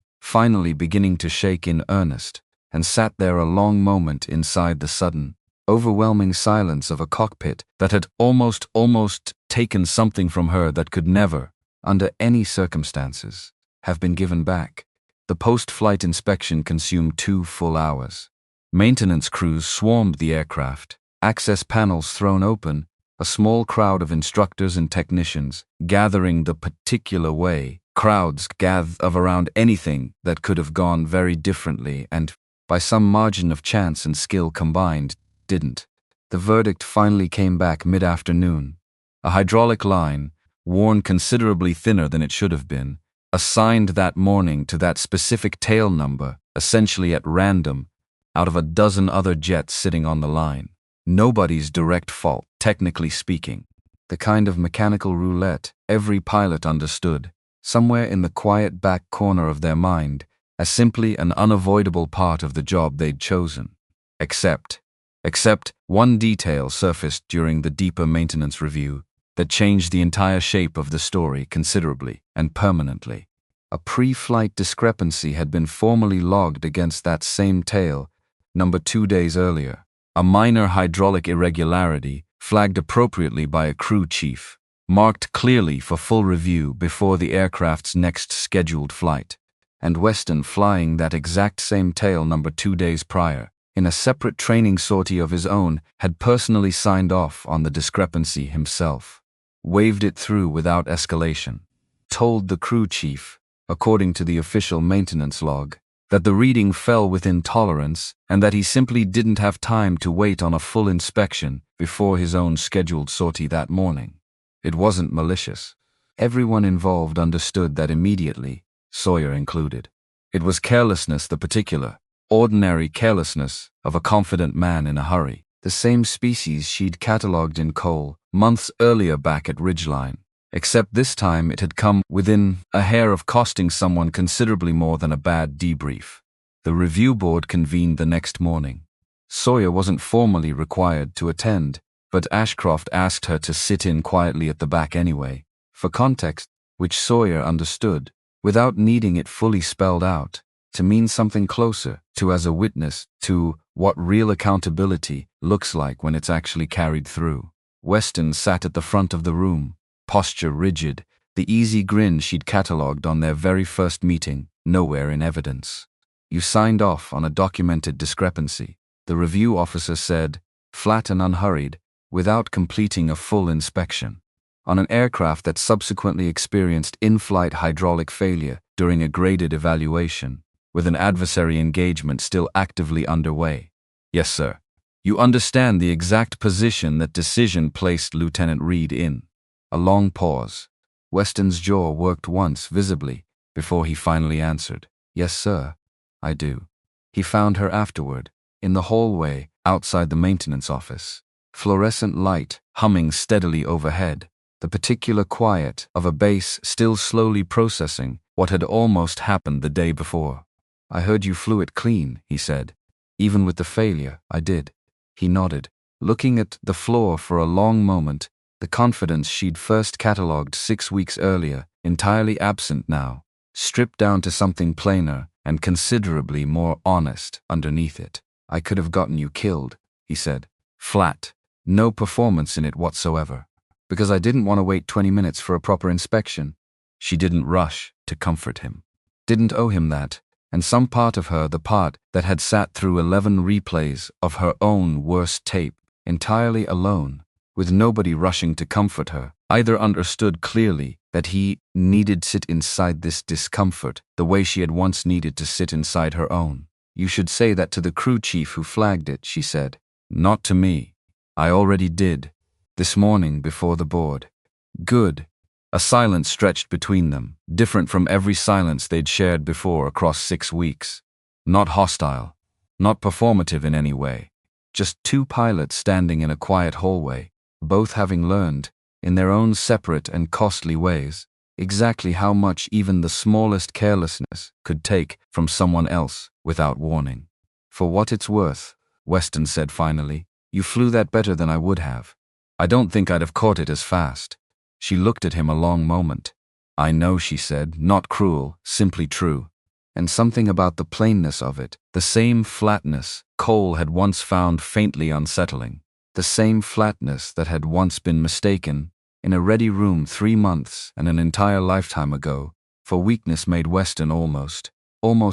beginning to shake in earnest, and sat there a long moment inside the sudden, overwhelming silence of a cockpit that had almost taken something from her that could never, under any circumstances, have been given back. The post-flight inspection consumed 2 full hours. Maintenance crews swarmed the aircraft, access panels thrown open, a small crowd of instructors and technicians gathering the particular way crowds gather of around anything that could have gone very differently and, by some margin of chance and skill combined, didn't. The verdict finally came back mid-afternoon. A hydraulic line, worn considerably thinner than it should have been, assigned that morning to that specific tail number, essentially at random, out of a dozen other jets sitting on the line. Nobody's direct fault, technically speaking. The kind of mechanical roulette every pilot understood, somewhere in the quiet back corner of their mind, as simply an unavoidable part of the job they'd chosen. Except one detail surfaced during the deeper maintenance review that changed the entire shape of the story considerably and permanently. A pre-flight discrepancy had been formally logged against that same tail, number 2 days earlier. A minor hydraulic irregularity, flagged appropriately by a crew chief, marked clearly for full review before the aircraft's next scheduled flight. And Weston, flying that exact same tail number 2 days prior, in a separate training sortie of his own, had personally signed off on the discrepancy himself. Waved it through without escalation. Told the crew chief, according to the official maintenance log, that the reading fell within tolerance and that he simply didn't have time to wait on a full inspection before his own scheduled sortie that morning. It wasn't malicious. Everyone involved understood that immediately, Sawyer included. It was carelessness, the particular, ordinary carelessness of a confident man in a hurry, the same species she'd catalogued in Cole months earlier back at Ridgeline, except this time it had come within a hair of costing someone considerably more than a bad debrief. The review board convened the next morning. Sawyer wasn't formally required to attend, but Ashcroft asked her to sit in quietly at the back anyway, for context, which Sawyer understood, without needing it fully spelled out, to mean something closer to as a witness to what real accountability looks like when it's actually carried through. Weston sat at the front of the room, posture rigid, the easy grin she'd catalogued on their very first meeting, nowhere in evidence. "You signed off on a documented discrepancy," the review officer said, flat and unhurried, without completing a full inspection, on an aircraft that subsequently experienced in-flight hydraulic failure during a graded evaluation, with an adversary engagement still actively underway. "Yes, sir. You understand the exact position that decision placed Lieutenant Reed in." A long pause. Weston's jaw worked once visibly, before he finally answered, "Yes, sir, I do." He found her afterward, in the hallway outside the maintenance office. Fluorescent light humming steadily overhead, the particular quiet of a base still slowly processing what had almost happened the day before. "I heard you flew it clean," he said. "Even with the failure, I did." He nodded, looking at the floor for a long moment, the confidence she'd first catalogued 6 weeks earlier, entirely absent now, stripped down to something plainer and considerably more honest underneath it. "I could have gotten you killed," he said. Flat. No performance in it whatsoever. "Because I didn't want to wait 20 minutes for a proper inspection." She didn't rush to comfort him. Didn't owe him that, and some part of her, the part that had sat through 11 replays of her own worst tape, entirely alone, with nobody rushing to comfort her, either understood clearly that he needed to sit inside this discomfort the way she had once needed to sit inside her own. "You should say that to the crew chief who flagged it," she said. "Not to me. I already did. This morning before the board." "Good." A silence stretched between them, different from every silence they'd shared before across 6 weeks. Not hostile, not performative in any way. Just two pilots standing in a quiet hallway, both having learned, in their own separate and costly ways, exactly how much even the smallest carelessness could take from someone else without warning. "For what it's worth," Weston said finally, "you flew that better than I would have. I don't think I'd have caught it as fast." She looked at him a long moment. "I know," she said, not cruel, simply true. And something about the plainness of it, the same flatness Cole had once found faintly unsettling, the same flatness that had once been mistaken, in a ready room 3 months and an entire lifetime ago, for weakness, made Weston almost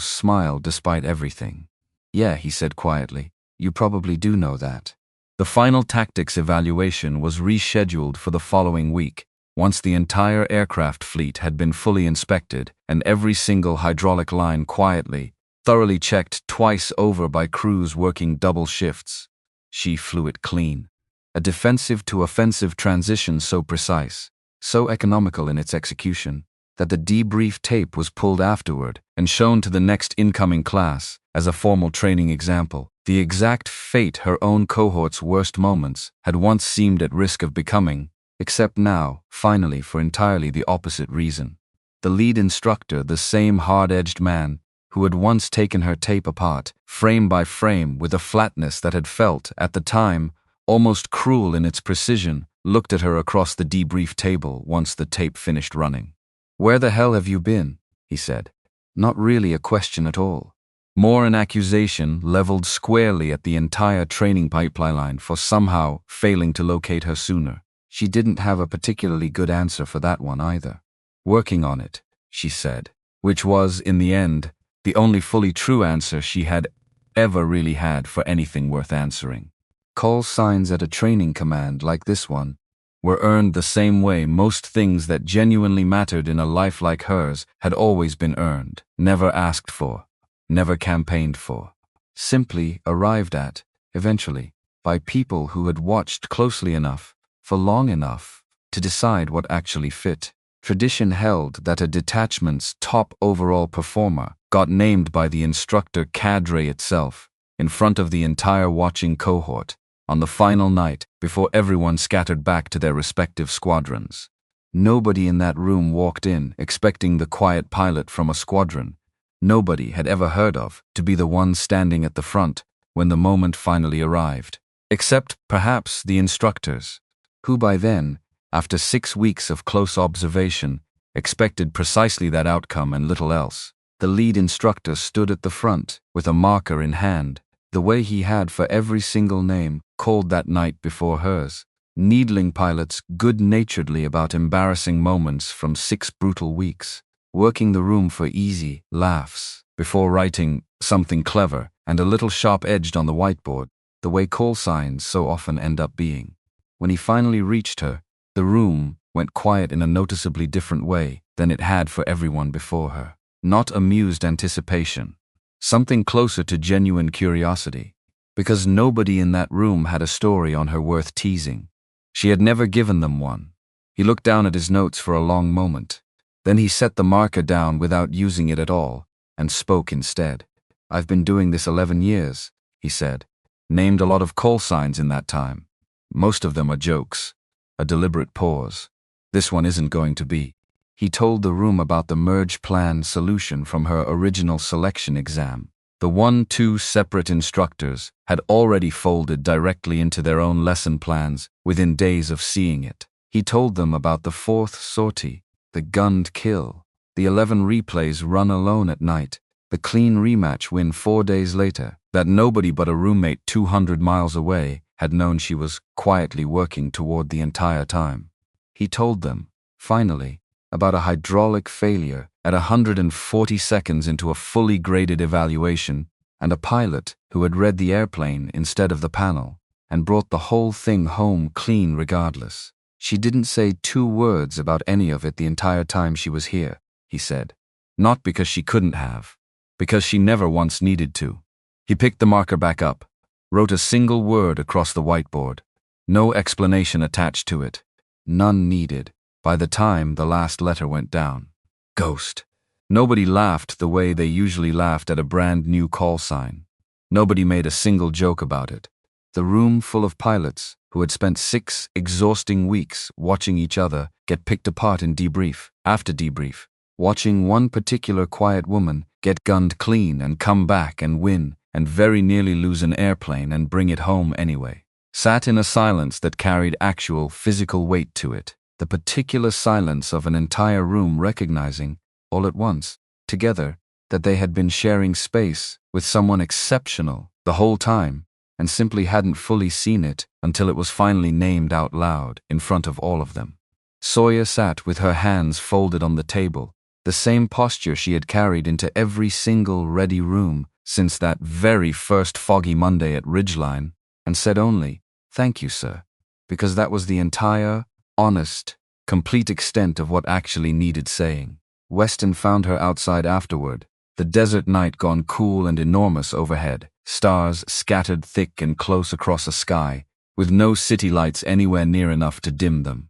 smile despite everything. "Yeah," he said quietly, "you probably do know that." The final tactics evaluation was rescheduled for the following week, once the entire aircraft fleet had been fully inspected and every single hydraulic line quietly, thoroughly checked twice over by crews working double shifts. She flew it clean. A defensive to offensive transition so precise, so economical in its execution, that the debrief tape was pulled afterward and shown to the next incoming class as a formal training example, the exact fate her own cohort's worst moments had once seemed at risk of becoming, except now, finally, for entirely the opposite reason. The lead instructor, the same hard-edged man who had once taken her tape apart, frame by frame, with a flatness that had felt, at the time, almost cruel in its precision, looked at her across the debrief table once the tape finished running. "Where the hell have you been?" he said. Not really a question at all. More an accusation leveled squarely at the entire training pipeline for somehow failing to locate her sooner. She didn't have a particularly good answer for that one either. "Working on it," she said, which was, in the end, the only fully true answer she had ever really had for anything worth answering. Call signs at a training command like this one were earned the same way most things that genuinely mattered in a life like hers had always been earned, never asked for, never campaigned for. Simply arrived at, eventually, by people who had watched closely enough, for long enough, to decide what actually fit. Tradition held that a detachment's top overall performer got named by the instructor cadre itself, in front of the entire watching cohort, on the final night before everyone scattered back to their respective squadrons. Nobody in that room walked in expecting the quiet pilot from a squadron nobody had ever heard of to be the one standing at the front when the moment finally arrived, except perhaps the instructors, who by then, after 6 weeks of close observation, expected precisely that outcome and little else. The lead instructor stood at the front with a marker in hand, the way he had for every single name called that night before hers, needling pilots good-naturedly about embarrassing moments from 6 brutal weeks, working the room for easy laughs before writing something clever and a little sharp-edged on the whiteboard, the way call signs so often end up being. When he finally reached her, the room went quiet in a noticeably different way than it had for everyone before her. Not amused anticipation, something closer to genuine curiosity, because nobody in that room had a story on her worth teasing. She had never given them one. He looked down at his notes for a long moment. Then he set the marker down without using it at all, and spoke instead. "I've been doing this 11 years, he said. "Named a lot of call signs in that time. Most of them are jokes." A deliberate pause. "This one isn't going to be." He told the room about the merge plan solution from her original selection exam. The 2 separate instructors had already folded directly into their own lesson plans within days of seeing it. He told them about the 4th sortie, the gunned kill, the 11 replays run alone at night, the clean rematch win 4 days later, that nobody but a roommate 200 miles away had known she was quietly working toward the entire time. He told them, finally, about a hydraulic failure at 140 seconds into a fully graded evaluation, and a pilot who had read the airplane instead of the panel, and brought the whole thing home clean regardless. She didn't say 2 words about any of it the entire time she was here, he said. Not because she couldn't have, because she never once needed to. He picked the marker back up, wrote a single word across the whiteboard. No explanation attached to it. None needed. By the time the last letter went down. Ghost. Nobody laughed the way they usually laughed at a brand new call sign. Nobody made a single joke about it. The room full of pilots who had spent 6 exhausting weeks watching each other get picked apart in debrief after debrief, watching one particular quiet woman get gunned clean and come back and win and very nearly lose an airplane and bring it home anyway, sat in a silence that carried actual physical weight to it. The particular silence of an entire room recognizing, all at once, together, that they had been sharing space with someone exceptional the whole time, and simply hadn't fully seen it until it was finally named out loud in front of all of them. Sawyer sat with her hands folded on the table, the same posture she had carried into every single ready room since that very first foggy Monday at Ridgeline, and said only, "Thank you, sir," because that was the entire, honest, complete extent of what actually needed saying. Weston found her outside afterward, the desert night gone cool and enormous overhead, stars scattered thick and close across a sky, with no city lights anywhere near enough to dim them.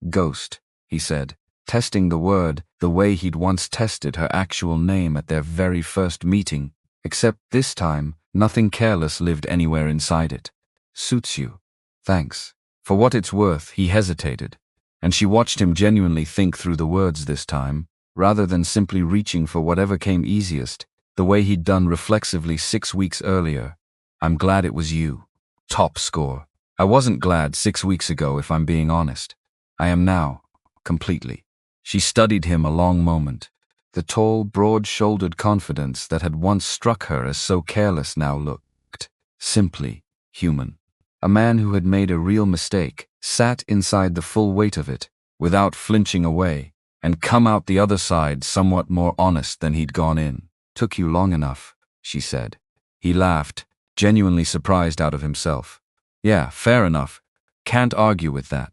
"Ghost," he said, testing the word the way he'd once tested her actual name at their very first meeting, except this time nothing careless lived anywhere inside it. "Suits you. Thanks." For what it's worth, he hesitated, and she watched him genuinely think through the words this time, rather than simply reaching for whatever came easiest, the way he'd done reflexively 6 weeks earlier. "I'm glad it was you." Top score. "I wasn't glad 6 weeks ago, if I'm being honest. I am now, completely." She studied him a long moment. The tall, broad-shouldered confidence that had once struck her as so careless now looked simply human. A man who had made a real mistake, sat inside the full weight of it, without flinching away, and come out the other side somewhat more honest than he'd gone in. "Took you long enough," she said. He laughed, genuinely surprised out of himself. "Yeah, fair enough. Can't argue with that."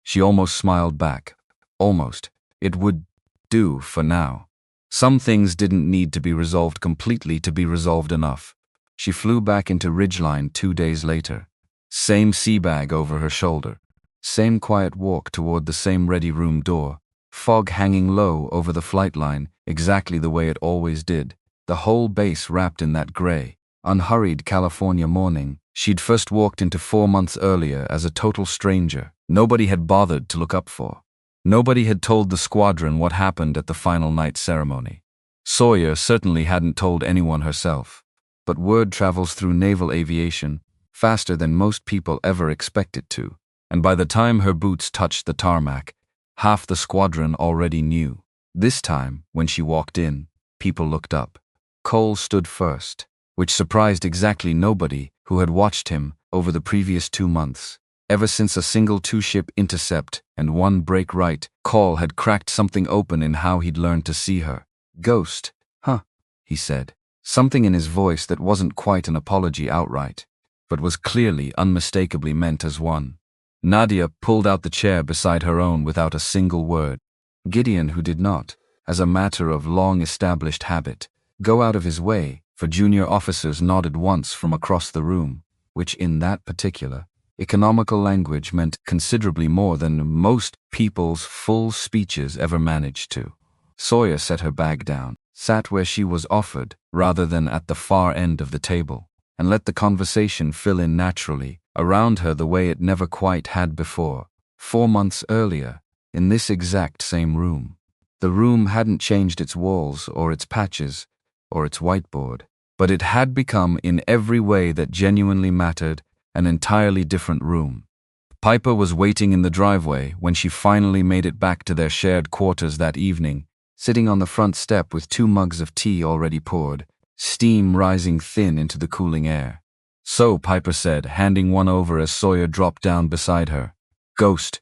She almost smiled back. Almost. It would do for now. Some things didn't need to be resolved completely to be resolved enough. She flew back into Ridgeline 2 days later. Same sea bag over her shoulder. Same quiet walk toward the same ready room door. Fog hanging low over the flight line, exactly the way it always did. The whole base wrapped in that gray, unhurried California morning she'd first walked into 4 months earlier as a total stranger. Nobody had bothered to look up for. Nobody had told the squadron what happened at the final night ceremony. Sawyer certainly hadn't told anyone herself. But word travels through Naval Aviation faster than most people ever expect it to, and by the time her boots touched the tarmac, half the squadron already knew. This time, when she walked in, people looked up. Cole stood first, which surprised exactly nobody who had watched him over the previous 2 months. Ever since a single 2-ship intercept and 1 break right call had cracked something open in how he'd learned to see her. "Ghost, huh?" he said, something in his voice that wasn't quite an apology outright, but was clearly unmistakably meant as one. Nadia pulled out the chair beside her own without a single word. Gideon, who did not, as a matter of long-established habit, go out of his way for junior officers, nodded once from across the room, which in that particular Economical language meant considerably more than most people's full speeches ever managed to. Sawyer set her bag down, sat where she was offered rather than at the far end of the table, and let the conversation fill in naturally around her the way it never quite had before. 4 months earlier, in this exact same room. The room hadn't changed its walls or its patches or its whiteboard, but it had become, in every way that genuinely mattered, an entirely different room. Piper was waiting in the driveway when she finally made it back to their shared quarters that evening, sitting on the front step with 2 mugs of tea already poured, steam rising thin into the cooling air. "So," Piper said, handing one over as Sawyer dropped down beside her. Ghost.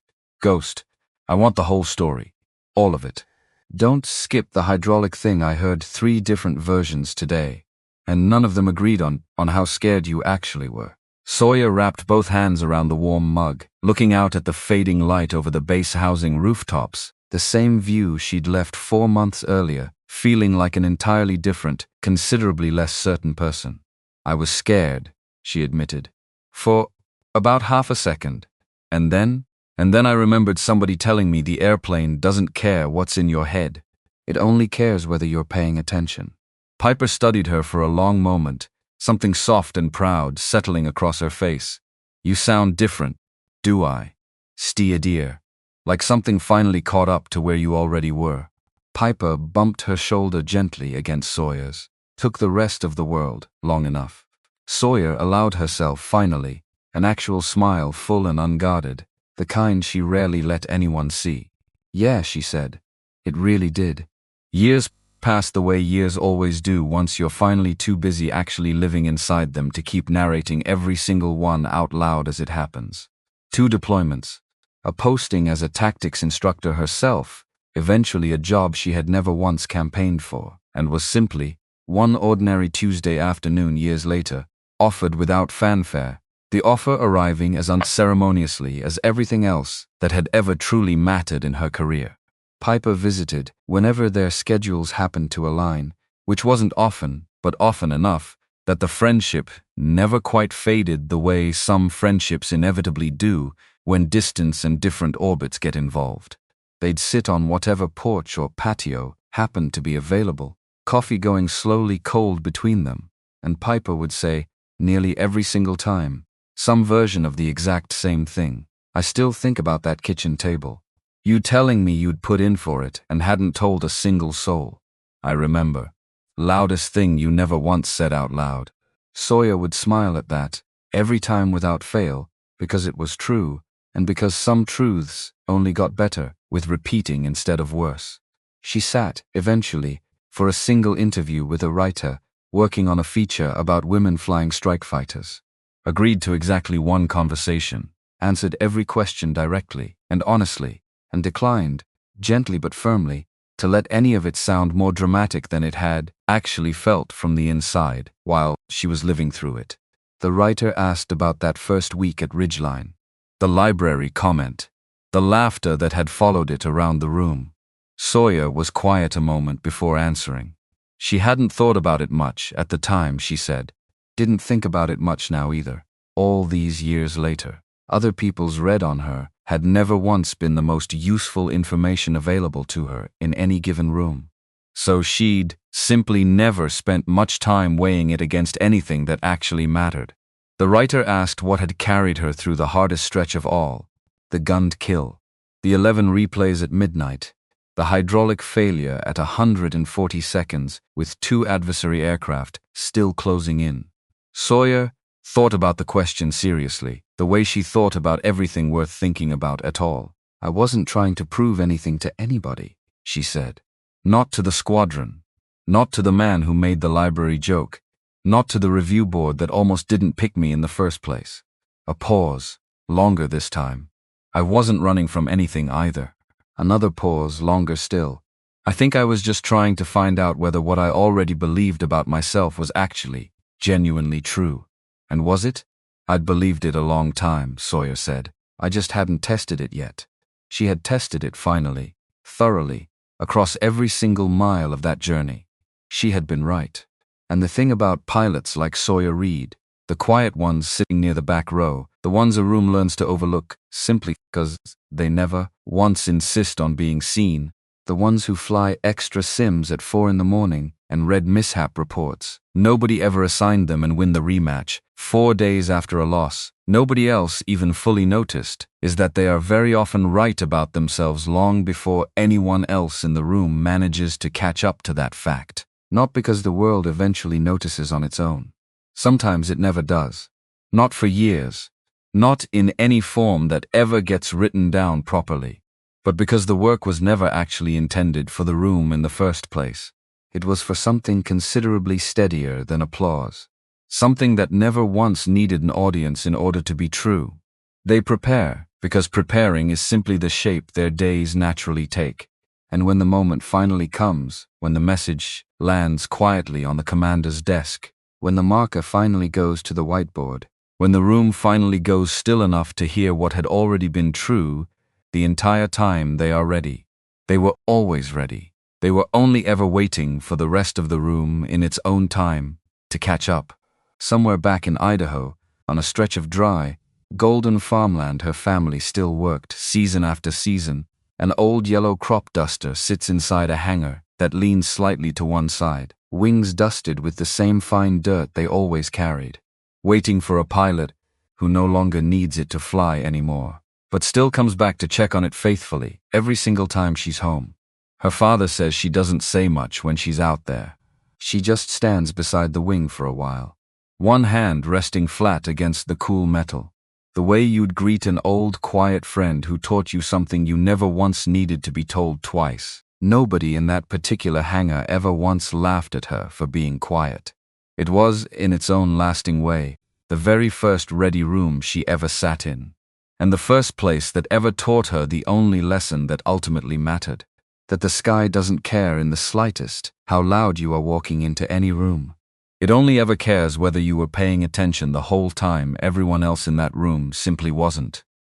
I want the whole story. All of it. Don't skip the hydraulic thing. I heard 3 different versions today, and none of them agreed on how scared you actually were." Sawyer wrapped both hands around the warm mug, looking out at the fading light over the base housing rooftops, the same view she'd left 4 months earlier, feeling like an entirely different, considerably less certain person. "I was scared," she admitted, "for about half a second. And then I remembered somebody telling me the airplane doesn't care what's in your head. It only cares whether you're paying attention." Piper studied her for a long moment, something soft and proud settling across her face. "You sound different." "Do I?" "Stia dear. Like something finally caught up to where you already were." Piper bumped her shoulder gently against Sawyer's. Took the rest of the world long enough. Sawyer allowed herself, finally, an actual smile, full and unguarded, the kind she rarely let anyone see. "Yeah," she said. "It really did." Years passed the way years always do once you're finally too busy actually living inside them to keep narrating every single one out loud as it happens. 2 deployments. A posting as a tactics instructor herself, eventually a job she had never once campaigned for, and was simply, one ordinary Tuesday afternoon years later, offered without fanfare, the offer arriving as unceremoniously as everything else that had ever truly mattered in her career. Piper visited whenever their schedules happened to align, which wasn't often, but often enough that the friendship never quite faded the way some friendships inevitably do when distance and different orbits get involved. They'd sit on whatever porch or patio happened to be available, coffee going slowly cold between them, and Piper would say, nearly every single time, some version of the exact same thing. "I still think about that kitchen table. You telling me you'd put in for it and hadn't told a single soul. I remember. Loudest thing you never once said out loud." Sawyer would smile at that, every time without fail, because it was true, and because some truths only got better with repeating instead of worse. She sat, eventually, for a single interview with a writer working on a feature about women flying strike fighters. Agreed to exactly 1 conversation, answered every question directly and honestly, and declined, gently but firmly, to let any of it sound more dramatic than it had actually felt from the inside while she was living through it. The writer asked about that first week at Ridgeline. The library comment. The laughter that had followed it around the room. Sawyer was quiet a moment before answering. She hadn't thought about it much at the time, she said. Didn't think about it much now either. All these years later, other people's read on her had never once been the most useful information available to her in any given room. So she'd simply never spent much time weighing it against anything that actually mattered. The writer asked what had carried her through the hardest stretch of all, the gunned kill, the 11 replays at midnight, the hydraulic failure at 140 seconds with 2 adversary aircraft still closing in. Sawyer thought about the question seriously, the way she thought about everything worth thinking about at all. I wasn't trying to prove anything to anybody, she said. Not to the squadron. Not to the man who made the library joke. Not to the review board that almost didn't pick me in the first place. A pause, longer this time. I wasn't running from anything either. Another pause, longer still. I think I was just trying to find out whether what I already believed about myself was actually, genuinely true. And was it? I'd believed it a long time, Sawyer said. I just hadn't tested it yet. She had tested it finally, thoroughly, across every single mile of that journey. She had been right. And the thing about pilots like Sawyer Reed, the quiet ones sitting near the back row, The ones a room learns to overlook simply because they never once insist on being seen. The ones who fly extra sims at 4 in the morning and read mishap reports. Nobody ever assigned them and win the rematch 4 days after a loss. Nobody else even fully noticed is that they are very often right about themselves long before anyone else in the room manages to catch up to that fact. Not because the world eventually notices on its own. Sometimes it never does. Not for years. Not in any form that ever gets written down properly. But because the work was never actually intended for the room in the first place. It was for something considerably steadier than applause. Something that never once needed an audience in order to be true. They prepare, because preparing is simply the shape their days naturally take. And when the moment finally comes, when the message lands quietly on the commander's desk, when the marker finally goes to the whiteboard, when the room finally goes still enough to hear what had already been true, the entire time they are ready. They were always ready. They were only ever waiting for the rest of the room in its own time to catch up. Somewhere back in Idaho, on a stretch of dry, golden farmland her family still worked season after season, an old yellow crop duster sits inside a hangar that leans slightly to one side, wings dusted with the same fine dirt they always carried, waiting for a pilot who no longer needs it to fly anymore, but still comes back to check on it faithfully every single time she's home. Her father says she doesn't say much when she's out there. She just stands beside the wing for a while, one hand resting flat against the cool metal, the way you'd greet an old, quiet friend who taught you something you never once needed to be told twice. Nobody in that particular hangar ever once laughed at her for being quiet. It was, in its own lasting way, the very first ready room she ever sat in, and the first place that ever taught her the only lesson that ultimately mattered. That the sky doesn't care in the slightest how loud you are walking into any room. It only ever cares whether you were paying attention the whole time everyone else in that room simply wasn't.